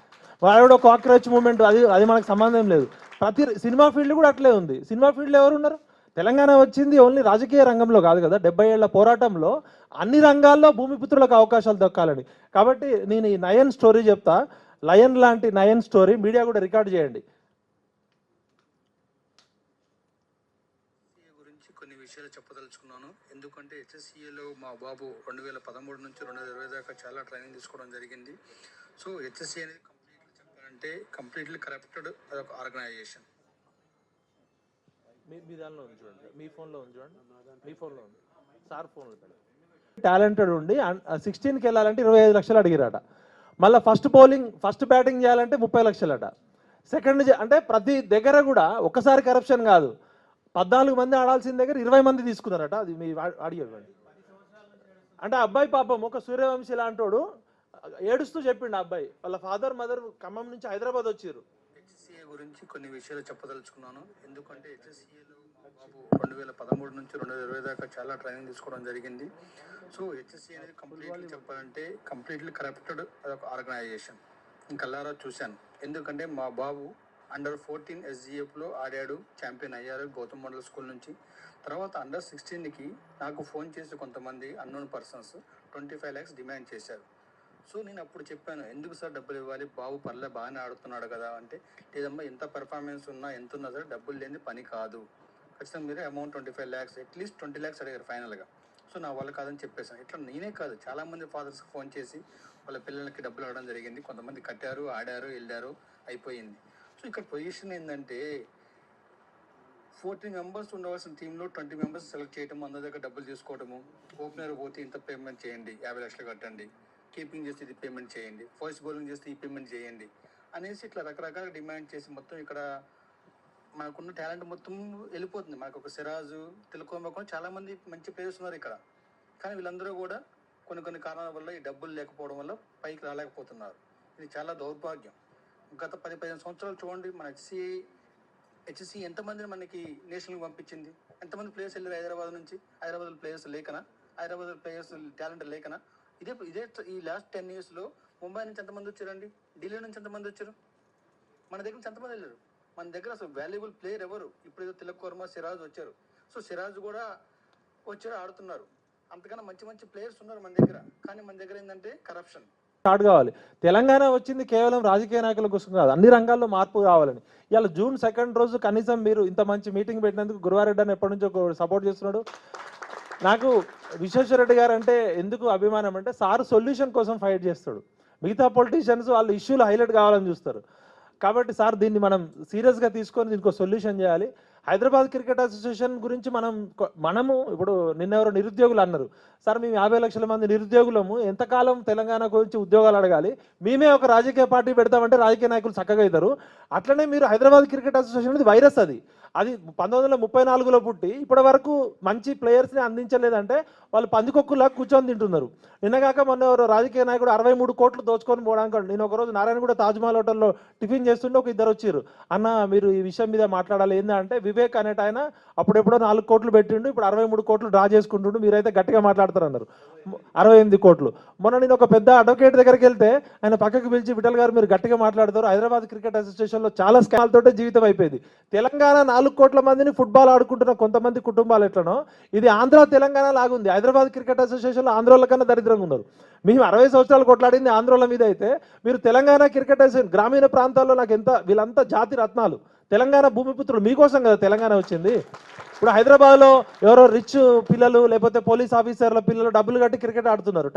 వాడు కాక్రోచ్ మూవ్మెంట్ అది మనకు సంబంధం లేదు. ప్రతి సినిమా ఫీల్డ్ కూడా అట్లే ఉంది. సినిమా ఫీల్డ్లో ఎవరు ఉన్నారు? తెలంగాణ వచ్చింది ఓన్లీ రాజకీయ రంగంలో కాదు కదా, 70 ఏళ్ల పోరాటంలో అన్ని రంగాల్లో భూమిపుత్రులకు అవకాశాలు దక్కాలని. కాబట్టి నేను ఈ నయన్ స్టోరీ చెప్తా, లయన్ లాంటి నయన్ స్టోరీ మీడియా కూడా రికార్డ్ చేయండి. గురించి కొన్ని విషయాలు చెప్పదలుచుకున్నాను. ఎందుకంటే హెచ్ఎస్సిఏలో మా బాబు 2013 నుంచి 2020 దాకా చాలా ట్రైనింగ్ తీసుకోవడం జరిగింది. సో హెచ్ఎస్సి అనేది కంప్లీట్లీ చెప్పాలంటే కంప్లీట్లీ కరప్టెడ్ అదొక ఆర్గనైజేషన్. మీ దానిలో ఉంది చూడండి, మీ ఫోన్లో ఉంది చూడండి, మీ ఫోన్లో ఉంది, సార్ ఫోన్లో. టాలెంటెడ్ ఉండి 16కి వెళ్ళాలంటే 25 లక్షలు అడిగిరట. మళ్ళీ ఫస్ట్ బ్యాటింగ్ చేయాలంటే 30 లక్షలట. సెకండ్ అంటే ప్రతి దగ్గర కూడా ఒకసారి కరప్షన్ కాదు, 14 మంది ఆడాల్సిన దగ్గర 20 మంది తీసుకున్నారట. అది మీ ఆడియో ఇవ్వండి. అంటే అబ్బాయి పాపం ఒక సూర్యవంశీ లాంటోడు ఏడుస్తూ చెప్పిండు. అబ్బాయి వాళ్ళ ఫాదర్ మదర్ ఖమ్మం నుంచి హైదరాబాద్ వచ్చారు. హెచ్ఎస్సిఏ గురించి కొన్ని విషయాలు చెప్పదలుచుకున్నాను. ఎందుకంటే హెచ్ఎస్సిఏలో మా బాబు 2013 నుంచి 2020 దాకా చాలా ట్రైనింగ్ తీసుకోవడం జరిగింది. సో హెచ్ఎస్సి అనేది కంప్లీట్లీ చెప్పాలంటే కంప్లీట్లీ కరప్టెడ్ అదొక ఆర్గనైజేషన్. ఇంకల్లారా చూశాను. ఎందుకంటే మా బాబు అండర్ 14 ఎస్జిఎఫ్లో ఆడాడు, ఛాంపియన్ అయ్యారు గౌతమ్ మోడల్ స్కూల్ నుంచి. తర్వాత అండర్ 16కి నాకు ఫోన్ చేసి కొంతమంది అన్నోన్ పర్సన్స్ 25 lakhs డిమాండ్ చేశారు. సో నేను అప్పుడు చెప్పాను, ఎందుకు సార్ డబ్బులు ఇవ్వాలి, బాబు పర్లే బాగానే ఆడుతున్నాడు కదా అంటే, లేదమ్మా ఎంత పెర్ఫార్మెన్స్ ఉన్నా ఎంత ఉన్నా సరే డబ్బులు లేని పని కాదు, ఖచ్చితంగా మీరే అమౌంట్ 25 lakhs అట్లీస్ట్ 20 lakhs అడిగారు ఫైనల్గా. సో నా వల్ల కాదని చెప్పేసాను. ఇట్లా నేనే కాదు చాలామంది ఫాదర్స్కి ఫోన్ చేసి వాళ్ళ పిల్లలకి డబ్బులు అడగడం జరిగింది. కొంతమంది కట్టారు, ఆడారు, వెళ్ళారు, అయిపోయింది. సో ఇక్కడ పొజిషన్ ఏంటంటే 14 members ఉండవలసిన టీంలో 20 members సెలెక్ట్ చేయడం, అందరి దగ్గర డబ్బులు తీసుకోవడము, ఓపెనర్ పోతే ఇంత పేమెంట్ చేయండి, 50 లక్షలు కట్టండి, కీపింగ్ చేస్తే ఇది పేమెంట్ చేయండి, ఫస్ట్ బౌలింగ్ చేస్తే ఈ పేమెంట్ చేయండి అనేసి ఇట్లా రకరకాల డిమాండ్ చేసి మొత్తం ఇక్కడ మనకున్న టాలెంట్ మొత్తం వెళ్ళిపోతుంది. మనకు ఒక సిరాజు, తిలకోమ కూడా చాలామంది మంచి ప్లేయర్స్ ఉన్నారు ఇక్కడ. కానీ వీళ్ళందరూ కూడా కొన్ని కారణాల వల్ల ఈ డబ్బులు లేకపోవడం వల్ల పైకి రాలేకపోతున్నారు. ఇది చాలా దౌర్భాగ్యం. గత 10-15 సంవత్సరాలు చూడండి, మన హెచ్ఎస్సి ఎంతమందిని మనకి నేషనల్కి పంపించింది, ఎంతమంది ప్లేయర్స్ వెళ్ళారు హైదరాబాద్ నుంచి. హైదరాబాద్ ప్లేయర్స్ లేకనా, హైదరాబాద్ ప్లేయర్స్ టాలెంట్ లేకనా? ఇదే ఈ లాస్ట్ 10 yearsలో ముంబై నుంచి ఎంతమంది వచ్చారండి, ఢిల్లీ నుంచి ఎంతమంది వచ్చారు, మన దగ్గర నుంచి ఎంతమంది వెళ్ళారు? మన దగ్గర అసలు వాల్యుబుల్ ప్లేయర్ ఎవరు? ఇప్పుడు ఏదో తిలక్ వర్మ, సిరాజ్ వచ్చారు. సో సిరాజ్ కూడా వచ్చారు, ఆడుతున్నారు. అంతకన్నా మంచి ప్లేయర్స్ ఉన్నారు మన దగ్గర. కానీ మన దగ్గర ఏంటంటే కరప్షన్ స్టార్ట్ కావాలి. తెలంగాణ వచ్చింది కేవలం రాజకీయ నాయకుల కోసం కాదు, అన్ని రంగాల్లో మార్పు కావాలని. ఇవాళ June 2 రోజు కనీసం మీరు ఇంత మంచి మీటింగ్ పెట్టినందుకు గురువారెడ్డి అని ఎప్పటి నుంచో సపోర్ట్ చేస్తున్నాడు. నాకు విశ్వేశ్వరరెడ్డి గారు అంటే ఎందుకు అభిమానం అంటే సార్ సొల్యూషన్ కోసం ఫైట్ చేస్తాడు. మిగతా పొలిటీషియన్స్ వాళ్ళు ఇష్యూలు హైలైట్ కావాలని చూస్తారు. కాబట్టి సార్ దీన్ని మనం సీరియస్గా తీసుకొని దీనికి ఒక సొల్యూషన్ చేయాలి. హైదరాబాద్ క్రికెట్ అసోసియేషన్ గురించి మనము ఇప్పుడు నిన్నెవరో నిరుద్యోగులు అన్నారు. సార్ మేము 50 లక్షల మంది నిరుద్యోగులము, ఎంతకాలం తెలంగాణ గురించి ఉద్యోగాలు అడగాలి, మేమే ఒక రాజకీయ పార్టీ పెడతామంటే రాజకీయ నాయకులు చక్కగా అవుతారు. అట్లనే మీరు హైదరాబాద్ క్రికెట్ అసోసియేషన్ అనేది వైరస్, అది 1934లో పుట్టి ఇప్పటి వరకు మంచి ప్లేయర్స్ని అందించలేదంటే వాళ్ళు పందికొక్కులా కూర్చొని తింటున్నారు. నిన్నగాక మొన్న రాజకీయ నాయకుడు 63 కోట్లు దోచుకొని పోవడానికి, నేను ఒకరోజు నారాయణగూడ తాజ్మహల్ హోటల్లో టిఫిన్ చేస్తుంటే ఒక ఇద్దరు వచ్చారు, అన్న మీరు ఈ విషయం మీద మాట్లాడాలి ఏంటంటే, వివేక్ అనేట ఆయన అప్పుడెప్పుడో 4 కోట్లు పెట్టిండు, ఇప్పుడు 63 కోట్లు డ్రా చేసుకుంటుండు, మీరైతే గట్టిగా మాట్లాడతారు అన్నారు. 68 కోట్లు. మొన్న నేను ఒక పెద్ద అడ్వకేట్ దగ్గరికి వెళ్తే ఆయన పక్కకు పిలిచి, విఠల్ గారు మీరు గట్టిగా మాట్లాడతారు, హైదరాబాద్ క్రికెట్ అసోసియేషన్లో చాలా స్కామ్లతోటే జీవితం అయిపోయింది. తెలంగాణ 4 కోట్ల మందిని ఫుట్బాల్ ఆడుకుంటున్న కొంతమంది కుటుంబాలు ఎట్లనో ఇది ఆంధ్ర తెలంగాణ లాగుంది. హైదరాబాద్ క్రికెట్ అసోసియేషన్లో ఆంధ్రోళ్ళ కన్నా దరిద్రంగా ఉన్నారు. మేము 60 సంవత్సరాలు కొట్లాడింది ఆంధ్రోళ్ళ మీద అయితే, మీరు తెలంగాణ క్రికెట్ అసోసియేషన్ గ్రామీణ ప్రాంతాల్లో నాకు వీళ్ళంతా జాతి రత్నాలు, తెలంగాణ భూమిపుత్రులు, మీకోసం కదా తెలంగాణ వచ్చింది. ఇప్పుడు హైదరాబాద్లో ఎవరో రిచ్ పిల్లలు లేకపోతే పోలీస్ ఆఫీసర్ల పిల్లలు డబ్బులు కట్టి క్రికెట్ ఆడుతున్నారు.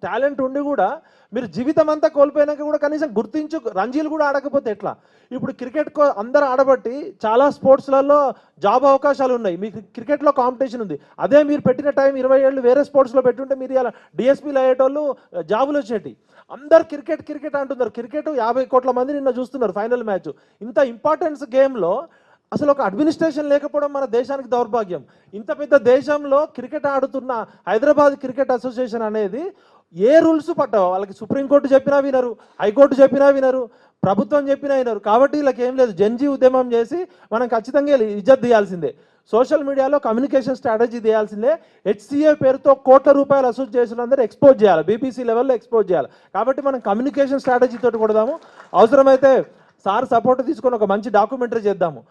టాలెంట్ ఉండి కూడా మీరు జీవితం అంతా కోల్పోయినాక కూడా కనీసం గుర్తించు రంజీలు కూడా ఆడకపోతే ఎట్లా? ఇప్పుడు క్రికెట్ అందరూ ఆడబట్టి చాలా స్పోర్ట్స్లలో జాబ్ అవకాశాలు ఉన్నాయి. మీకు క్రికెట్లో కాంపిటీషన్ ఉంది. అదే మీరు పెట్టిన టైం 20 ఏళ్ళు వేరే స్పోర్ట్స్లో పెట్టుంటే మీరు ఇలా డిఎస్పీలు అయ్యేటోళ్ళు జాబులు వచ్చేటి. అందరు క్రికెట్ అంటున్నారు. క్రికెట్ 50 కోట్ల మంది నిన్న చూస్తున్నారు ఫైనల్ మ్యాచ్. ఇంత ఇంపార్టెన్స్ గేమ్లో అసలు ఒక అడ్మినిస్ట్రేషన్ లేకపోవడం మన దేశానికి దౌర్భాగ్యం. ఇంత పెద్ద దేశంలో క్రికెట్ ఆడుతున్న హైదరాబాద్ క్రికెట్ అసోసియేషన్ అనేది ఏ రూల్స్ పట్టవు. వాళ్ళకి సుప్రీంకోర్టు చెప్పినా వినరు, హైకోర్టు చెప్పినా వినరు, ప్రభుత్వం చెప్పినా వినరు. కాబట్టి వీళ్ళకి ఏం లేదు, జంజీ ఉద్యమం చేసి మనం ఖచ్చితంగా ఇజ్జత్ తీయాల్సిందే. సోషల్ మీడియాలో కమ్యూనికేషన్ స్ట్రాటజీ తీయాల్సిందే. హెచ్సిఏ పేరుతో కోట్ల రూపాయలు వసూలు చేసిన అందరూ ఎక్స్పోజ్ చేయాలి, బీబీసీ లెవెల్లో ఎక్స్పోజ్ చేయాలి. కాబట్టి మనం కమ్యూనికేషన్ స్ట్రాటజీ తోటి కొడదాము. అవసరమైతే సార్ సపోర్ట్ తీసుకొని ఒక మంచి డాక్యుమెంటరీ చేద్దాము.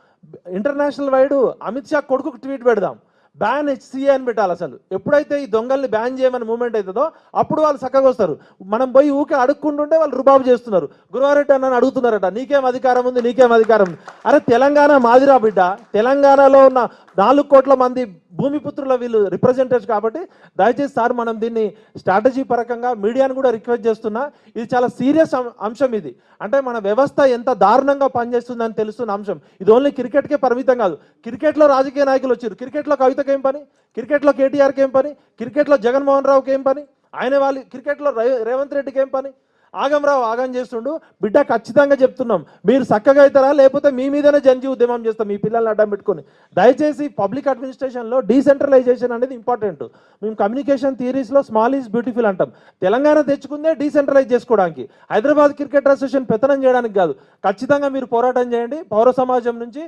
ఇంటర్నేషనల్ వైడ్ అమిత్ షా కొడుకు ట్వీట్ పెడదాం, బ్యాన్ హెచ్సిఏ అని పెట్టాలి. అసలు ఎప్పుడైతే ఈ దొంగల్ని బ్యాన్ చేయమని మూమెంట్ అవుతుందో అప్పుడు వాళ్ళు చక్కగా వస్తారు. మనం పోయి ఊకే అడుక్కుంటుంటే వాళ్ళు రుబాబు చేస్తున్నారు. గురువారెడ్డి అన్న అడుగుతున్నారట, నీకేం అధికారం ఉంది, నీకేం అధికారం ఉంది. అరే తెలంగాణ మాదిరా బిడ్డ, తెలంగాణలో ఉన్న 4 కోట్ల మంది భూమిపుత్రుల వీళ్ళు రిప్రజెంటేటివ్స్. కాబట్టి దయచేసి సార్ మనం దీన్ని స్ట్రాటజీ పరకంగా మీడియాను కూడా రిక్వెస్ట్ చేస్తున్నా. ఇది చాలా సీరియస్ అంశం. ఇది అంటే మన వ్యవస్థ ఎంత దారుణంగా పనిచేస్తుందని తెలుస్తున్న అంశం. ఇది ఓన్లీ క్రికెట్కే పరిమితం కాదు. క్రికెట్లో రాజకీయ నాయకులు వచ్చారు, క్రికెట్లో కవితకి ఏం పని, క్రికెట్లో కేటీఆర్కి ఏం పని, క్రికెట్లో జగన్మోహన్ రావుకి ఏం పని, ఆయన వాళ్ళు క్రికెట్లో రేవంత్ రెడ్డికి ఏం పని. ఆగంరావు ఆగం చేస్తుండు. బిడ్డ ఖచ్చితంగా చెప్తున్నాం, మీరు చక్కగా అవుతారా లేకపోతే మీ మీదనే జంజీ ఉద్యమం చేస్తాం మీ పిల్లల్ని అడ్డం పెట్టుకొని. దయచేసి పబ్లిక్ అడ్మినిస్ట్రేషన్లో డీసెంట్రలైజేషన్ అనేది ఇంపార్టెంట్. మేము కమ్యూనికేషన్ థియరీస్లో స్మాల్ ఈజ్ బ్యూటిఫుల్ అంటాం. తెలంగాణ తెచ్చుకుందే డీసెంట్రలైజ్ చేసుకోవడానికి, హైదరాబాద్ క్రికెట్ అసోసియేషన్ పెత్తనం చేయడానికి కాదు. ఖచ్చితంగా మీరు పోరాటం చేయండి. పౌర సమాజం నుంచి,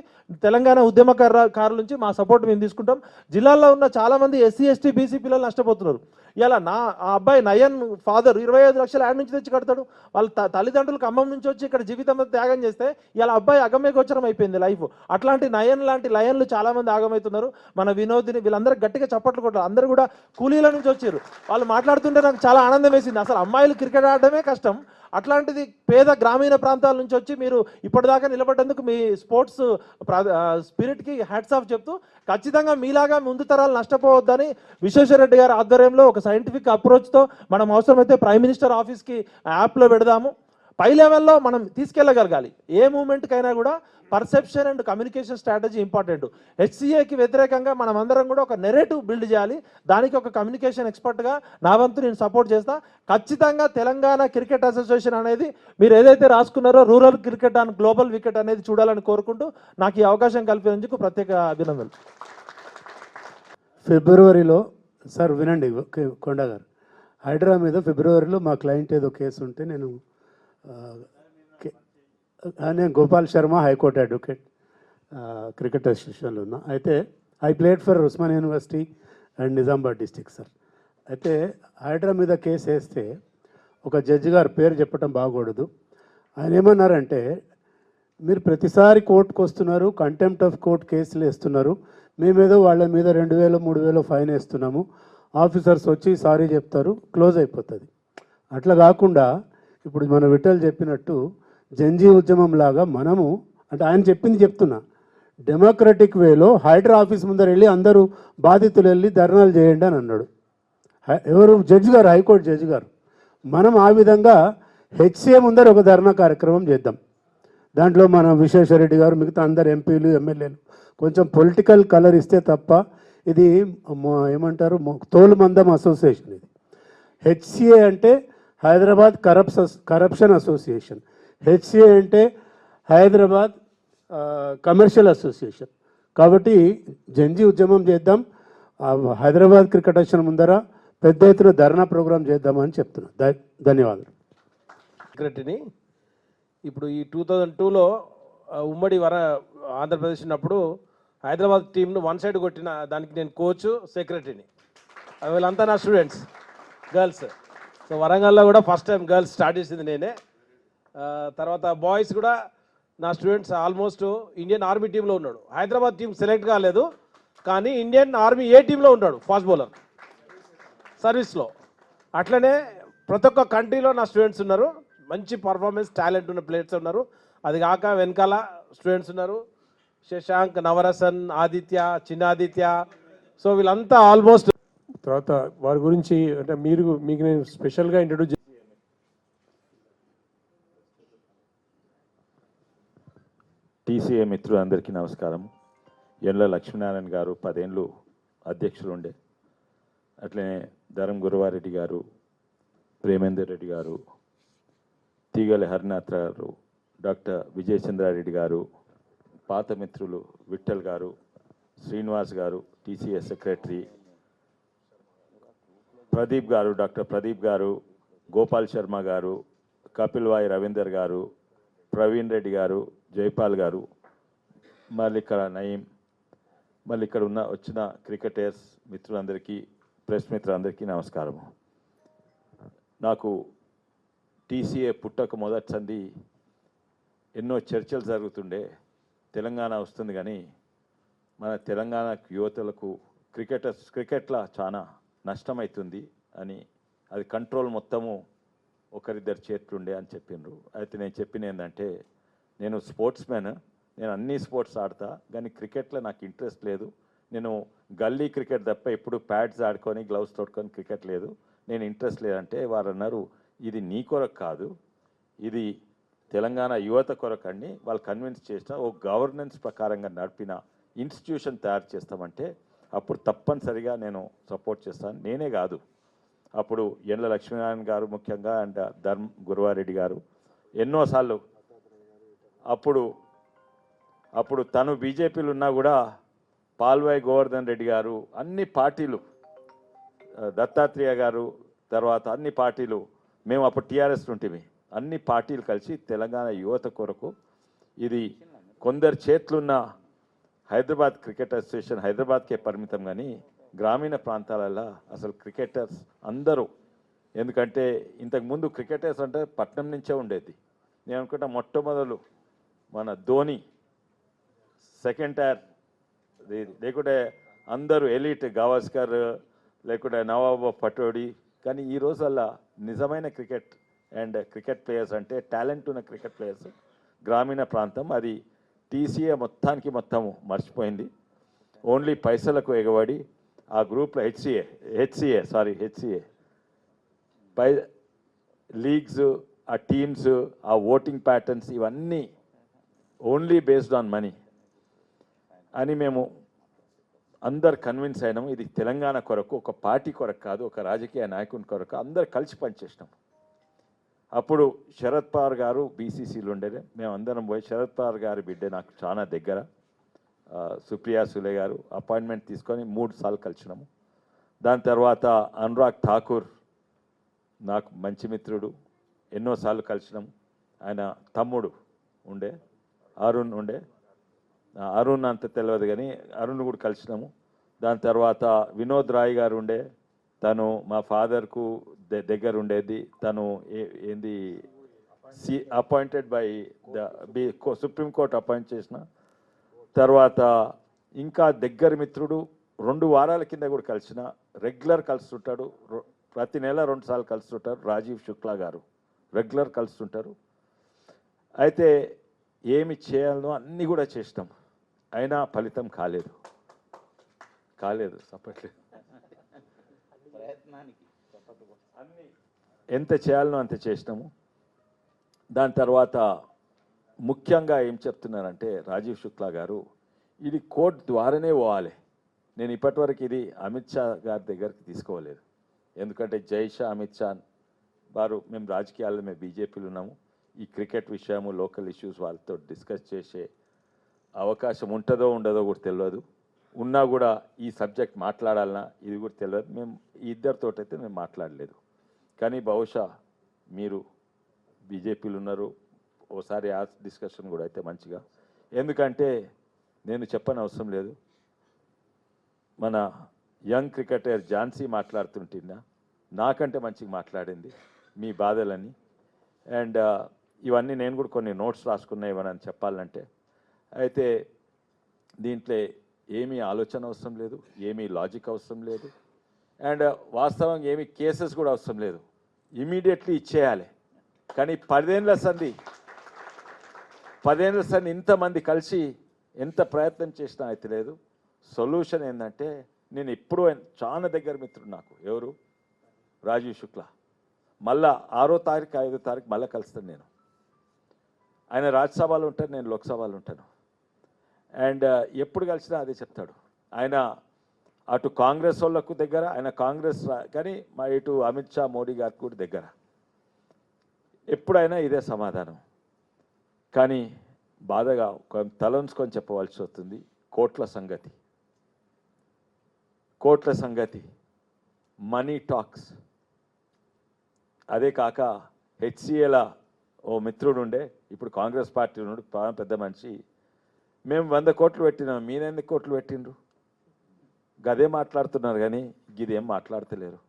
తెలంగాణ ఉద్యమకారుల నుంచి మా సపోర్ట్ మేము తీసుకుంటాం. జిల్లాలో ఉన్న చాలామంది ఎస్సీ ఎస్టీ బీసీ పిల్లలు నష్టపోతున్నారు. ఇలా ఆ అబ్బాయి నయన్ ఫాదర్ 25 లక్షలు యాడ్ నుంచి తెచ్చి కడతాడు. వాళ్ళ తల్లిదండ్రులు ఖమ్మం నుంచి వచ్చి ఇక్కడ జీవితం త్యాగం చేస్తే ఇలా అబ్బాయి అగమ్య గోచరం అయిపోయింది లైఫ్. అట్లాంటి నయన్ లాంటి లయన్లు చాలామంది ఆగమవుతున్నారు. మన వినోదిని వీళ్ళందరూ గట్టిగా చప్పట్లు కొట్టారు. అందరూ కూడా కూలీల నుంచి వచ్చారు. వాళ్ళు మాట్లాడుతుంటే నాకు చాలా ఆనందం వేసింది. అసలు అమ్మాయిలు క్రికెట్ ఆడడమే కష్టం, అట్లాంటిది పేద గ్రామీణ ప్రాంతాల నుంచి వచ్చి మీరు ఇప్పటిదాకా నిలబడ్డందుకు మీ స్పోర్ట్స్ స్పిరిట్కి హ్యాట్స్ ఆఫ్ చెప్తూ, ఖచ్చితంగా మీలాగా ముందు తరాలు నష్టపోవద్దని విశ్వేశ్వరరెడ్డి గారి ఆధ్వర్యంలో ఒక సైంటిఫిక్ అప్రోచ్తో మనం అవసరమైతే ప్రైమ్ మినిస్టర్ ఆఫీస్కి యాప్లో పెడదాము. పై లెవెల్లో మనం తీసుకెళ్ళగలగాలి. ఏ మూమెంట్కైనా కూడా perception and communication strategy important. హెచ్సిఏకి వ్యతిరేకంగా మనం అందరం కూడా ఒక నెరేటివ్ బిల్డ్ చేయాలి. దానికి ఒక కమ్యూనికేషన్ ఎక్స్పర్ట్గా నా వంతు నేను సపోర్ట్ చేస్తా. ఖచ్చితంగా తెలంగాణ క్రికెట్ అసోసియేషన్ అనేది మీరు ఏదైతే రాసుకున్నారో rural cricket and global wicket అనేది చూడాలని కోరుకుంటూ నాకు ఈ అవకాశం కల్పించేందుకు ప్రత్యేక అభినందనలు. ఫిబ్రవరిలో సార్ వినండి కొండ గారు, హైడ్రా మీద ఫిబ్రవరిలో మా క్లయింట్ ఏదో కేసు ఉంటే నేను Gopal Sharma high court advocate cricket అసోసియేషన్లో ఉన్నా. అయితే I played for Osman university and Nizamabad district sir. అయితే హైడ్రా మీద కేసు వేస్తే ఒక జడ్జి గారు పేరు చెప్పడం బాగూడదు. ఆయన ఏమన్నారంటే, మీరు ప్రతిసారి కోర్టుకు వస్తున్నారు, కంటెంప్ట్ ఆఫ్ కోర్ట్ కేసులు వేస్తున్నారు, మేమేదో వాళ్ళ మీద 2000 3000 ఫైన్ వేస్తున్నాము, ఆఫీసర్స్ వచ్చి సారీ చెప్తారు, క్లోజ్ అయిపోతుంది. అట్లా కాకుండా ఇప్పుడు మన విఠల్ చెప్పినట్టు జంజీ ఉద్యమం లాగా మనము, అంటే ఆయన చెప్పింది చెప్తున్నా, డెమోక్రటిక్ వేలో హైడ్రా ఆఫీస్ ముందర వెళ్ళి అందరూ బాధితులు వెళ్ళి ధర్నాలు చేయండి అని అన్నాడు. ఎవరు? జడ్జి గారు, హైకోర్టు జడ్జి గారు. మనం ఆ విధంగా హెచ్సిఏ ముందర ఒక ధర్నా కార్యక్రమం చేద్దాం. దాంట్లో మన విశ్వేశ్వరరెడ్డి గారు, మిగతా అందరు ఎంపీలు ఎమ్మెల్యేలు కొంచెం పొలిటికల్ కలర్ ఇస్తే తప్ప ఇది ఏమంటారు, తోలుమందం అసోసియేషన్. ఇది హెచ్సిఏ అంటే హైదరాబాద్ కరప్షన్ అసోసియేషన్, హెచ్సిఏ అంటే హైదరాబాద్ కమర్షియల్ అసోసియేషన్. కాబట్టి జంజీ ఉద్యమం చేద్దాం, హైదరాబాద్ క్రికెట్ అసోసియేషన్ ముందర పెద్ద ఎత్తున ధర్నా ప్రోగ్రాం చేద్దామని చెప్తున్నా. ధన్యవాదాలు. సెక్రటరీని ఇప్పుడు ఈ 2002లో ఉమ్మడి ఆంధ్రప్రదేశ్ ఉన్నప్పుడు హైదరాబాద్ టీంను 1 సైడ్ కొట్టిన దానికి నేను కోచ్, సెక్రటరీని. వీళ్ళంతా నా స్టూడెంట్స్, గర్ల్స్. సో వరంగల్లో కూడా ఫస్ట్ టైం గర్ల్స్ స్టార్ట్ చేసింది నేనే. తర్వాత బాయ్స్ కూడా నా స్టూడెంట్స్. ఆల్మోస్ట్ ఇండియన్ ఆర్మీ టీంలో ఉన్నాడు. హైదరాబాద్ టీం సెలెక్ట్ కాలేదు, కానీ ఇండియన్ ఆర్మీ ఏ టీంలో ఉన్నాడు, ఫాస్ట్ బౌలర్ సర్వీస్లో. అట్లనే ప్రతి ఒక్క కంట్రీలో నా స్టూడెంట్స్ ఉన్నారు. మంచి పర్ఫార్మెన్స్, టాలెంట్ ఉన్న ప్లేయర్స్ ఉన్నారు. అది కాక వెనకాల స్టూడెంట్స్ ఉన్నారు. శశాంక్, నవరసన్, ఆదిత్య, చిన్నాదిత్య, సో వీళ్ళంతా ఆల్మోస్ట్ తర్వాత వారి గురించి అంటే మీకు నేను స్పెషల్గా ఇంట్రడ్యూస్ టీసీఏ మిత్రులందరికీ నమస్కారం. ఎండ్ల లక్ష్మీనారాయణ గారు 10 ఏళ్ళు అధ్యక్షులు ఉండే, అట్లనే ధరం గురువారెడ్డి గారు, ప్రేమేందర్ రెడ్డి గారు, తీగల హరినాథ్ గారు, డాక్టర్ విజయచంద్రారెడ్డి గారు, పాత మిత్రులు విఠల్ గారు, శ్రీనివాస్ గారు, టీసీఏ సెక్రటరీ ప్రదీప్ గారు, డాక్టర్ ప్రదీప్ గారు, గోపాల్ శర్మ గారు, కపిల్ వాయి రవీందర్ గారు, ప్రవీణ్ రెడ్డి గారు, జైపాల్ గారు, మళ్ళీ ఇక్కడ నయీం, మళ్ళీ ఇక్కడ వచ్చిన క్రికెటర్స్ మిత్రులందరికీ, ప్రెస్ మిత్రులందరికీ నమస్కారం. నాకు టీసీఏ పుట్టక మొదటి సంది ఎన్నో చర్చలు జరుగుతుండే, తెలంగాణ వస్తుంది కానీ మన తెలంగాణ యువతలకు క్రికెట్లో చాలా నష్టమవుతుంది అని, అది కంట్రోల్ మొత్తము ఒకరిద్దరు చేతులుండే అని చెప్పిండ్రు. అయితే నేను చెప్పిన ఏంటంటే, నేను స్పోర్ట్స్ మ్యాన్, నేను అన్ని స్పోర్ట్స్ ఆడతా, కానీ క్రికెట్లో నాకు ఇంట్రెస్ట్ లేదు. నేను గల్లీ క్రికెట్ తప్ప ఎప్పుడు ప్యాడ్స్ ఆడుకొని గ్లౌస్ తోడుకొని క్రికెట్ లేదు, నేను ఇంట్రెస్ట్ లేదంటే వారు అన్నారు, ఇది నీ కొరకు కాదు, ఇది తెలంగాణ యువత కొరకు అని వాళ్ళు కన్విన్స్ చేసిన ఓ గవర్నెన్స్ ప్రకారంగా నడిపిన ఇన్స్టిట్యూషన్ తయారు చేస్తామంటే అప్పుడు తప్పనిసరిగా నేను సపోర్ట్ చేస్తాను. నేనే కాదు, అప్పుడు ఎండ్ల లక్ష్మీనారాయణ గారు ముఖ్యంగా అండ్ ధర్మ గురువారెడ్డి గారు ఎన్నోసార్లు, అప్పుడు తను బీజేపీలు ఉన్నా కూడా పాల్వాయి గోవర్ధన్ రెడ్డి గారు, అన్ని పార్టీలు, దత్తాత్రేయ గారు, తర్వాత అన్ని పార్టీలు, మేము అప్పుడు టీఆర్ఎస్ ఉంటిమి, అన్ని పార్టీలు కలిసి తెలంగాణ యువత కొరకు ఇది కొందరు చేతులున్న హైదరాబాద్ క్రికెట్ అసోసియేషన్ హైదరాబాద్కే పరిమితం, కానీ గ్రామీణ ప్రాంతాలలో అసలు క్రికెటర్స్ అందరూ, ఎందుకంటే ఇంతకుముందు క్రికెటర్స్ అంటే పట్నం నుంచే ఉండేది. నేను అనుకుంటా మొట్టమొదలు మన ధోని సెకండ్ టైర్, లేకుంటే అందరూ ఎలీట్, గవాస్కర్, లేకుంటే నవాబ్ పటోడి, కానీ ఈ రోజుల్లో నిజమైన క్రికెట్ అండ్ క్రికెట్ ప్లేయర్స్ అంటే టాలెంట్ ఉన్న క్రికెట్ ప్లేయర్స్ గ్రామీణ ప్రాంతం. అది టీసీఏ మొత్తానికి మొత్తము మర్చిపోయింది. ఓన్లీ పైసలకు ఎగబడి ఆ గ్రూప్లో హెచ్సిఏ పై లీగ్స్, ఆ టీమ్స్, ఆ ఓటింగ్ ప్యాటర్న్స్ ఇవన్నీ ఓన్లీ బేస్డ్ ఆన్ మనీ అని మేము అందరు కన్విన్స్ అయినాము. ఇది తెలంగాణ కొరకు, ఒక పార్టీ కొరకు కాదు, ఒక రాజకీయ నాయకుని కొరకు అందరు కలిసి పనిచేసినాం. అప్పుడు శరద్ పవార్ గారు బీసీసీలు ఉండేది, మేము అందరం పోయి, శరద్ పవార్ గారి బిడ్డ నాకు చాలా దగ్గర, సుప్రియా సులే గారు అపాయింట్మెంట్ తీసుకొని 3 సార్లు కలిసినాము. దాని తర్వాత అనురాగ్ ఠాకూర్ నాకు మంచి మిత్రుడు, ఎన్నోసార్లు కలిసినాము. ఆయన తమ్ముడు ఉండే అరుణ్ ఉండే, అరుణ్ అంత తెలియదు కానీ అరుణ్ కూడా కలిసినాము. దాని తర్వాత వినోద్ రాయ్ గారు ఉండే, తను మా ఫాదర్కు దగ్గర ఉండేది, తను ఏంది అపాయింటెడ్ బై సుప్రీంకోర్టు అపాయింట్ చేసిన తర్వాత. ఇంకా దగ్గర మిత్రుడు 2 వారాల కింద కూడా కలిసిన, రెగ్యులర్ కలుస్తుంటాడు, ప్రతి నెల 2 సార్లు కలుస్తుంటారు, రాజీవ్ శుక్లా గారు రెగ్యులర్ కలుస్తుంటారు. అయితే ఏమి చేయాలనో అన్నీ కూడా చేసినాం, అయినా ఫలితం కాలేదు చెప్పట్లేదు. ఎంత చేయాలనో అంత చేసినాము. దాని తర్వాత ముఖ్యంగా ఏం చెప్తున్నారంటే రాజీవ్ శుక్లా గారు, ఇది కోర్టు ద్వారానే పోవాలి. నేను ఇప్పటివరకు ఇది అమిత్ షా గారి దగ్గరికి తీసుకోలేదు, ఎందుకంటే జై షా అమిత్ షా వారు, మేము రాజకీయాల్లో మేము బీజేపీలో ఉన్నాము, ఈ క్రికెట్ విషయము లోకల్ ఇష్యూస్ వాళ్ళతో డిస్కస్ చేసే అవకాశం ఉంటుందో ఉండదో కూడా తెలియదు, ఉన్నా కూడా ఈ సబ్జెక్ట్ మాట్లాడాలన్నా ఇది కూడా తెలియదు. మేము ఇద్దరితోటైతే మేము మాట్లాడలేదు, కానీ బహుశా మీరు బీజేపీలు ఉన్నారు, ఓసారి ఆ డిస్కషన్ కూడా అయితే మంచిగా, ఎందుకంటే నేను చెప్పని అవసరం లేదు, మన యంగ్ క్రికెటర్ ఝాన్సీ మాట్లాడుతుంటుందా నాకంటే మంచిగా మాట్లాడింది మీ బాధలని. అండ్ ఇవన్నీ నేను కూడా కొన్ని నోట్స్ రాసుకున్నా ఇవన్నీ చెప్పాలంటే. అయితే దీంట్లో ఏమీ ఆలోచన అవసరం లేదు, ఏమీ లాజిక్ అవసరం లేదు, అండ్ వాస్తవంగా ఏమీ కేసెస్ కూడా అవసరం లేదు, ఇమీడియట్లీ ఇచ్చేయాలి. కానీ 10 ఏళ్ళ సంది ఇంతమంది కలిసి ఎంత ప్రయత్నం చేసినా అయితే లేదు. సొల్యూషన్ ఏంటంటే నేను ఎప్పుడూ చాలా దగ్గర మిత్రుడు నాకు ఎవరు రాజీవ్ శుక్లా, మళ్ళా 6వ తారీఖు 5వ తారీఖు మళ్ళీ కలుస్తాను నేను. ఆయన రాజ్యసభలో ఉంటాను, నేను లోక్సభలో ఉంటాను. అండ్ ఎప్పుడు కలిసినా అదే చెప్తాడు. ఆయన అటు కాంగ్రెస్ వాళ్ళకు దగ్గర, ఆయన కాంగ్రెస్ కానీ మా ఇటు అమిత్ షా మోడీ గారికి కూడా దగ్గర. ఎప్పుడైనా ఇదే సమాధానం. కానీ బాధగా తలంచుకొని చెప్పవలసి వస్తుంది. కోట్ల సంగతి, మనీ టాక్స్. అదే కాక హెచ్సిఏల ఓ మిత్రుడు ఉండే, ఇప్పుడు కాంగ్రెస్ పార్టీ ఉన్నాడు, పెద్ద మనిషి. మేము 100 కోట్లు పెట్టినాం, మీరెన్ని కోట్లు పెట్టిండ్రు? గదే మాట్లాడుతున్నారు కానీ గిదేం మాట్లాడతలేరు.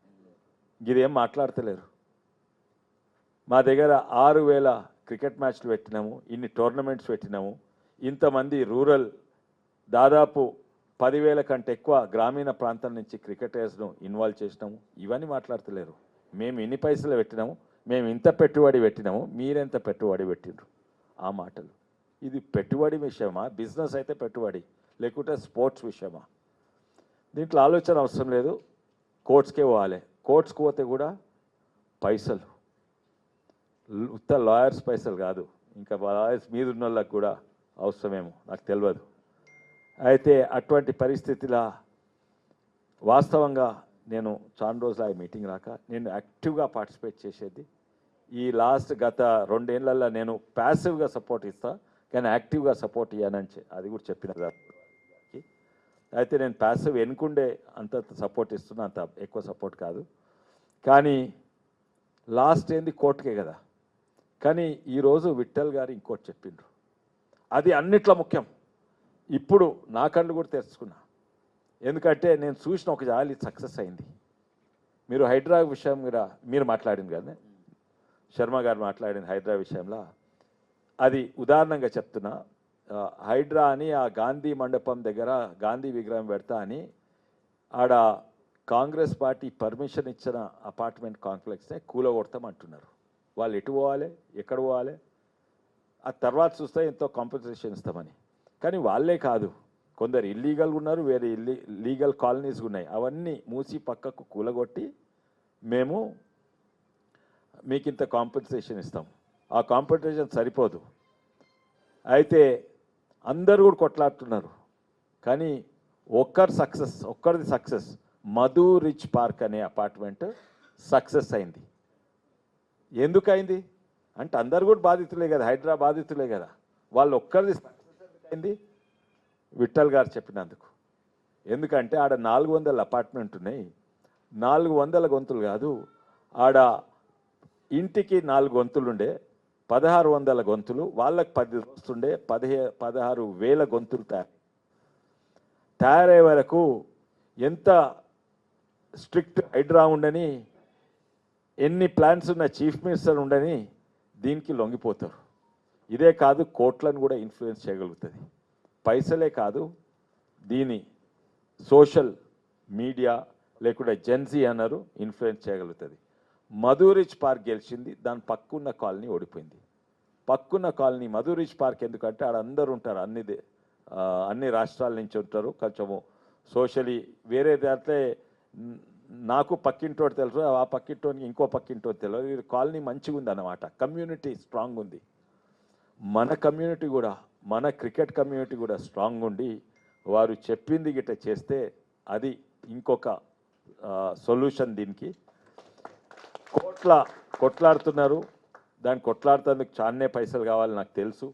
మా దగ్గర 6,000 క్రికెట్ మ్యాచ్లు పెట్టినాము, ఇన్ని టోర్నమెంట్స్ పెట్టినాము, ఇంతమంది రూరల్ దాదాపు 10,000 కంటే ఎక్కువ గ్రామీణ ప్రాంతం నుంచి క్రికెటర్స్ను ఇన్వాల్వ్ చేసినాము. ఇవన్నీ మాట్లాడతలేరు. మేము ఇన్ని పైసలు పెట్టినాము, మేము ఇంత పెట్టుబడి పెట్టినాము, మీరెంత పెట్టుబడి పెట్టిండ్రు? ఆ మాటలు. ఇది పెట్టుబడి విషయమా? బిజినెస్ అయితే పెట్టుబడి, లేకుంటే స్పోర్ట్స్ విషయమా? దీంట్లో ఆలోచన అవసరం లేదు. కోర్ట్స్కే పోవాలి. కోర్ట్స్కి పోతే కూడా పైసలు, ఉత్త లాయర్స్ పైసలు కాదు, ఇంకా లాయర్స్ మీద ఉన్న వాళ్ళకి కూడా అవసరమేమో నాకు తెలియదు. అయితే అటువంటి పరిస్థితిలో వాస్తవంగా నేను చాలా రోజులు ఆ మీటింగ్ రాక నేను యాక్టివ్గా పార్టిసిపేట్ చేసేది. ఈ గత 2 ఏళ్లలో నేను ప్యాసివ్గా సపోర్ట్ ఇస్తా, కానీ యాక్టివ్గా సపోర్ట్ ఇవ్వనని అది కూడా చెప్పిన. అయితే నేను ప్యాసివ్ ఎన్నుకుండే అంత సపోర్ట్ ఇస్తున్నా, అంత ఎక్కువ సపోర్ట్ కాదు. కానీ లాస్ట్ ఏంది కోర్టుకే కదా. కానీ ఈరోజు విఠల్ గారు ఇంకోటి చెప్పిండ్రు, అది అన్నిట్లో ముఖ్యం. ఇప్పుడు నా కళ్ళు కూడా తెరుచుకున్నా, ఎందుకంటే నేను చూసిన ఒక జాలి సక్సెస్ అయింది. మీరు హైడ్రా విషయం మీద మీరు మాట్లాడింది కదా, శర్మ గారు మాట్లాడిన హైడ్రా విషయంలో, అది ఉదాహరణంగా చెప్తున్నా. హైడ్రా అని ఆ గాంధీ మండపం దగ్గర గాంధీ విగ్రహం పెడతా అని ఆడ కాంగ్రెస్ పార్టీ పర్మిషన్ ఇచ్చిన అపార్ట్మెంట్ కాంప్లెక్స్నే కూలగొడతాం అంటున్నారు. వాళ్ళు ఎటు పోవాలి, ఎక్కడ పోవాలి? ఆ తర్వాత చూస్తే ఎంతో కాంపెన్సేషన్ ఇస్తామని. కానీ వాళ్ళే కాదు, కొందరు ఇల్లీగల్ ఉన్నారు, వేరే లీగల్ కాలనీస్ ఉన్నాయి. అవన్నీ మూసి పక్కకు కూలగొట్టి మేము మీకు ఇంత కాంపెన్సేషన్ ఇస్తాం. ఆ కాంపెన్సేషన్ సరిపోదు. అయితే అందరూ కూడా కొట్లాడుతున్నారు. కానీ ఒక్కరిది సక్సెస్, మధు రిచ్ పార్క్ అనే అపార్ట్మెంట్ సక్సెస్ అయింది. ఎందుకైంది అంటే అందరు కూడా బాధితులే కదా, హైడ్రా బాధితులే కదా. వాళ్ళు ఒక్కరిది సక్సెస్ అయింది విఠల్ గారు చెప్పినందుకు. ఎందుకంటే ఆడ 400 అపార్ట్మెంట్ ఉన్నాయి, 400 గొంతులు కాదు, ఆడ ఇంటికి 4 గొంతులు ఉండే, 1600 గొంతులు, వాళ్ళకి 10 వస్తుండే, 16,000 గొంతులు తయారయ్యే వరకు ఎంత స్ట్రిక్ట్ హైడ్రా ఉండని, ఎన్ని ప్లాన్స్ ఉన్న చీఫ్ మినిస్టర్ ఉండని దీనికి లొంగిపోతారు. ఇదే కాదు, కోట్లను కూడా ఇన్ఫ్లుయెన్స్ చేయగలుగుతుంది. పైసలే కాదు, దీని సోషల్ మీడియా లేకుంటే జెన్జీ అన్నారు ఇన్ఫ్లుయెన్స్ చేయగలుగుతుంది. మధు రిచ్ పార్క్ గెలిచింది, దాని పక్కున్న కాలనీ ఓడిపోయింది. పక్కున్న కాలనీ మధు రిచ్ పార్క్ ఎందుకంటే ఆడ అందరూ ఉంటారు, అన్ని రాష్ట్రాల నుంచి ఉంటారు. కొంచెము సోషలీ వేరే దాంట్లో నాకు పక్కింటోటి తెలుసు, ఆ పక్కింటోనికి ఇంకో పక్కింటోటి తెలియదు. ఇది కాలనీ మంచిగా ఉంది అన్నమాట, కమ్యూనిటీ స్ట్రాంగ్ ఉంది. మన కమ్యూనిటీ కూడా, మన క్రికెట్ కమ్యూనిటీ కూడా స్ట్రాంగ్ ఉండి వారు చెప్పింది గిట్ట చేస్తే అది ఇంకొక సొల్యూషన్. దీనికి కొట్లాడుతున్నారు, దాన్ని కొట్లాడుతందుకు చాలానే పైసలు కావాలి నాకు తెలుసు.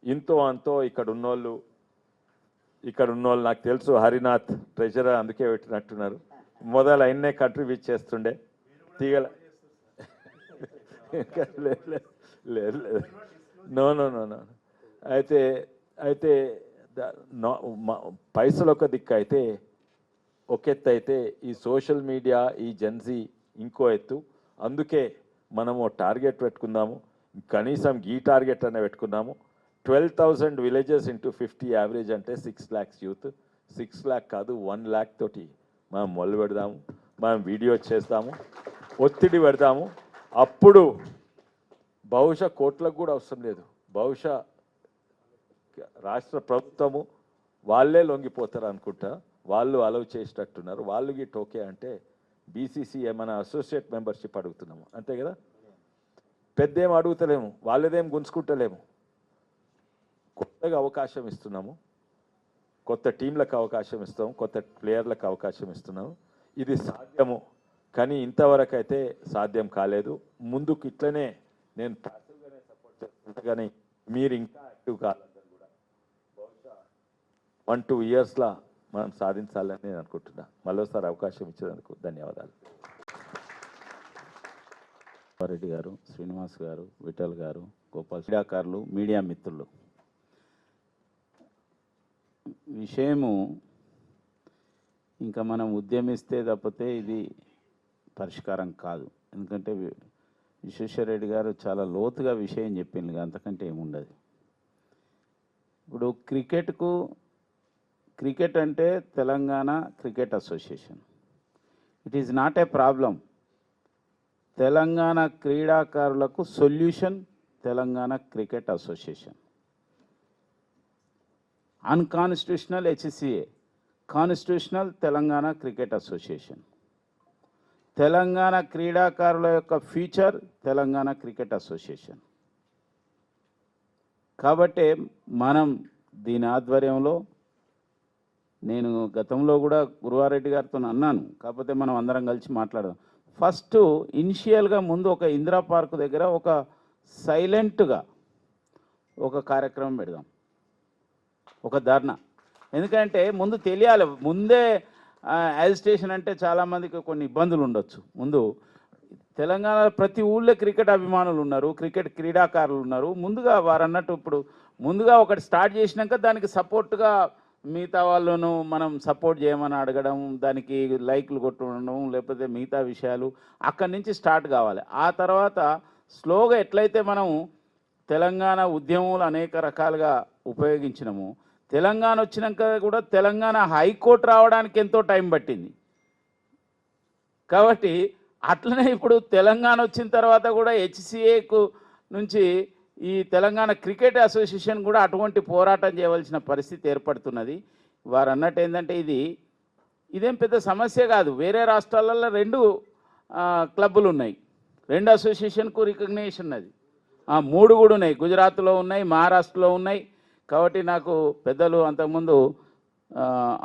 ఇంతో అంతో ఇక్కడ ఉన్నోళ్ళు నాకు తెలుసు. హరినాథ్ ట్రెజరర్ అందుకే పెట్టినట్టున్నారు, మొదలు ఆయన్నే కంట్రిబ్యూట్ చేస్తుండే తీగల. లేదు నో. అయితే పైసలు ఒక దిక్కు అయితే, ఒక ఎత్తు అయితే ఈ సోషల్ మీడియా, ఈ జెన్జీ ఇంకో ఎత్తు. అందుకే మనము టార్గెట్ పెట్టుకుందాము, కనీసం ఈ టార్గెట్ అనే పెట్టుకున్నాము. 12,000 విలేజెస్ ఇంటూ 50 యావరేజ్ అంటే 6 lakhs యూత్. 6 lakh కాదు, 1 lakh తోటి మనం మొదలు పెడదాము. మనం వీడియో చేస్తాము, ఒత్తిడి పెడతాము. అప్పుడు బహుశా కోట్లకు కూడా అవసరం లేదు, బహుశా రాష్ట్ర ప్రభుత్వము వాళ్ళే లొంగిపోతారు అనుకుంటా, వాళ్ళు అలౌ చేసేటట్టున్నారు. వాళ్ళు గిట్ ఓకే అంటే బీసీసీ ఏమైనా అసోసియేట్ మెంబర్షిప్ అడుగుతున్నాము, అంతే కదా. పెద్దేం అడుగుతలేము, వాళ్ళదేం గుంజుకుంటలేము. కొత్తగా అవకాశం ఇస్తున్నాము, కొత్త టీంలకు అవకాశం ఇస్తాము, కొత్త ప్లేయర్లకు అవకాశం ఇస్తున్నాము. ఇది సాధ్యము, కానీ ఇంతవరకు అయితే సాధ్యం కాలేదు. ముందుకు ఇట్లనే నేను ప్యాసివ్గానే సపోర్ట్ చేస్తున్నా, కానీ మీరు ఇంకా యాక్టివ్ కావాలందరూ కూడా బహుశా 1-2 ఇయర్స్లో మనం సాధించాలని నేను అనుకుంటున్నా. మరోసారి అవకాశం ఇచ్చేందుకు ధన్యవాదాలు. రెడ్డి గారు, శ్రీనివాస్ గారు, విఠల్ గారు, గోపాల్, క్రీడాకారులు, మీడియా మిత్రులు, విషయము ఇంకా మనం ఉద్యమిస్తే తప్పితే ఇది పరిష్కారం కాదు. ఎందుకంటే విశ్వేశ్వరరెడ్డి గారు చాలా లోతుగా విషయం చెప్పింది, అంతకంటే ఏముండదు. ఇప్పుడు క్రికెట్ అంటే Telangana cricket association, it is not a problem. Telangana క్రీడాకారులకు solution Telangana cricket association. Unconstitutional హెచ్సిఏ, constitutional Telangana cricket association. Telangana క్రీడాకారుల యొక్క ఫ్యూచర్ తెలంగాణ క్రికెట్ అసోసియేషన్. కాబట్టి మనం దీని ఆధ్వర్యంలో, నేను గతంలో కూడా గురువారెడ్డి గారితో అన్నాను, కాకపోతే మనం అందరం కలిసి మాట్లాడదాం. ఫస్ట్ ఇనిషియల్గా ముందు ఒక ఇందిరా పార్క్ దగ్గర ఒక సైలెంట్గా ఒక కార్యక్రమం పెడదాం, ఒక ధర్నా. ఎందుకంటే ముందు తెలియాలి, ముందే యాజిటేషన్ అంటే చాలామందికి కొన్ని ఇబ్బందులు ఉండొచ్చు. ముందు తెలంగాణలో ప్రతి ఊళ్ళో క్రికెట్ అభిమానులు ఉన్నారు, క్రికెట్ క్రీడాకారులు ఉన్నారు. ముందుగా వారు అన్నట్టు ఇప్పుడు ముందుగా ఒకటి స్టార్ట్ చేసినాక దానికి సపోర్ట్గా మిగతా వాళ్ళను మనం సపోర్ట్ చేయమని అడగడం, దానికి లైక్లు కొట్టడం, లేకపోతే మిగతా విషయాలు అక్కడి నుంచి స్టార్ట్ కావాలి. ఆ తర్వాత స్లోగా ఎట్లయితే మనం తెలంగాణ ఉద్యమంలో అనేక రకాలుగా ఉపయోగించినాము, తెలంగాణ వచ్చినాక కూడా తెలంగాణ హైకోర్టు రావడానికి ఎంతో టైం పట్టింది. కాబట్టి అట్లనే ఇప్పుడు తెలంగాణ వచ్చిన తర్వాత కూడా హెచ్సిఏకు నుంచి ఈ తెలంగాణ క్రికెట్ అసోసియేషన్ కూడా అటువంటి పోరాటం చేయవలసిన పరిస్థితి ఏర్పడుతున్నది. వారు అన్నట్టు ఏంటంటే ఇదేం పెద్ద సమస్య కాదు. వేరే రాష్ట్రాలలో 2 క్లబ్బులు ఉన్నాయి, 2 అసోసియేషన్కు రికగ్నేషన్ అది. 3 కూడా ఉన్నాయి, గుజరాత్లో ఉన్నాయి, మహారాష్ట్రలో ఉన్నాయి. కాబట్టి నాకు పెద్దలు అంతకుముందు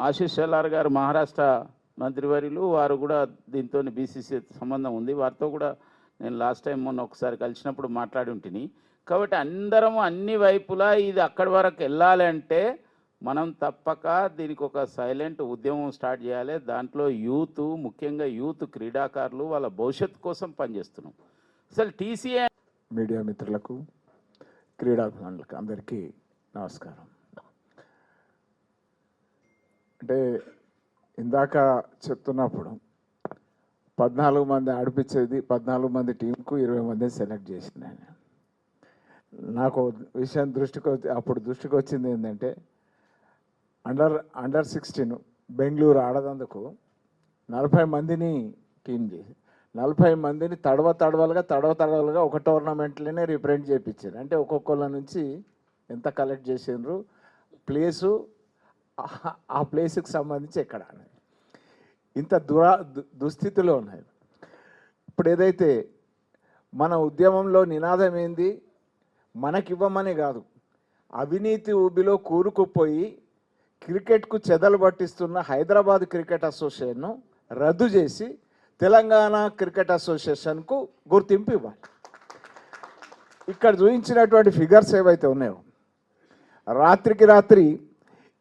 ఆశీష్ షెల్లార్ గారు మహారాష్ట్ర మంత్రివర్యులు, వారు కూడా దీంతో బీసీసీ సంబంధం ఉంది, వారితో కూడా నేను లాస్ట్ టైం మొన్న ఒకసారి కలిసినప్పుడు మాట్లాడి ఉంటుంది. కాబట్టి అందరము అన్ని వైపులా ఇది అక్కడి వరకు వెళ్ళాలంటే మనం తప్పక దీనికి ఒక సైలెంట్ ఉద్యమం స్టార్ట్ చేయాలి. దాంట్లో యూత్, ముఖ్యంగా యూత్ క్రీడాకారులు వాళ్ళ భవిష్యత్తు కోసం పనిచేస్తున్నాం. అసలు టీసీఏ మీడియా మిత్రులకు, క్రీడాభిమానులకు అందరికీ నమస్కారం. అంటే ఇందాక చెప్తున్నప్పుడు 14 మంది ఆడిపించేది, 14 మంది టీంకు 20 మందిని సెలెక్ట్ చేసింది. నాకు విషయం దృష్టికి వచ్చింది ఏంటంటే అండర్ 16 బెంగళూరు ఆడదందుకు 40 మందిని టీం చేసి 40 మందిని తడవలుగా ఒక టోర్నమెంట్లోనే రిప్రజెంట్ చేయించారు. అంటే ఒక్కొక్కళ్ళ నుంచి ఎంత కలెక్ట్ చేసిండ్రు, ప్లేసు, ఆ ప్లేస్కి సంబంధించి ఎక్కడ అనేది ఇంత దుస్థితిలో ఉన్నాయి. ఇప్పుడు ఏదైతే మన ఉద్యమంలో నినాదం ఏంది, మనకివ్వమని కాదు, అవినీతి ఊబిలో కూరుకుపోయి క్రికెట్కు చెదలు పట్టిస్తున్న హైదరాబాద్ క్రికెట్ అసోసియేషన్ను రద్దు చేసి తెలంగాణ క్రికెట్ అసోసియేషన్కు గుర్తింపు ఇవ్వాలి. ఇక్కడ చూపించినటువంటి ఫిగర్స్ ఏవైతే ఉన్నాయో, రాత్రికి రాత్రి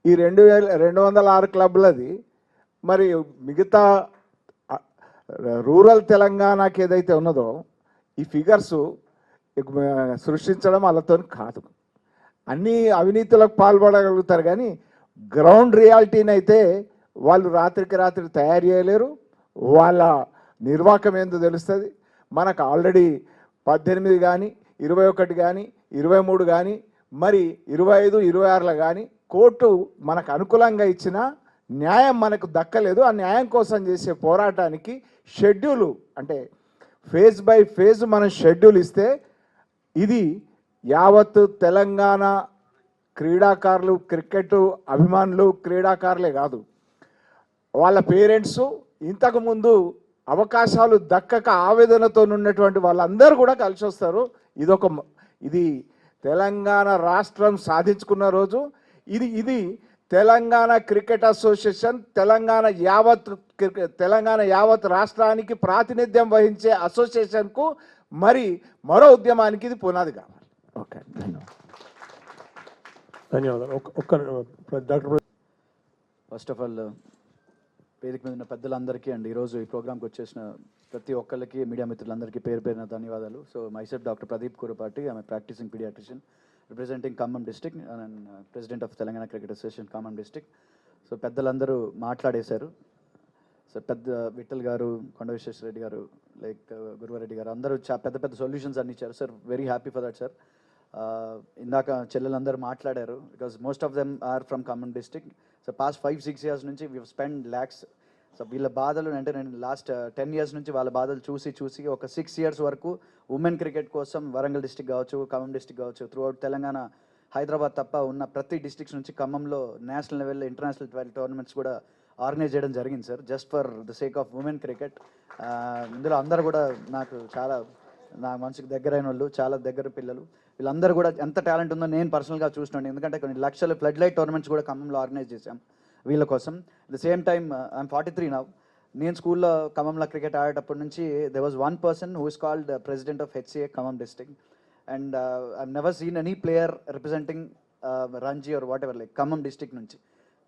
ఈ 206 క్లబ్లది, మరి మిగతా రూరల్ తెలంగాణకి ఏదైతే ఉన్నదో ఈ ఫిగర్సు సృష్టించడం వాళ్ళతో కాదు. అన్ని అవినీతులకు పాల్పడగలుగుతారు, కానీ గ్రౌండ్ రియాలిటీని అయితే వాళ్ళు రాత్రికి రాత్రి తయారు చేయలేరు. వాళ్ళ నిర్వాహకం ఏందో తెలుస్తుంది. మనకు ఆల్రెడీ 18 కానీ 21 కానీ 23 కానీ మరి 25, 26లో కానీ కోర్టు మనకు అనుకూలంగా ఇచ్చిన న్యాయం మనకు దక్కలేదు. ఆ న్యాయం కోసం చేసే పోరాటానికి షెడ్యూలు, అంటే ఫేజ్ బై ఫేజ్ మనం షెడ్యూల్ ఇస్తే ఇది యావత్తు తెలంగాణ క్రీడాకారులు, క్రికెట్ అభిమానులు క్రీడాకారులే కాదు, వాళ్ళ పేరెంట్స్, ఇంతకుముందు అవకాశాలు దక్కక ఆవేదనతో ఉన్నటువంటి వాళ్ళందరూ కూడా కలిసి వస్తారు. ఇది తెలంగాణ రాష్ట్రం సాధించుకున్న రోజు. ఇది తెలంగాణ క్రికెట్ అసోసియేషన్ తెలంగాణ యావత్ రాష్ట్రానికి ప్రాతినిధ్యం వహించే అసోసియేషన్కు మరో ఉద్యమానికి ఇది పునాది కావాలి. ఓకే, ధన్యవాదాలు. డాక్టర్ ఫస్ట్ ఆఫ్ ఆల్ వేదిక మీద ఉన్న పెద్దలందరికీ అండ్ ఈరోజు ఈ ప్రోగ్రామ్కి వచ్చేసిన ప్రతి ఒక్కరికి, మీడియా మిత్రులందరికీ పేరు పేరున ధన్యవాదాలు. So myself doctor Pradeep Kurapati, I'm practising paediatrician representing Khammam district and president of Telangana cricket association Khammam district. So పెద్దలందరూ మాట్లాడేశారు. సో విఠల్ గారు, కొండ విశ్వేశ్వరరెడ్డి గారు, లైక్ గురువారెడ్డి గారు, అందరూ పెద్ద పెద్ద సొల్యూషన్స్ అన్ని ఇచ్చారు sir. Very happy for that sir. ఇందాక చెల్లెలందరూ మాట్లాడారు, because most of them are from Khammam district. So past 5-6 years నుంచి వీ స్పెండ్ ల్యాక్స్. సో వీళ్ళ బాధలు అంటే నేను లాస్ట్ 10 years నుంచి వాళ్ళ బాధలు చూసి ఒక 6 years వరకు ఉమెన్ క్రికెట్ కోసం వరంగల్ డిస్ట్రిక్ట్ కావచ్చు, ఖమ్మం డిస్ట్రిక్ట్ కావచ్చు, త్రూఅవుట్ తెలంగాణ, హైదరాబాద్ తప్ప ఉన్న ప్రతి డిస్ట్రిక్ట్స్ నుంచి ఖమ్మంలో నేషనల్ లెవెల్లో ఇంటర్నేషనల్ టోర్నమెంట్స్ కూడా ఆర్గనైజ్ చేయడం జరిగింది sir, just for the sake of women cricket. ఇందులో అందరూ కూడా నాకు చాలా నా మనసుకు దగ్గరైన వాళ్ళు, చాలా దగ్గర పిల్లలు. వీళ్ళందరూ కూడా ఎంత టాలెంట్ ఉందో నేను పర్సనల్గా చూసినాను. ఎందుకంటే కొన్ని లక్షల ఫ్లడ్ లైట్ టోర్నమెంట్స్ కూడా ఖమ్మంలో ఆర్గనైజ్ చేశాం వీళ్ళ కోసం. At the same time I'm 43 now. నేను స్కూల్లో ఖమ్మంలో క్రికెట్ ఆడేటప్పటి నుంచి there was one person who is called president of HCA Khammam district, and I've never seen any player representing Ranji or whatever, like Khammam district నుంచి,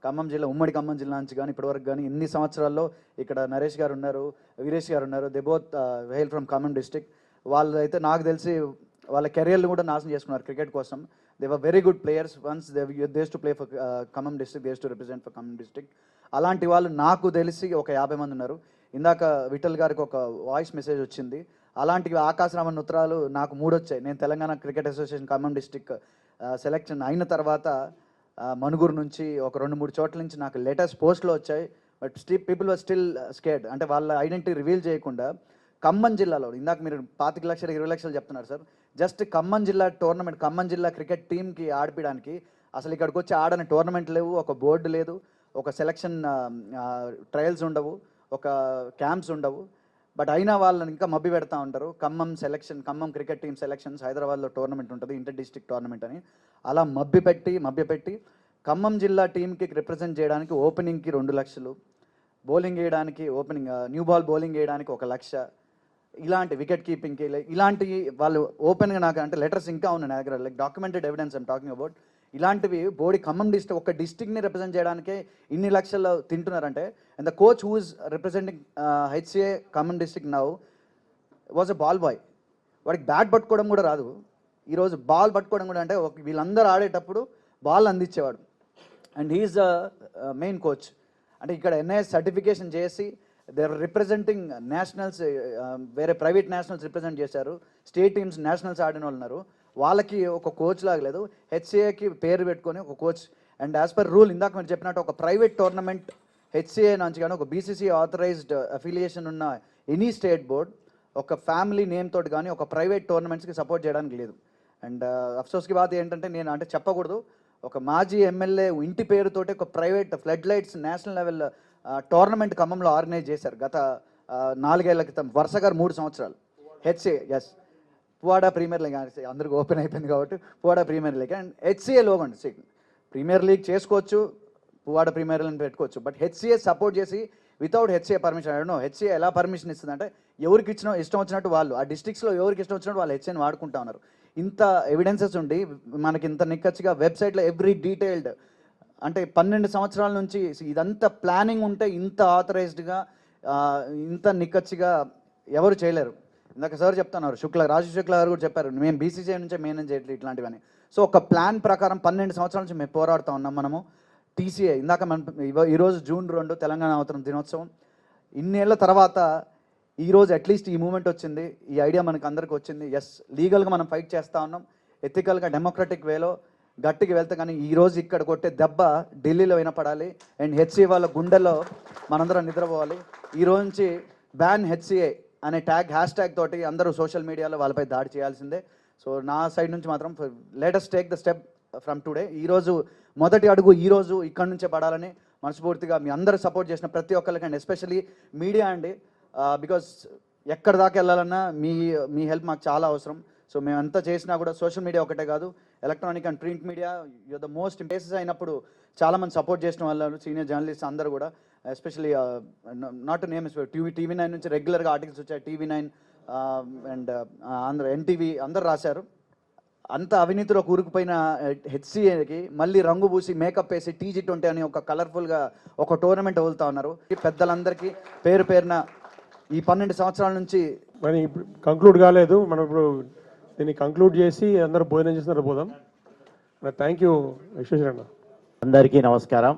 ఖమ్మం జిల్లా, ఉమ్మడి ఖమ్మం జిల్లా నుంచి కానీ ఇప్పటివరకు కానీ ఇన్ని సంవత్సరాల్లో ఇక్కడ నరేష్ గారు ఉన్నారు, వీరేష్ గారు ఉన్నారు, they both hail from Khammam district. వాళ్ళు అయితే నాకు తెలిసి వాళ్ళ కెరియర్లు కూడా నాశనం చేసుకున్నారు క్రికెట్ కోసం. They were very good players. Once these to play for Khammam district, these to represent for Khammam district. అలాంటి వాళ్ళు నాకు తెలిసి ఒక 50 మంది ఉన్నారు. ఇందాక విఠల్ గారికి ఒక వాయిస్ మెసేజ్ వచ్చింది. అలాంటివి ఆకాశరామన్ ఉత్తరాలు నాకు 3 వచ్చాయి. నేను Telangana cricket association Khammam district selection అయిన తర్వాత మనుగురు నుంచి ఒక 2-3 చోట్ల నుంచి నాకు లేటెస్ట్ పోస్ట్లో వచ్చాయి. But people were still scared. అంటే వాళ్ళ ఐడెంటిటీ రివీల్ చేయకుండా ఖమ్మం జిల్లాలో, ఇందాక మీరు 25 లక్షలు 20 లక్షలు చెప్తున్నారు సార్, జస్ట్ ఖమ్మం జిల్లా టోర్నమెంట్, ఖమ్మం జిల్లా క్రికెట్ టీంకి ఆడిపించడానికి అసలు ఇక్కడికి వచ్చి ఆడని టోర్నమెంట్ లేవు, ఒక బోర్డు లేదు, ఒక సెలక్షన్ ట్రయల్స్ ఉండవు, ఒక క్యాంప్స్ ఉండవు. బట్ అయినా వాళ్ళని ఇంకా మబ్బి పెడతా ఉంటారు. ఖమ్మం క్రికెట్ టీమ్ సెలక్షన్స్ హైదరాబాద్లో టోర్నమెంట్ ఉంటుంది, ఇంటర్ డిస్ట్రిక్ట్ టోర్నమెంట్ అని. అలా మభ్యపెట్టి ఖమ్మం జిల్లా టీంకి రిప్రజెంట్ చేయడానికి ఓపెనింగ్కి 2 లక్షలు, బౌలింగ్ వేయడానికి న్యూ బాల్ బౌలింగ్ వేయడానికి 1 లక్ష, ఇలాంటి వికెట్ కీపింగ్కి ఇలాంటివి వాళ్ళు ఓపెన్గా నాకు అంటే లెటర్స్ ఇంకా ఉన్నాయి నా దగ్గర, like documented evidence I'm talking about. ఇలాంటివి ఖమ్మం డిస్ట్రిక్ట్ ఒక డిస్ట్రిక్ట్ని రిప్రజెంట్ చేయడానికే ఇన్ని లక్షలు తింటున్నారంటే. And the coach who is representing HCA Khammam district now was a ball boy. వాడికి బ్యాట్ పట్టుకోవడం కూడా రాదు. ఈరోజు బాల్ పట్టుకోవడం కూడా అంటే వీళ్ళందరూ ఆడేటప్పుడు బాల్ అందించేవాడు. And he's the main coach. అంటే ఇక్కడ NIS సర్టిఫికేషన్ చేసి దే ఆర్ రిప్రజెంటింగ్ నేషనల్స్, వేరే ప్రైవేట్ నేషనల్స్ రిప్రజెంట్ చేశారు, స్టేట్ టీమ్స్ నేషనల్స్ ఆడిన వాళ్ళు ఉన్నారు. వాళ్ళకి ఒక కోచ్ లాగలేదు, HCAకి పేరు పెట్టుకొని ఒక coach. And as per rule ఇందాక మీరు చెప్పినట్టు ఒక ప్రైవేట్ టోర్నమెంట్ HCA నుంచి కానీ ఒక BCCI ఆథరైజ్డ్ అఫిలియేషన్ ఉన్న ఎనీ స్టేట్ బోర్డ్ ఒక ఫ్యామిలీ నేమ్ తోటి కానీ ఒక ప్రైవేట్ టోర్నమెంట్స్కి సపోర్ట్ చేయడానికి లేదు. అండ్ అఫ్సోస్కి బాధ ఏంటంటే నేను అంటే చెప్పకూడదు, ఒక మాజీ ఎమ్మెల్యే ఇంటి పేరుతోటి ఒక private flood lights national level tournament ఖమ్మంలో ఆర్గనైజ్ చేశారు గత 4 ఏళ్ల క్రితం, వరుసగా 3 సంవత్సరాలు. HCA ఎస్ పువాడా ప్రీమియర్ లీగ్ అందరికి ఓపెన్ అయిపోయింది కాబట్టి పువాడా premier league. And HCA లోగండి premier league చేసుకోవచ్చు, పువాడా ప్రీమియర్ లీగ్ పెట్టుకోవచ్చు. బట్ HCA సపోర్ట్ చేసి వితౌట్ HCA పర్మిషన్ అడగను. HCA ఎలా పర్మిషన్ ఇస్తుంది అంటే ఎవరికి ఇష్టం వచ్చినట్టు వాళ్ళు ఆ డిస్ట్రిక్ట్స్లో ఎవరికి ఇష్టం వచ్చినట్టు వాళ్ళు HCAని వాడుకుంటా ఉన్నారు. ఇంత ఎవిడెన్సెస్ ఉండి మనకి ఇంత నిక్కచ్చిగా వెబ్సైట్లో ఎవ్రీ డీటెయిల్డ్ అంటే 12 సంవత్సరాల నుంచి ఇదంతా ప్లానింగ్ ఉంటే ఇంత ఆథరైజ్డ్గా ఇంత నిక్కచ్చిగా ఎవరు చేయలేరు. ఇందాక సార్ చెప్తున్నారు, రాజు శుక్ల గారు కూడా చెప్పారు, మేము BCCI నుంచే మేనేజ్ చేయట్లేదు ఇట్లాంటివని. సో ఒక ప్లాన్ ప్రకారం 12 సంవత్సరాల నుంచి మేము పోరాడుతూ ఉన్నాం. మనము TCA ఇందాక ఈరోజు June 2 తెలంగాణ అవతరణ దినోత్సవం. ఇన్నేళ్ల తర్వాత ఈరోజు అట్లీస్ట్ ఈ మూమెంట్ వచ్చింది, ఈ ఐడియా మనకు అందరికి వచ్చింది. ఎస్, లీగల్గా మనం ఫైట్ చేస్తూ ఉన్నాం, ఎథికల్గా డెమోక్రటిక్ వేలో గట్టికి వెళ్తే. కానీ ఈరోజు ఇక్కడ కొట్టే దెబ్బ ఢిల్లీలో వినపడాలి. అండ్ HCA వాళ్ళ గుండెల్లో మనందరం నిద్రపోవాలి. ఈరోజు నుంచి బ్యాన్ HCA అనే హ్యాష్ ట్యాగ్ తోటి అందరూ సోషల్ మీడియాలో వాళ్ళపై దాడి చేయాల్సిందే. సో నా సైడ్ నుంచి మాత్రం let us take the step from today. ఈరోజు మొదటి అడుగు ఈరోజు ఇక్కడ నుంచే పడాలని మనస్ఫూర్తిగా మీ అందరూ సపోర్ట్ చేసిన ప్రతి ఒక్కరికి అండ్ ఎస్పెషల్లీ మీడియా అండి, బికాస్ ఎక్కడ దాకా వెళ్ళాలన్నా మీ హెల్ప్ మాకు చాలా అవసరం. సో మేము ఎంత చేసినా కూడా సోషల్ మీడియా ఒకటే కాదు, electronic and print media you are the most cases అయినప్పుడు చాలామంది సపోర్ట్ చేసిన వాళ్ళు సీనియర్ జర్నలిస్ట్ అందరూ కూడా, especially not to name TV nine నుంచి రెగ్యులర్గా ఆర్టికల్స్ వచ్చాయి, టీవీ9 అండ్ ఆంధ్ర ఎన్టీవీ అందరు రాశారు. అంత అవినీతిలో కూరుకుపోయిన హెచ్సిఏకి మళ్ళీ రంగు పూసి మేకప్ వేసి T20 అని ఒక కలర్ఫుల్గా ఒక టోర్నమెంట్ వదులుతా ఉన్నారు. పెద్దలందరికీ పేరు పేరున ఈ 12 సంవత్సరాల నుంచి మరి ఇప్పుడు కంక్లూడ్ కాలేదు, మనం ఇప్పుడు దీన్ని కంక్లూడ్ చేసి అందరూ భోజనం చేస్తున్నారు పోదాం. థ్యాంక్ యూ విశ్వేశ్వర అన్న. అందరికీ నమస్కారం.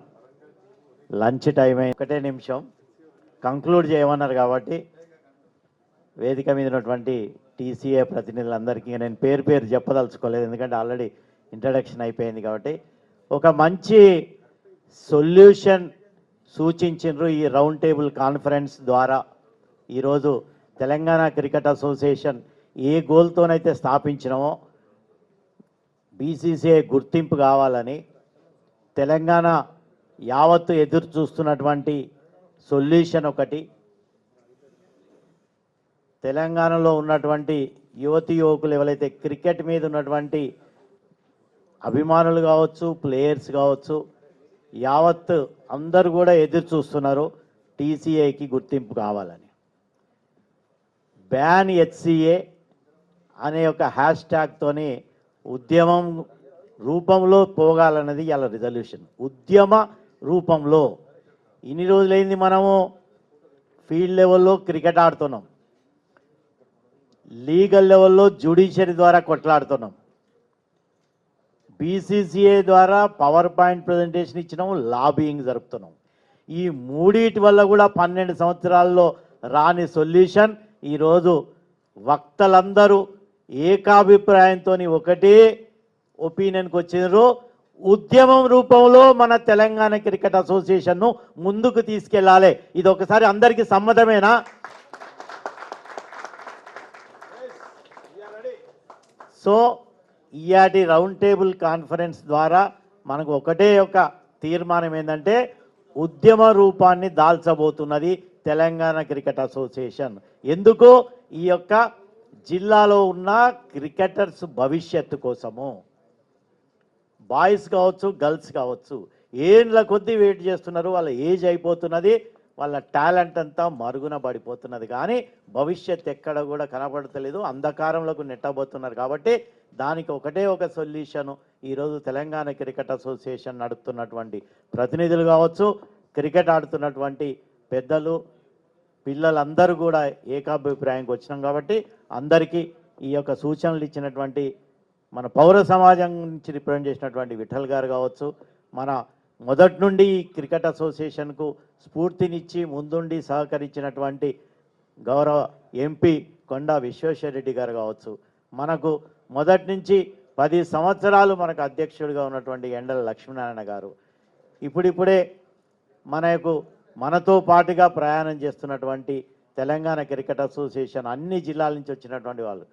లంచ్ టైం అయి 1 నిమిషం కంక్లూడ్ చేయమన్నారు కాబట్టి వేదిక మీద ఉన్నటువంటి టీసీఏ ప్రతినిధులందరికీ నేను పేరు పేరు చెప్పదలుచుకోలేదు, ఎందుకంటే ఆల్రెడీ ఇంట్రడక్షన్ అయిపోయింది కాబట్టి. ఒక మంచి సొల్యూషన్ సూచించారు ఈ రౌండ్ టేబుల్ కాన్ఫరెన్స్ ద్వారా. ఈరోజు తెలంగాణ క్రికెట్ అసోసియేషన్ ఏ గోల్తోనైతే స్థాపించినామో బీసీసీఐ గుర్తింపు కావాలని, తెలంగాణ యావత్తు ఎదురు చూస్తున్నటువంటి సొల్యూషన్ ఒకటి, తెలంగాణలో ఉన్నటువంటి యువతి యువకులు ఎవరైతే క్రికెట్ మీద ఉన్నటువంటి అభిమానులు కావచ్చు, ప్లేయర్స్ కావచ్చు, యావత్ అందరూ కూడా ఎదురు చూస్తున్నారు టీసీఐకి గుర్తింపు కావాలని. బ్యాన్ హెచ్సిఏ అనే ఒక హ్యాష్ ట్యాగ్తోని ఉద్యమం రూపంలో పోగాలన్నది ఇలా రిజల్యూషన్. ఉద్యమ రూపంలో ఇన్ని రోజులైంది మనము ఫీల్డ్ లెవెల్లో క్రికెట్ ఆడుతున్నాం, లీగల్ లెవెల్లో జ్యుడిషియరీ ద్వారా కొట్లాడుతున్నాం, బీసీసీఐ ద్వారా పవర్ పాయింట్ ప్రజెంటేషన్ ఇచ్చినాము, లాబియింగ్ జరుపుతున్నాం. ఈ మూడింటి వల్ల కూడా 12 సంవత్సరాల్లో రాని సొల్యూషన్ ఈరోజు వక్తలందరూ ఏకాభిప్రాయంతో ఒకటే ఒపీనియన్కి వచ్చినారు. ఉద్యమం రూపంలో మన తెలంగాణ క్రికెట్ అసోసియేషన్ను ముందుకు తీసుకెళ్ళాలి. ఇది ఒకసారి అందరికీ సమ్మతమేనా? సో ఈయాటి రౌండ్ టేబుల్ కాన్ఫరెన్స్ ద్వారా మనకు ఒకటే ఒక తీర్మానం ఏంటంటే ఉద్యమ రూపాన్ని దాల్చబోతున్నది తెలంగాణ క్రికెట్ అసోసియేషన్. ఎందుకు? ఈ యొక్క జిల్లాలో ఉన్న క్రికెటర్స్ భవిష్యత్తు కోసము. బాయ్స్ కావచ్చు, గర్ల్స్ కావచ్చు, ఏండ్ల కొద్దీ వెయిట్ చేస్తున్నారు, వాళ్ళ ఏజ్ అయిపోతున్నది, వాళ్ళ టాలెంట్ అంతా మరుగున పడిపోతున్నది, కానీ భవిష్యత్ ఎక్కడ కూడా కనబడతలేదు, అంధకారంలోకి నెట్టబోతున్నారు. కాబట్టి దానికి ఒకటే ఒక సొల్యూషను ఈరోజు తెలంగాణ క్రికెట్ అసోసియేషన్ నడుపుతున్నటువంటి ప్రతినిధులు కావచ్చు, క్రికెట్ ఆడుతున్నటువంటి పెద్దలు, పిల్లలందరూ కూడా ఏకాభిప్రాయంకి వచ్చినాం. కాబట్టి అందరికీ ఈ యొక్క సూచనలు ఇచ్చినటువంటి మన పౌర సమాజం నుంచి రిప్రజెంట్ చేసినటువంటి విఠల్ గారు కావచ్చు, మన మొదటి నుండి ఈ క్రికెట్ అసోసియేషన్కు స్ఫూర్తినిచ్చి ముందుండి సహకరించినటువంటి గౌరవ ఎంపీ కొండా విశ్వేశ్వరరెడ్డి గారు కావచ్చు, మనకు మొదటి నుంచి 10 సంవత్సరాలు మనకు అధ్యక్షుడిగా ఉన్నటువంటి ఎండల లక్ష్మీనారాయణ గారు, ఇప్పుడిప్పుడే మనతో పాటుగా ప్రయాణం చేస్తున్నటువంటి తెలంగాణ క్రికెట్ అసోసియేషన్ అన్ని జిల్లాల నుంచి వచ్చినటువంటి వాళ్ళు,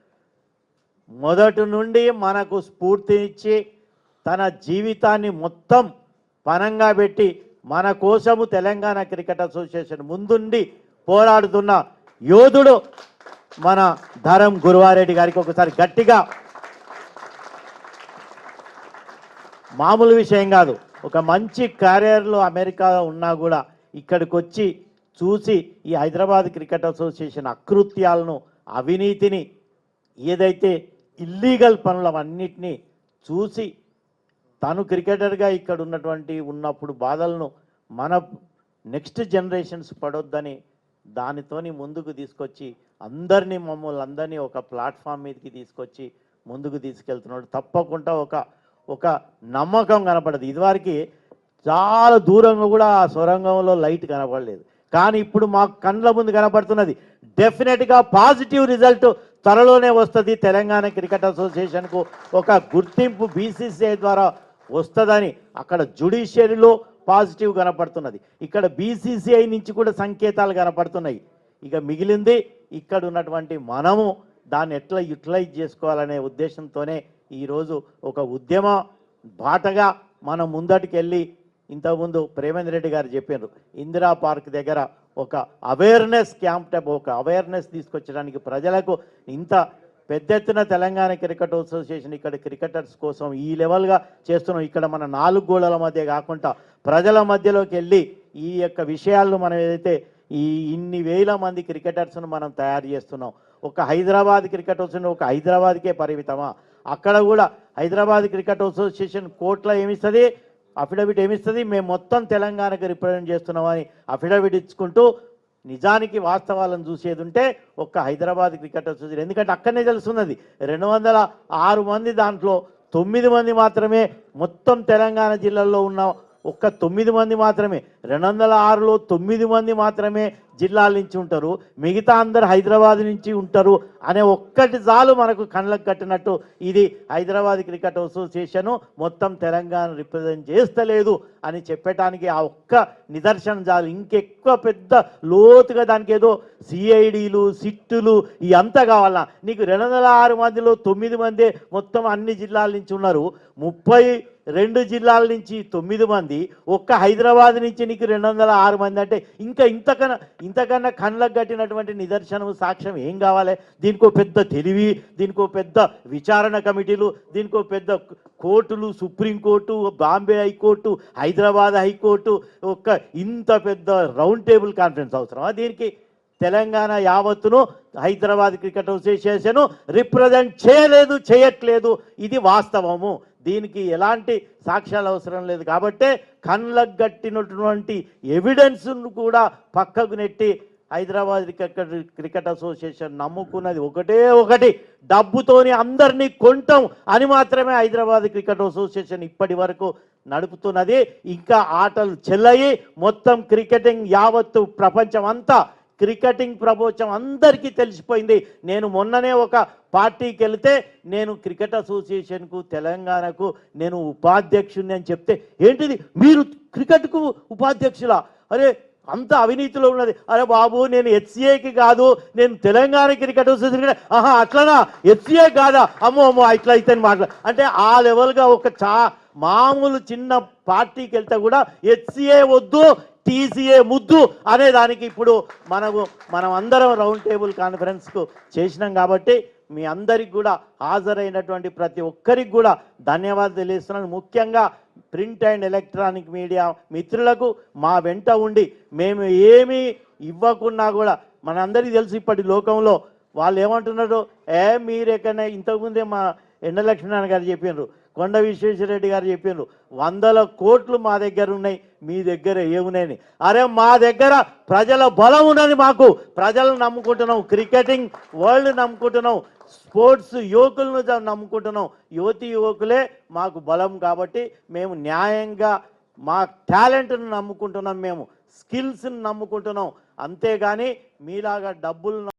మొదటి నుండి మనకు స్ఫూర్తినిచ్చి తన జీవితాన్ని మొత్తం పనంగా పెట్టి మన కోసము తెలంగాణ క్రికెట్ అసోసియేషన్ ముందుండి పోరాడుతున్న యోధుడు మన ధరం గురువారెడ్డి గారికి ఒకసారి గట్టిగా, మామూలు విషయం కాదు, ఒక మంచి క్యారియర్లో అమెరికాలో ఉన్నా కూడా ఇక్కడికి వచ్చి చూసి ఈ హైదరాబాద్ క్రికెట్ అసోసియేషన్ అకృత్యాలను, అవినీతిని, ఏదైతే ఇల్లీగల్ పనులన్నిటినీ చూసి తను క్రికెటర్గా ఇక్కడ ఉన్నప్పుడు బాధలను మన నెక్స్ట్ జనరేషన్స్ పడొద్దని దానితోని ముందుకు తీసుకొచ్చి మమ్మల్ని అందరినీ ఒక ప్లాట్ఫామ్ మీదకి తీసుకొచ్చి ముందుకు తీసుకెళ్తున్నాడు. తప్పకుండా ఒక నమ్మకం కనపడదు. ఇదివరకు చాలా దూరంగా కూడా ఆ సొరంగంలో లైట్ కనపడలేదు, కానీ ఇప్పుడు మాకు కండ్ల ముందు కనపడుతున్నది. డెఫినెట్గా పాజిటివ్ రిజల్ట్ త్వరలోనే వస్తుంది. తెలంగాణ క్రికెట్ అసోసియేషన్కు ఒక గుర్తింపు బీసీసీఐ ద్వారా వస్తుందని అక్కడ జ్యుడిషియరీలో పాజిటివ్ కనపడుతున్నది, ఇక్కడ బీసీసీఐ నుంచి కూడా సంకేతాలు కనపడుతున్నాయి. ఇక మిగిలింది ఇక్కడ ఉన్నటువంటి మనము దాన్ని ఎట్లా యూటిలైజ్ చేసుకోవాలనే ఉద్దేశంతోనే ఈరోజు ఒక ఉద్యమ బాటగా మనం ముందటికెళ్ళి ఇంతకుముందు ప్రేమేంద్ర రెడ్డి గారు చెప్పారు ఇందిరా పార్క్ దగ్గర ఒక అవేర్నెస్ క్యాంప్ టైప్ ఒక అవేర్నెస్ తీసుకొచ్చడానికి ప్రజలకు ఇంత పెద్ద ఎత్తున తెలంగాణ క్రికెట్ అసోసియేషన్ ఇక్కడ క్రికెటర్స్ కోసం ఈ లెవెల్గా చేస్తున్నాం. ఇక్కడ మన 4 గోడల మధ్య కాకుండా ప్రజల మధ్యలోకి వెళ్ళి ఈ యొక్క విషయాలను మనం ఏదైతే ఈ ఇన్ని వేల మంది క్రికెటర్స్ను మనం తయారు చేస్తున్నాం. ఒక హైదరాబాద్ క్రికెట్ అసోసియేషన్ ఒక హైదరాబాద్కే పరిమితమా? అక్కడ కూడా హైదరాబాద్ క్రికెట్ అసోసియేషన్ కోర్టులో ఏమిస్తుంది, అఫిడవిట్ ఏమిస్తుంది, మేము మొత్తం తెలంగాణకు రిప్రజెంట్ చేస్తున్నామని అఫిడవిట్ ఇచ్చుకుంటూ నిజానికి వాస్తవాలను చూసేది ఉంటే ఒక్క హైదరాబాద్ క్రికెట్ అసోసియేషన్. ఎందుకంటే అక్కడనే తెలుస్తున్నది 206 మంది దాంట్లో 9 మంది మాత్రమే మొత్తం తెలంగాణ జిల్లాల్లో ఉన్న ఒక్క 9 మంది మాత్రమే 206లో 9 మంది మాత్రమే జిల్లాల నుంచి ఉంటారు, మిగతా అందరు హైదరాబాద్ నుంచి ఉంటారు అనే ఒక్కటి చాలు మనకు కళ్ళకు కట్టినట్టు ఇది హైదరాబాద్ క్రికెట్ అసోసియేషను మొత్తం తెలంగాణ రిప్రజెంట్ చేస్తలేదు అని చెప్పటానికి ఆ ఒక్క నిదర్శనం చాలు. ఇంకెక్కువ పెద్ద లోతుగా దానికి ఏదో సిఐడిలు సిట్టులు ఈ అంతా కావాలా? నీకు 206 మందిలో 9 మందే మొత్తం అన్ని జిల్లాల నుంచి ఉన్నారు, 32 జిల్లాల నుంచి 9 మంది, ఒక్క హైదరాబాద్ నుంచి నీకు 206 మంది అంటే ఇంకా ఇంతకన్నా కళ్ళకు కట్టినటువంటి నిదర్శనం సాక్ష్యం ఏం కావాలి? దీనికో పెద్ద తెలివి, దీనికో పెద్ద విచారణ కమిటీలు, దీనికో పెద్ద కోర్టులు, supreme court, Bombay high court, Hyderabad high court, ఒక్క ఇంత పెద్ద రౌండ్ టేబుల్ కాన్ఫరెన్స్ అవసరమా దీనికి? తెలంగాణ యావత్తును హైదరాబాద్ క్రికెట్ అసోసియేషన్ రిప్రజెంట్ చేయట్లేదు, ఇది వాస్తవము. దీనికి ఎలాంటి సాక్ష్యాలు అవసరం లేదు. కాబట్టే కళ్ళకు గట్టినటువంటి ఎవిడెన్స్ను కూడా పక్కకు నెట్టి హైదరాబాద్ క్రికెట్ అసోసియేషన్ నమ్ముకున్నది ఒకటి డబ్బుతోని అందరినీ కొంటాం అని మాత్రమే హైదరాబాద్ క్రికెట్ అసోసియేషన్ ఇప్పటి వరకు నడుపుతున్నది. ఇంకా ఆటలు చెల్లయి, మొత్తం క్రికెటింగ్ యావత్తు ప్రపంచం అంతా క్రికెటింగ్ ప్రపంచం అందరికీ తెలిసిపోయింది. నేను మొన్ననే ఒక పార్టీకి వెళితే నేను క్రికెట్ అసోసియేషన్కు తెలంగాణకు నేను ఉపాధ్యక్షుడిని అని చెప్తే, ఏంటిది మీరు క్రికెట్కు ఉపాధ్యక్షులా? అరే అంత అవినీతిలో ఉన్నది. అరే బాబు నేను హెచ్సిఏకి కాదు, నేను తెలంగాణ క్రికెట్ అసోసియేషన్. అట్లనా? హెచ్సిఏ కాదా? అమ్మో ఇట్లా అయితే అంటే ఆ లెవెల్గా ఒక మామూలు చిన్న పార్టీకి వెళ్తే కూడా హెచ్సిఏ వద్దు, టీసీఏ ముద్దు అనే దానికి ఇప్పుడు మనం అందరం రౌండ్ టేబుల్ కాన్ఫరెన్స్కు చేసినాం. కాబట్టి మీ అందరికి కూడా హాజరైనటువంటి ప్రతి ఒక్కరికి కూడా ధన్యవాదాలు తెలియజేస్తున్నాను. ముఖ్యంగా ప్రింట్ అండ్ ఎలక్ట్రానిక్ మీడియా మిత్రులకు మా వెంట ఉండి మేము ఏమీ ఇవ్వకున్నా కూడా మనందరికీ తెలుసు ఇప్పటి లోకంలో వాళ్ళు ఏమంటున్నారు, మీరు ఎక్కడైనా ఇంతకుముందే మా ఎండ లక్ష్మీనారాయణ గారు చెప్పినారు, కొండ విశ్వేశ్వరరెడ్డి గారు చెప్పారు 100 కోట్లు మా దగ్గర ఉన్నాయి, మీ దగ్గర ఏమున్నాయని. అరే మా దగ్గర ప్రజల బలం ఉన్నది, మాకు ప్రజలను నమ్ముకుంటున్నాం, క్రికెటింగ్ వరల్డ్ నమ్ముకుంటున్నాం, స్పోర్ట్స్ యువకులను నమ్ముకుంటున్నాం, యువకులే మాకు బలం. కాబట్టి మేము న్యాయంగా మా టాలెంట్ను నమ్ముకుంటున్నాం, మేము స్కిల్స్ని నమ్ముకుంటున్నాం. అంతేగాని మీలాగా డబ్బులు